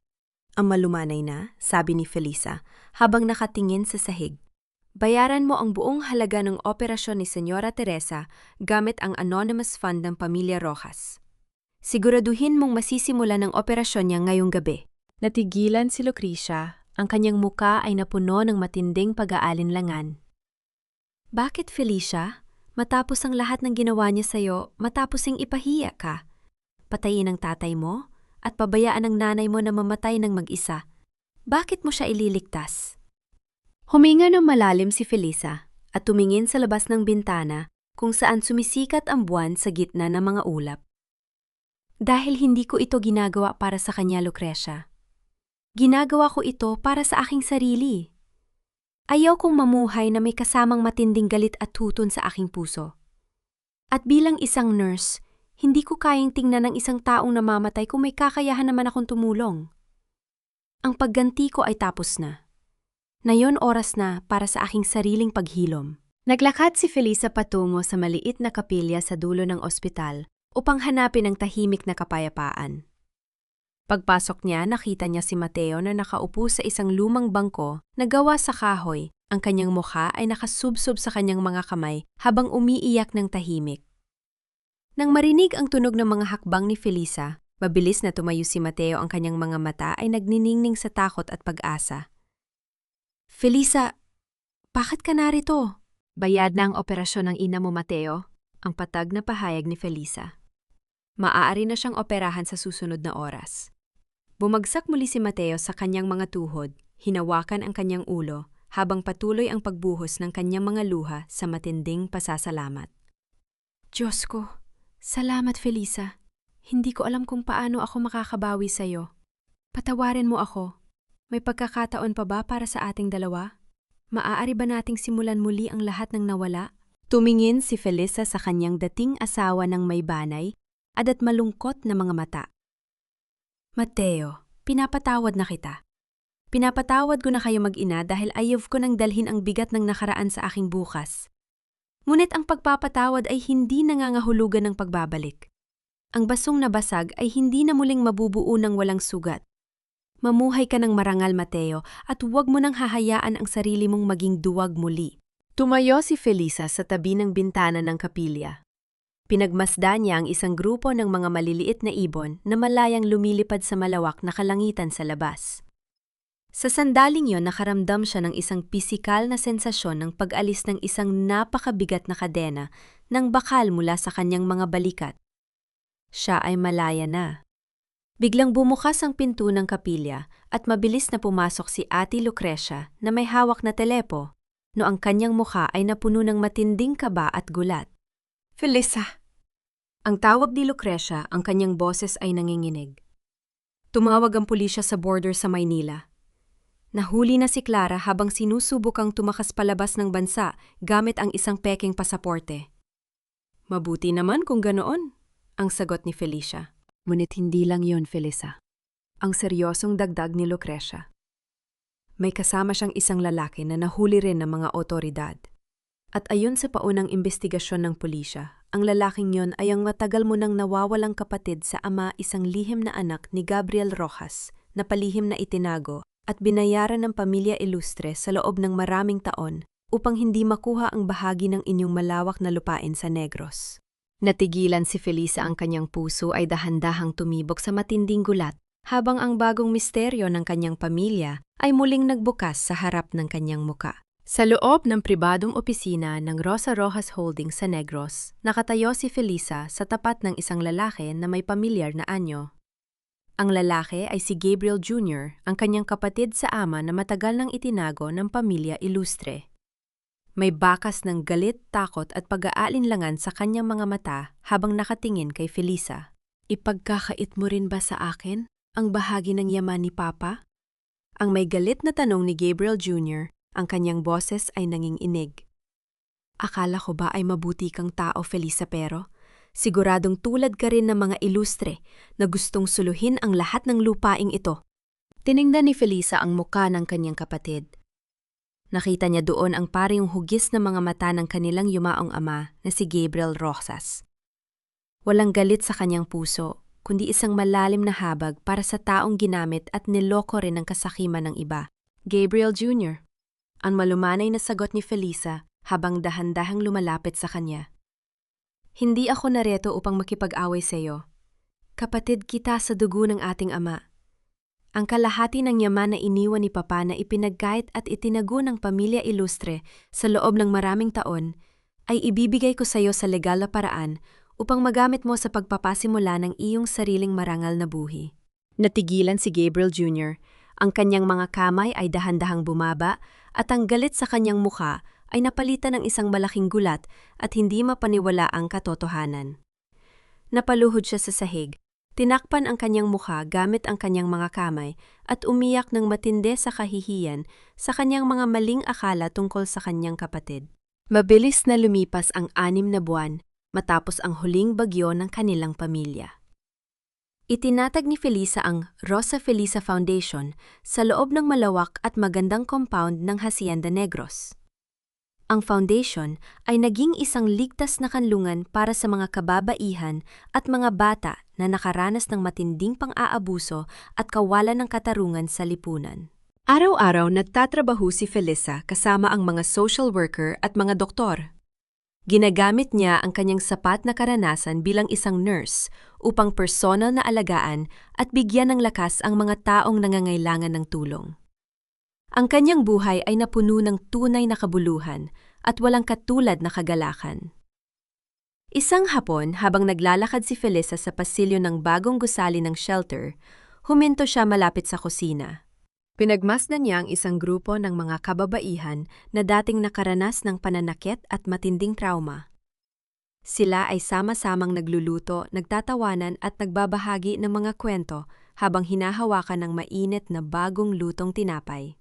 S1: Ang malumanay na, sabi ni Felisa habang nakatingin sa sahig. Bayaran mo ang buong halaga ng operasyon ni Senyora Teresa gamit ang anonymous fund ng Pamilya Rojas. Siguraduhin mong masisimula ng operasyon niya ngayong gabi. Natigilan si Lucrecia, ang kanyang muka ay napuno ng matinding pag-aalinlangan. Bakit, Felicia? Matapos ang lahat ng ginawa niya sa'yo, matapos ang ipahiya ka. patayin ang tatay mo, at pabayaan ang nanay mo na mamatay ng mag-isa. Bakit mo siya ililigtas? Huminga ng malalim si Felisa at tumingin sa labas ng bintana kung saan sumisikat ang buwan sa gitna ng mga ulap. Dahil hindi ko ito ginagawa para sa kanya, Lucrecia. Ginagawa ko ito para sa aking sarili. Ayaw kong mamuhay na may kasamang matinding galit at tutun sa aking puso. At bilang isang nurse, hindi ko kayang tingnan ng isang taong namamatay kung may kakayahan naman akong tumulong. Ang pagganti ko ay tapos na. Nayon oras na para sa aking sariling paghilom. Naglakad si Felisa patungo sa maliit na kapilya sa dulo ng ospital upang hanapin ang tahimik na kapayapaan. Pagpasok niya, nakita niya si Mateo na nakaupo sa isang lumang bangko na gawa sa kahoy. Ang kanyang mukha ay nakasubsob sa kanyang mga kamay habang umiiyak ng tahimik. Nang marinig ang tunog ng mga hakbang ni Felisa, mabilis na tumayo si Mateo, ang kanyang mga mata ay nagniningning sa takot at pag-asa. Felisa, bakit ka narito? Bayad na ang operasyon ng ina mo, Mateo, ang patag na pahayag ni Felisa. Maaari na siyang operahan sa susunod na oras. Bumagsak muli si Mateo sa kanyang mga tuhod, hinawakan ang kanyang ulo, habang patuloy ang pagbuhos ng kanyang mga luha sa matinding pasasalamat. Diyos ko! Salamat, Felisa. Hindi ko alam kung paano ako makakabawi sa'yo. Patawarin mo ako. May pagkakataon pa ba para sa ating dalawa? Maaari ba nating simulan muli ang lahat ng nawala? Tumingin si Felisa sa kanyang dating asawa ng may banay at malungkot na mga mata. Mateo, pinapatawad na kita. Pinapatawad ko na kayo mag-ina dahil ayaw ko nang dalhin ang bigat ng nakaraan sa aking bukas. Ngunit ang pagpapatawad ay hindi nangangahulugan ng pagbabalik. Ang basong na basag ay hindi na muling mabubuo ng walang sugat. Mamuhay ka ng marangal, Mateo, at huwag mo nang hahayaan ang sarili mong maging duwag muli. Tumayo si Felisa sa tabi ng bintana ng kapilya. Pinagmasdan niya ang isang grupo ng mga maliliit na ibon na malayang lumilipad sa malawak na kalangitan sa labas. Sa sandaling yon, nakaramdam siya ng isang pisikal na sensasyon ng pag-alis ng isang napakabigat na kadena ng bakal mula sa kanyang mga balikat. Siya ay malaya na. Biglang bumukas ang pinto ng kapilya at mabilis na pumasok si Ate Lucrecia na may hawak na telepo, no ang kanyang mukha ay napuno ng matinding kaba at gulat. Felisa! Ang tawag ni Lucrecia, ang kanyang boses ay nanginginig. Tumawag ang pulisya sa border sa Maynila. Nahuli na si Clara habang sinusubukang tumakas palabas ng bansa gamit ang isang peking pasaporte. Mabuti naman kung ganoon, ang sagot ni Felicia. Ngunit hindi lang yon, Felisa. Ang seryosong dagdag ni Lucrecia. May kasama siyang isang lalaki na nahuli rin ng mga otoridad. At ayon sa paunang investigasyon ng pulisya, ang lalaking yon ay ang matagal mo nang nawawalang kapatid sa ama, isang lihim na anak ni Gabriel Rojas na palihim na itinago at binayaran ng pamilya Ilustre sa loob ng maraming taon upang hindi makuha ang bahagi ng inyong malawak na lupain sa Negros. Natigilan si Felisa, ang kanyang puso ay dahan-dahang tumibok sa matinding gulat habang ang bagong misteryo ng kanyang pamilya ay muling nagbukas sa harap ng kanyang muka. Sa loob ng pribadong opisina ng Rosa Rojas Holdings sa Negros, nakatayo si Felisa sa tapat ng isang lalaki na may pamilyar na anyo. Ang lalaki ay si Gabriel Jr., ang kanyang kapatid sa ama na matagal nang itinago ng pamilya Ilustre. May bakas ng galit, takot at pag-aalinlangan sa kanyang mga mata habang nakatingin kay Felisa. Ipagkakait mo rin ba sa akin ang bahagi ng yaman ni Papa? Ang may galit na tanong ni Gabriel Jr., ang kanyang boses ay nanginginig. Akala ko ba ay mabuti kang tao, Felisa, pero siguradong tulad ka rin ng mga Ilustre na gustong suluhin ang lahat ng lupaing ito. Tiningnan ni Felisa ang muka ng kanyang kapatid. Nakita niya doon ang parehong hugis na mga mata ng kanilang yumaong ama na si Gabriel Rojas. Walang galit sa kanyang puso, kundi isang malalim na habag para sa taong ginamit at niloko rin ng kasakiman ng iba. Gabriel Jr., ang malumanay na sagot ni Felisa habang dahan-dahang lumalapit sa kanya. Hindi ako nareto upang makipag-away sa iyo. Kapatid kita sa dugo ng ating ama. Ang kalahati ng yaman na iniwan ni Papa na ipinagkait at itinago ng pamilya Ilustre sa loob ng maraming taon ay ibibigay ko sa iyo sa legal na paraan upang magamit mo sa pagpapasimula ng iyong sariling marangal na buhi.
S3: Natigilan si Gabriel Jr. Ang kanyang mga kamay ay dahan-dahang bumaba at ang galit sa kanyang mukha ay napalitan ng isang malaking gulat at hindi mapaniwala ang katotohanan. Napaluhod siya sa sahig, tinakpan ang kanyang mukha gamit ang kanyang mga kamay at umiyak ng matindi sa kahihiyan sa kanyang mga maling akala tungkol sa kanyang kapatid. Mabilis na lumipas ang 6 na buwan matapos ang huling bagyo ng kanilang pamilya. Itinatag ni Felisa ang Rosa Felisa Foundation sa loob ng malawak at magandang compound ng Hacienda Negros. Ang foundation ay naging isang ligtas na kanlungan para sa mga kababaihan at mga bata na nakaranas ng matinding pang-aabuso at kawalan ng katarungan sa lipunan. Araw-araw nagtatrabaho si Felisa kasama ang mga social worker at mga doktor. Ginagamit niya ang kanyang sapat na karanasan bilang isang nurse upang personal na alagaan at bigyan ng lakas ang mga taong nangangailangan ng tulong. Ang kanyang buhay ay napuno ng tunay na kabuluhan at walang katulad na kagalakan. Isang hapon, habang naglalakad si Felisa sa pasilyo ng bagong gusali ng shelter, huminto siya malapit sa kusina. Pinagmasdan niya ang isang grupo ng mga kababaihan na dating nakaranas ng pananakit at matinding trauma. Sila ay sama-samang nagluluto, nagtatawanan at nagbabahagi ng mga kwento habang hinahawakan ng mainit na bagong lutong tinapay.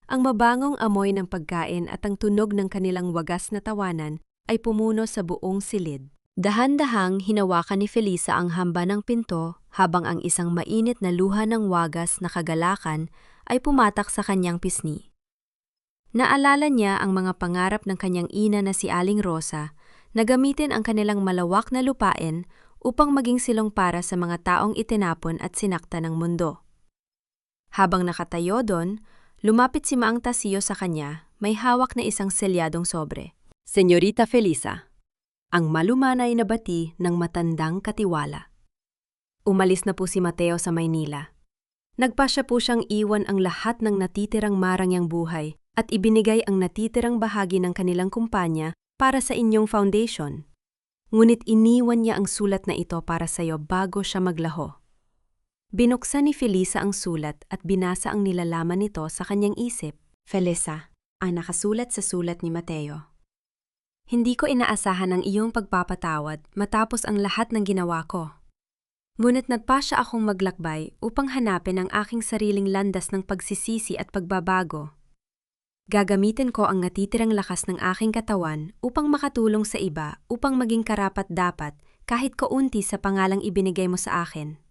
S3: Ang mabangong amoy ng pagkain at ang tunog ng kanilang wagas na tawanan ay pumuno sa buong silid. Dahan-dahang hinawakan ni Felisa ang hamba ng pinto habang ang isang mainit na luha ng wagas na kagalakan ay pumatak sa kanyang pisngi. Naalala niya ang mga pangarap ng kanyang ina na si Aling Rosa na gamitin ang kanilang malawak na lupain upang maging silong para sa mga taong itinapon at sinakta ng mundo. Habang nakatayo doon, lumapit si Maang Tasio sa kanya, may hawak na isang selyadong sobre. Senyorita Felisa, ang malumanay na bati ng matandang katiwala. Umalis na po si Mateo sa Maynila. Nagpasya po siyang iwan ang lahat ng natitirang marangyang buhay at ibinigay ang natitirang bahagi ng kanilang kumpanya para sa inyong foundation. Ngunit iniwan niya ang sulat na ito para sa iyo bago siya maglaho. Binuksan ni Felisa ang sulat at binasa ang nilalaman nito sa kanyang isip. Felisa, ang nakasulat sa sulat ni Mateo. Hindi ko inaasahan ang iyong pagpapatawad matapos ang lahat ng ginawa ko. Ngunit nagpasya akong maglakbay upang hanapin ang aking sariling landas ng pagsisisi at pagbabago. Gagamitin ko ang natitirang lakas ng aking katawan upang makatulong sa iba upang maging karapat-dapat kahit kaunti sa pangalang ibinigay mo sa akin.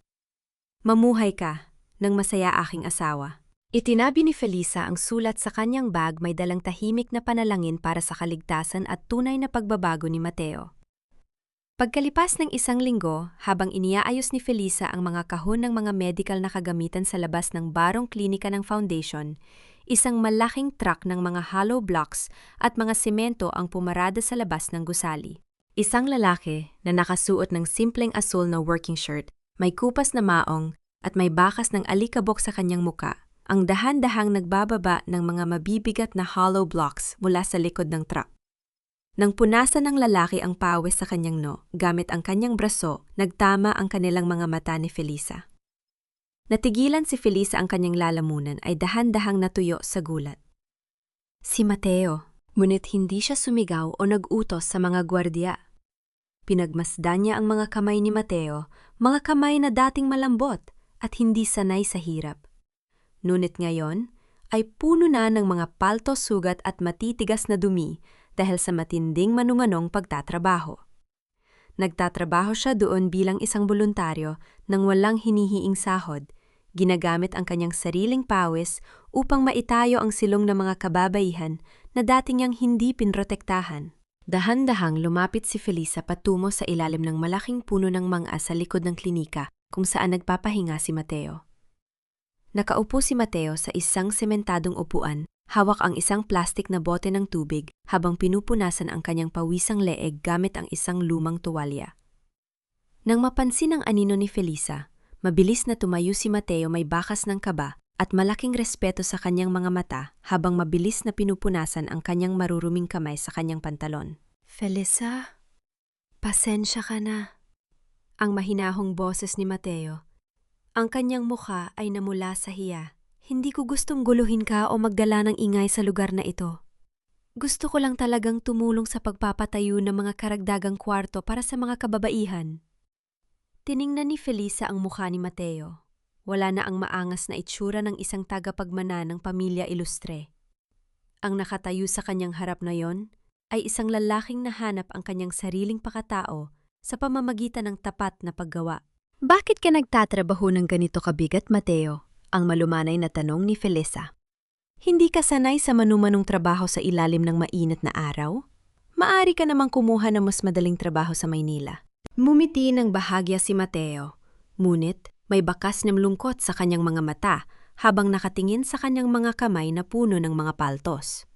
S3: Mamuhay ka ng masaya aking asawa. Itinabi ni Felisa ang sulat sa kanyang bag, may dalang tahimik na panalangin para sa kaligtasan at tunay na pagbabago ni Mateo. Pagkalipas ng 1 linggo, habang iniaayos ni Felisa ang mga kahon ng mga medical na kagamitan sa labas ng barong klinika ng foundation, isang malaking truck ng mga hollow blocks at mga semento ang pumarada sa labas ng gusali. Isang lalaki na nakasuot ng simpleng asul na working shirt, may kupas na maong at may bakas ng alikabok sa kanyang muka, ang dahan-dahang nagbababa ng mga mabibigat na hollow blocks mula sa likod ng truck. Nang punasan ng lalaki ang pawis sa kanyang gamit ang kanyang braso, nagtama ang kanilang mga mata ni Felisa. Natigilan si Felisa ang kanyang lalamunan ay dahan-dahang natuyo sa gulat. Si Mateo, ngunit hindi siya sumigaw o nag-utos sa mga gwardiya. Pinagmasdan niya ang mga kamay ni Mateo, mga kamay na dating malambot at hindi sanay sa hirap. Ngunit ngayon ay puno na ng mga paltos, sugat at matitigas na dumi dahil sa matinding manumanong pagtatrabaho. Nagtatrabaho siya doon bilang isang voluntaryo nang walang hinihiing sahod, ginagamit ang kanyang sariling pawis upang maitayo ang silong ng mga kababaihan na dati niyang hindi pinrotektahan. Dahan-dahang lumapit si Felisa patungo sa ilalim ng malaking puno ng mangga sa likod ng klinika kung saan nagpapahinga si Mateo. Nakaupo si Mateo sa isang sementadong upuan, hawak ang isang plastik na bote ng tubig habang pinupunasan ang kanyang pawisang leeg gamit ang isang lumang tuwalya. Nang mapansin ang anino ni Felisa, mabilis na tumayo si Mateo, may bakas ng kaba at malaking respeto sa kanyang mga mata habang mabilis na pinupunasan ang kanyang maruruming kamay sa kanyang pantalon. Felisa, Pasensya ka na. Ang mahinahong boses ni Mateo. Ang kanyang mukha ay namula sa hiya. Hindi ko gustong guluhin ka o magdala ng ingay sa lugar na ito. Gusto ko lang talagang tumulong sa pagpapatayo ng mga karagdagang kwarto para sa mga kababaihan. Tiningnan ni Felisa ang mukha ni Mateo. Wala na ang maangas na itsura ng isang tagapagmana ng pamilya ilustre. Ang nakatayo sa kanyang harap na yon ay isang lalaking nahanap ang kanyang sariling pakatao sa pamamagitan ng tapat na paggawa.
S2: Bakit ka nagtatrabaho ng ganito kabigat, Mateo? Ang malumanay na tanong ni Felisa. Hindi ka sanay sa manumanong trabaho sa ilalim ng mainit na araw? Maari ka namang kumuha ng mas madaling trabaho sa Maynila.
S3: Mumiti ng bahagya si Mateo, ngunit may bakas ng lungkot sa kanyang mga mata habang nakatingin sa kanyang mga kamay na puno ng mga paltos.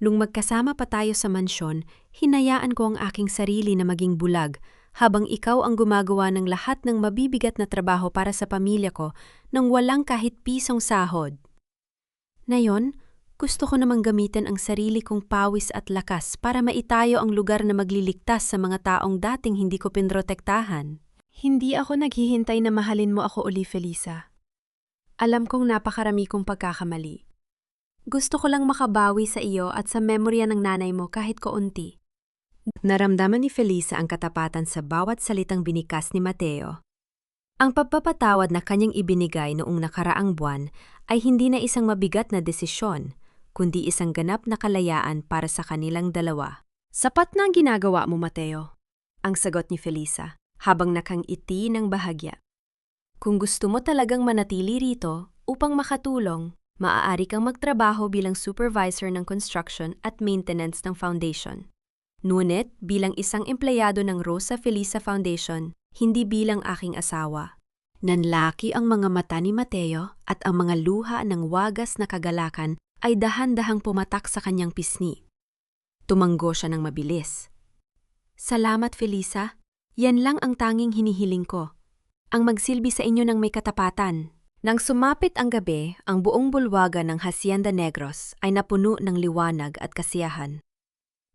S3: Nung magkasama pa tayo sa mansyon, hinayaan ko ang aking sarili na maging bulag habang ikaw ang gumagawa ng lahat ng mabibigat na trabaho para sa pamilya ko nang walang kahit pisong sahod. Ngayon, gusto ko namang gamitin ang sarili kong pawis at lakas para maitayo ang lugar na magliligtas sa mga taong dating hindi ko pinrotektahan. Hindi ako naghihintay na mahalin mo ako uli, Felisa. Alam kong napakarami kong pagkakamali. Gusto ko lang makabawi sa iyo at sa memorya ng nanay mo kahit kaunti.
S2: Naramdaman ni Felisa ang katapatan sa bawat salitang binikas ni Mateo. Ang pagpapatawad na kanyang ibinigay noong nakaraang buwan ay hindi na isang mabigat na desisyon, kundi isang ganap na kalayaan para sa kanilang dalawa.
S3: Sapat na ang ginagawa mo, Mateo, ang sagot ni Felisa habang nakangiti ng bahagya. Kung gusto mo talagang manatili rito upang makatulong, maaari kang magtrabaho bilang supervisor ng construction at maintenance ng foundation. Ngunit bilang isang empleyado ng Rosa Felisa Foundation, hindi bilang aking asawa.
S2: Nanlaki ang mga mata ni Mateo at ang mga luha ng wagas na kagalakan ay dahan-dahang pumatak sa kanyang pisngi. Tumanggo siya ng mabilis.
S3: Salamat, Felisa. Yan lang ang tanging hinihiling ko. Ang magsilbi sa inyo ng may katapatan. Nang sumapit ang gabi, ang buong bulwagan ng Hacienda Negros ay napuno ng liwanag at kasiyahan.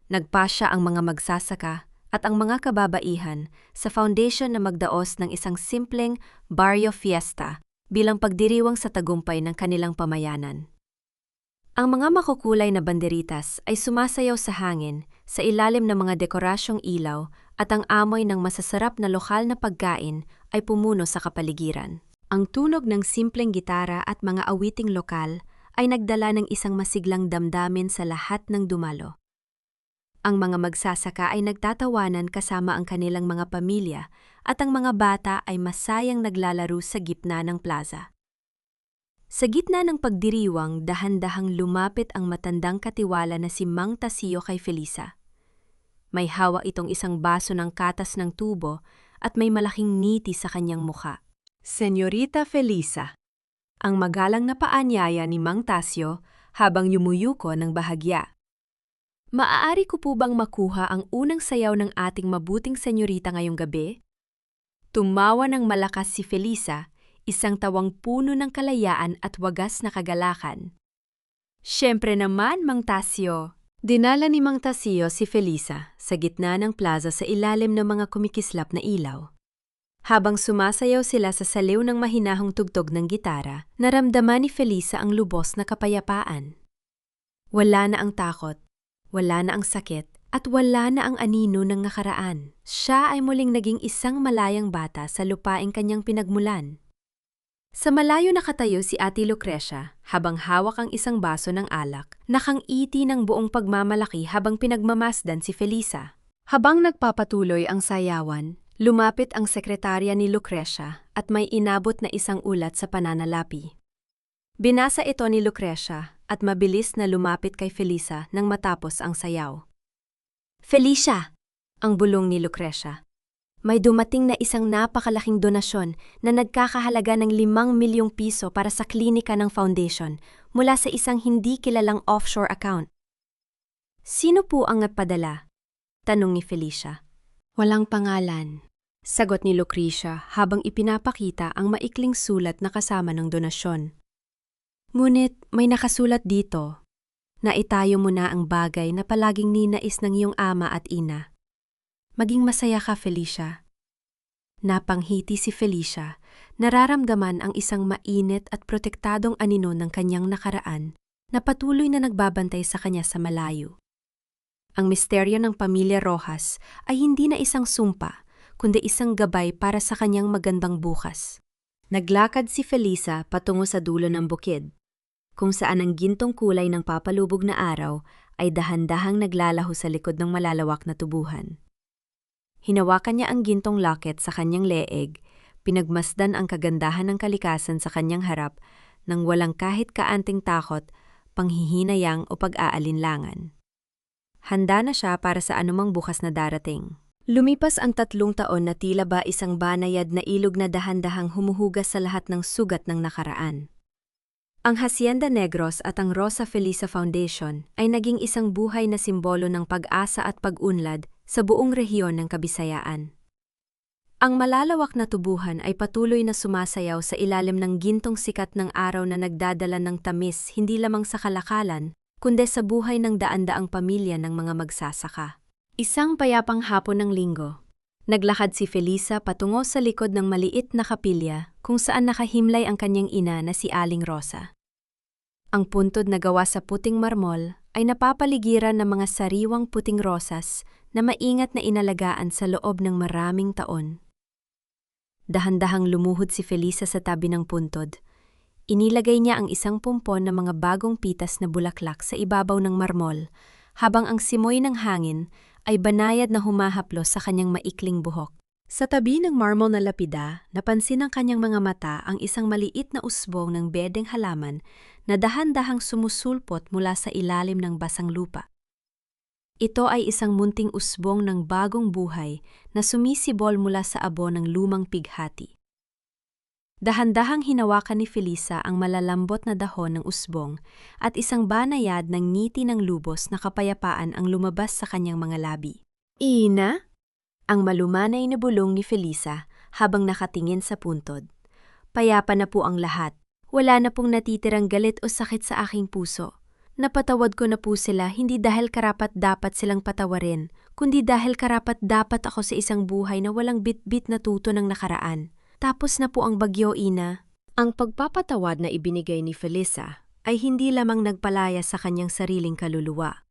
S3: Nagpasya ang mga magsasaka at ang mga kababaihan sa foundation na magdaos ng isang simpleng barrio fiesta bilang pagdiriwang sa tagumpay ng kanilang pamayanan. Ang mga makukulay na banderitas ay sumasayaw sa hangin sa ilalim ng mga dekorasyong ilaw at ang amoy ng masasarap na lokal na pagkain ay pumuno sa kapaligiran. Ang tunog ng simpleng gitara at mga awiting lokal ay nagdala ng isang masiglang damdamin sa lahat ng dumalo. Ang mga magsasaka ay nagtatawanan kasama ang kanilang mga pamilya at ang mga bata ay masayang naglalaro sa gitna ng plaza. Sa gitna ng pagdiriwang, dahan-dahang lumapit ang matandang katiwala na si Mang Tasio kay Felisa. May hawak itong isang baso ng katas ng tubo at may malaking ngiti sa kanyang mukha.
S2: Senyorita Felisa.
S3: Ang magalang na paanyaya ni Mang Tasio habang yumuyuko ng bahagya. Maaari ko po bang makuha ang unang sayaw ng ating mabuting senyorita ngayong gabi? Tumawa ng malakas si Felisa, isang tawang puno ng kalayaan at wagas na kagalakan. Siyempre naman, Mang Tasio. Dinala ni Mang Tasio si Felisa sa gitna ng plaza sa ilalim ng mga kumikislap na ilaw. Habang sumasayaw sila sa saliw ng mahinahong tugtog ng gitara, naramdaman ni Felisa ang lubos na kapayapaan. Wala na ang takot. Wala na ang sakit at wala na ang anino ng nakaraan. Siya ay muling naging isang malayang bata sa lupaing kanyang pinagmulan. Sa malayo nakatayo si Ate Lucrecia habang hawak ang isang baso ng alak, nakangiti ng buong pagmamalaki habang pinagmamasdan si Felisa. Habang nagpapatuloy ang sayawan, lumapit ang sekretarya ni Lucrecia at may inabot na isang ulat sa pananalapi. Binasa ito ni Lucrecia at mabilis na lumapit kay Felisa nang matapos ang sayaw. Felicia! Ang bulong ni Lucrecia. May dumating na isang napakalaking donasyon na nagkakahalaga ng 5 milyong piso para sa klinika ng foundation mula sa isang hindi kilalang offshore account. Sino po ang nagpadala? Tanong ni Felicia. Walang pangalan. Sagot ni Lucrecia habang ipinapakita ang maikling sulat na kasama ng donasyon. Ngunit may nakasulat dito, na itayo mo na ang bagay na palaging ninais ng iyong ama at ina.
S1: Maging masaya ka, Felicia. Napanghiti si Felicia, nararamdaman ang isang mainit at protektadong anino ng kanyang nakaraan na patuloy na nagbabantay sa kanya sa malayo. Ang misteryo ng pamilya Rojas ay hindi na isang sumpa, kundi isang gabay para sa kanyang magandang bukas.
S2: Naglakad si Felisa patungo sa dulo ng bukid, kung saan ang gintong kulay ng papalubog na araw ay dahan-dahang naglalaho sa likod ng malalawak na tubuhan. Hinawakan niya ang gintong locket sa kanyang leeg, pinagmasdan ang kagandahan ng kalikasan sa kanyang harap nang walang kahit kaanting takot, panghihinayang o pag-aalinlangan. Handa na siya para sa anumang bukas na darating. Lumipas ang 3 taon na tila ba isang banayad na ilog na dahan-dahang humuhugas sa lahat ng sugat ng nakaraan. Ang Hacienda Negros at ang Rosa Felisa Foundation ay naging isang buhay na simbolo ng pag-asa at pag-unlad sa buong rehiyon ng Kabisayaan. Ang malalawak na tubuhan ay patuloy na sumasayaw sa ilalim ng gintong sikat ng araw na nagdadala ng tamis hindi lamang sa kalakalan, kundi sa buhay ng daan-daang pamilya ng mga magsasaka. Isang payapang hapon ng linggo, naglakad si Felisa patungo sa likod ng maliit na kapilya kung saan nakahimlay ang kanyang ina na si Aling Rosa. Ang puntod na gawa sa puting marmol ay napapaligiran ng mga sariwang puting rosas na maingat na inalagaan sa loob ng maraming taon. Dahan-dahang lumuhod si Felisa sa tabi ng puntod. Inilagay niya ang isang pumpon ng mga bagong pitas na bulaklak sa ibabaw ng marmol, habang ang simoy ng hangin ay banayad na humahaplos sa kanyang maikling buhok. Sa tabi ng marmol na lapida, napansin ng kanyang mga mata ang isang maliit na usbong ng bedeng halaman na dahan-dahang sumusulpot mula sa ilalim ng basang lupa. Ito ay isang munting usbong ng bagong buhay na sumisibol mula sa abo ng lumang pighati. Dahan-dahang hinawakan ni Felisa ang malalambot na dahon ng usbong at isang banayad ng ngiti ng lubos na kapayapaan ang lumabas sa kanyang mga labi. "Ina?" Ang malumanay na bulong ni Felisa habang nakatingin sa puntod. "Payapa na po ang lahat. Wala na pong natitirang galit o sakit sa aking puso. Napatawad ko na po sila hindi dahil karapat-dapat silang patawarin, kundi dahil karapat-dapat ako sa isang buhay na walang bit-bit na tuto ng nakaraan. Tapos na po ang bagyo, Ina." Ang pagpapatawad na ibinigay ni Felisa ay hindi lamang nagpalaya sa kanyang sariling kaluluwa,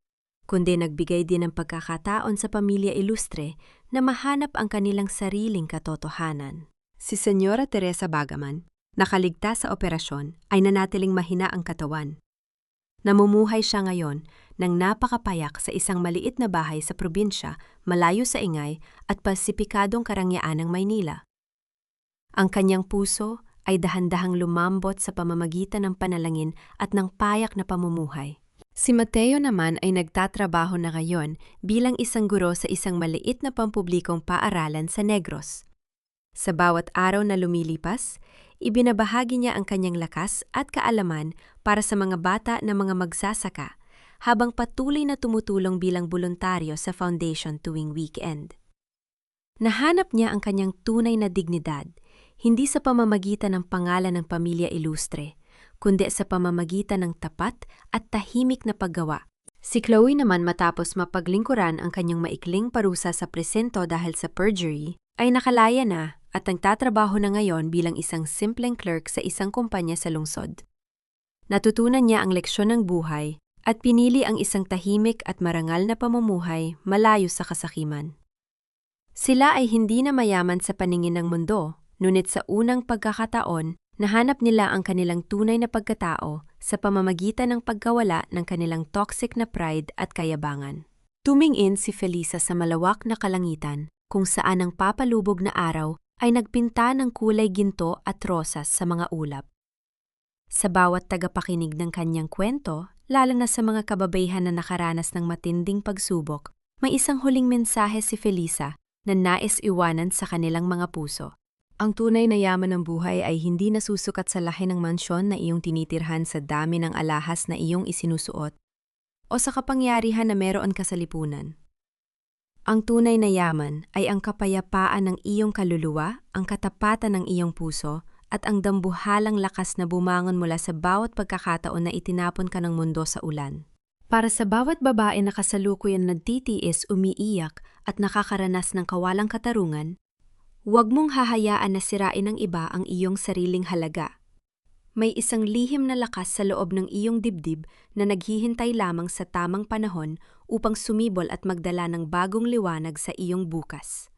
S2: kundi nagbigay din ng pagkakataon sa pamilya ilustre na mahanap ang kanilang sariling katotohanan. Si Senyora Teresa Bagaman, nakaligtas sa operasyon, ay nanatiling mahina ang katawan. Namumuhay siya ngayon ng napakapayak sa isang maliit na bahay sa probinsya, malayo sa ingay at pasipikadong karangyaan ng Maynila. Ang kanyang puso ay dahan-dahang lumambot sa pamamagitan ng panalangin at ng payak na pamumuhay. Si Mateo naman ay nagtatrabaho na ngayon bilang isang guro sa isang maliit na pampublikong paaralan sa Negros. Sa bawat araw na lumilipas, ibinabahagi niya ang kanyang lakas at kaalaman para sa mga bata na mga magsasaka, habang patuloy na tumutulong bilang voluntaryo sa foundation tuwing weekend. Nahanap niya ang kanyang tunay na dignidad, hindi sa pamamagitan ng pangalan ng pamilya ilustre, kundi sa pamamagitan ng tapat at tahimik na paggawa. Si Chloe naman, matapos mapaglingkuran ang kanyang maikling parusa sa presento dahil sa perjury, ay nakalaya na at nagtatrabaho na ngayon bilang isang simpleng clerk sa isang kumpanya sa lungsod. Natutunan niya ang leksyon ng buhay at pinili ang isang tahimik at marangal na pamumuhay malayo sa kasakiman. Sila ay hindi na mayaman sa paningin ng mundo, ngunit sa unang pagkakataon, nahanap nila ang kanilang tunay na pagkatao sa pamamagitan ng pagkawala ng kanilang toxic na pride at kayabangan. Tumingin si Felisa sa malawak na kalangitan kung saan ang papalubog na araw ay nagpinta ng kulay ginto at rosas sa mga ulap. Sa bawat tagapakinig ng kanyang kwento, lalo na sa mga kababaihan na nakaranas ng matinding pagsubok, may isang huling mensahe si Felisa na nais iwanan sa kanilang mga puso. Ang tunay na yaman ng buhay ay hindi nasusukat sa laki ng mansyon na iyong tinitirhan, sa dami ng alahas na iyong isinusuot, o sa kapangyarihan na meron ka sa lipunan. Ang tunay na yaman ay ang kapayapaan ng iyong kaluluwa, ang katapatan ng iyong puso, at ang dambuhalang lakas na bumangon mula sa bawat pagkakataon na itinapon ka ng mundo sa ulan.
S1: Para sa bawat babae na kasalukuyan nagtitiis, umiiyak at nakakaranas ng kawalang katarungan, huwag mong hahayaan na sirain ng iba ang iyong sariling halaga. May isang lihim na lakas sa loob ng iyong dibdib na naghihintay lamang sa tamang panahon upang sumibol at magdala ng bagong liwanag sa iyong bukas.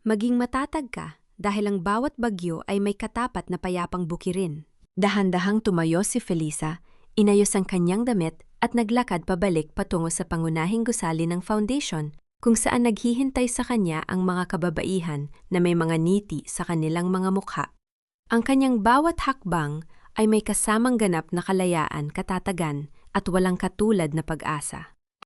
S1: Maging matatag ka dahil ang bawat bagyo ay may katapat na payapang bukirin.
S2: Dahan-dahang tumayo si Felisa, inayos ang kanyang damit at naglakad pabalik patungo sa pangunahing gusali ng foundation, kung saan naghihintay sa kanya ang mga kababaihan na may mga ngiti sa kanilang mga mukha. Ang kanyang bawat hakbang ay may kasamang ganap na kalayaan, katatagan at walang katulad na pag-asa.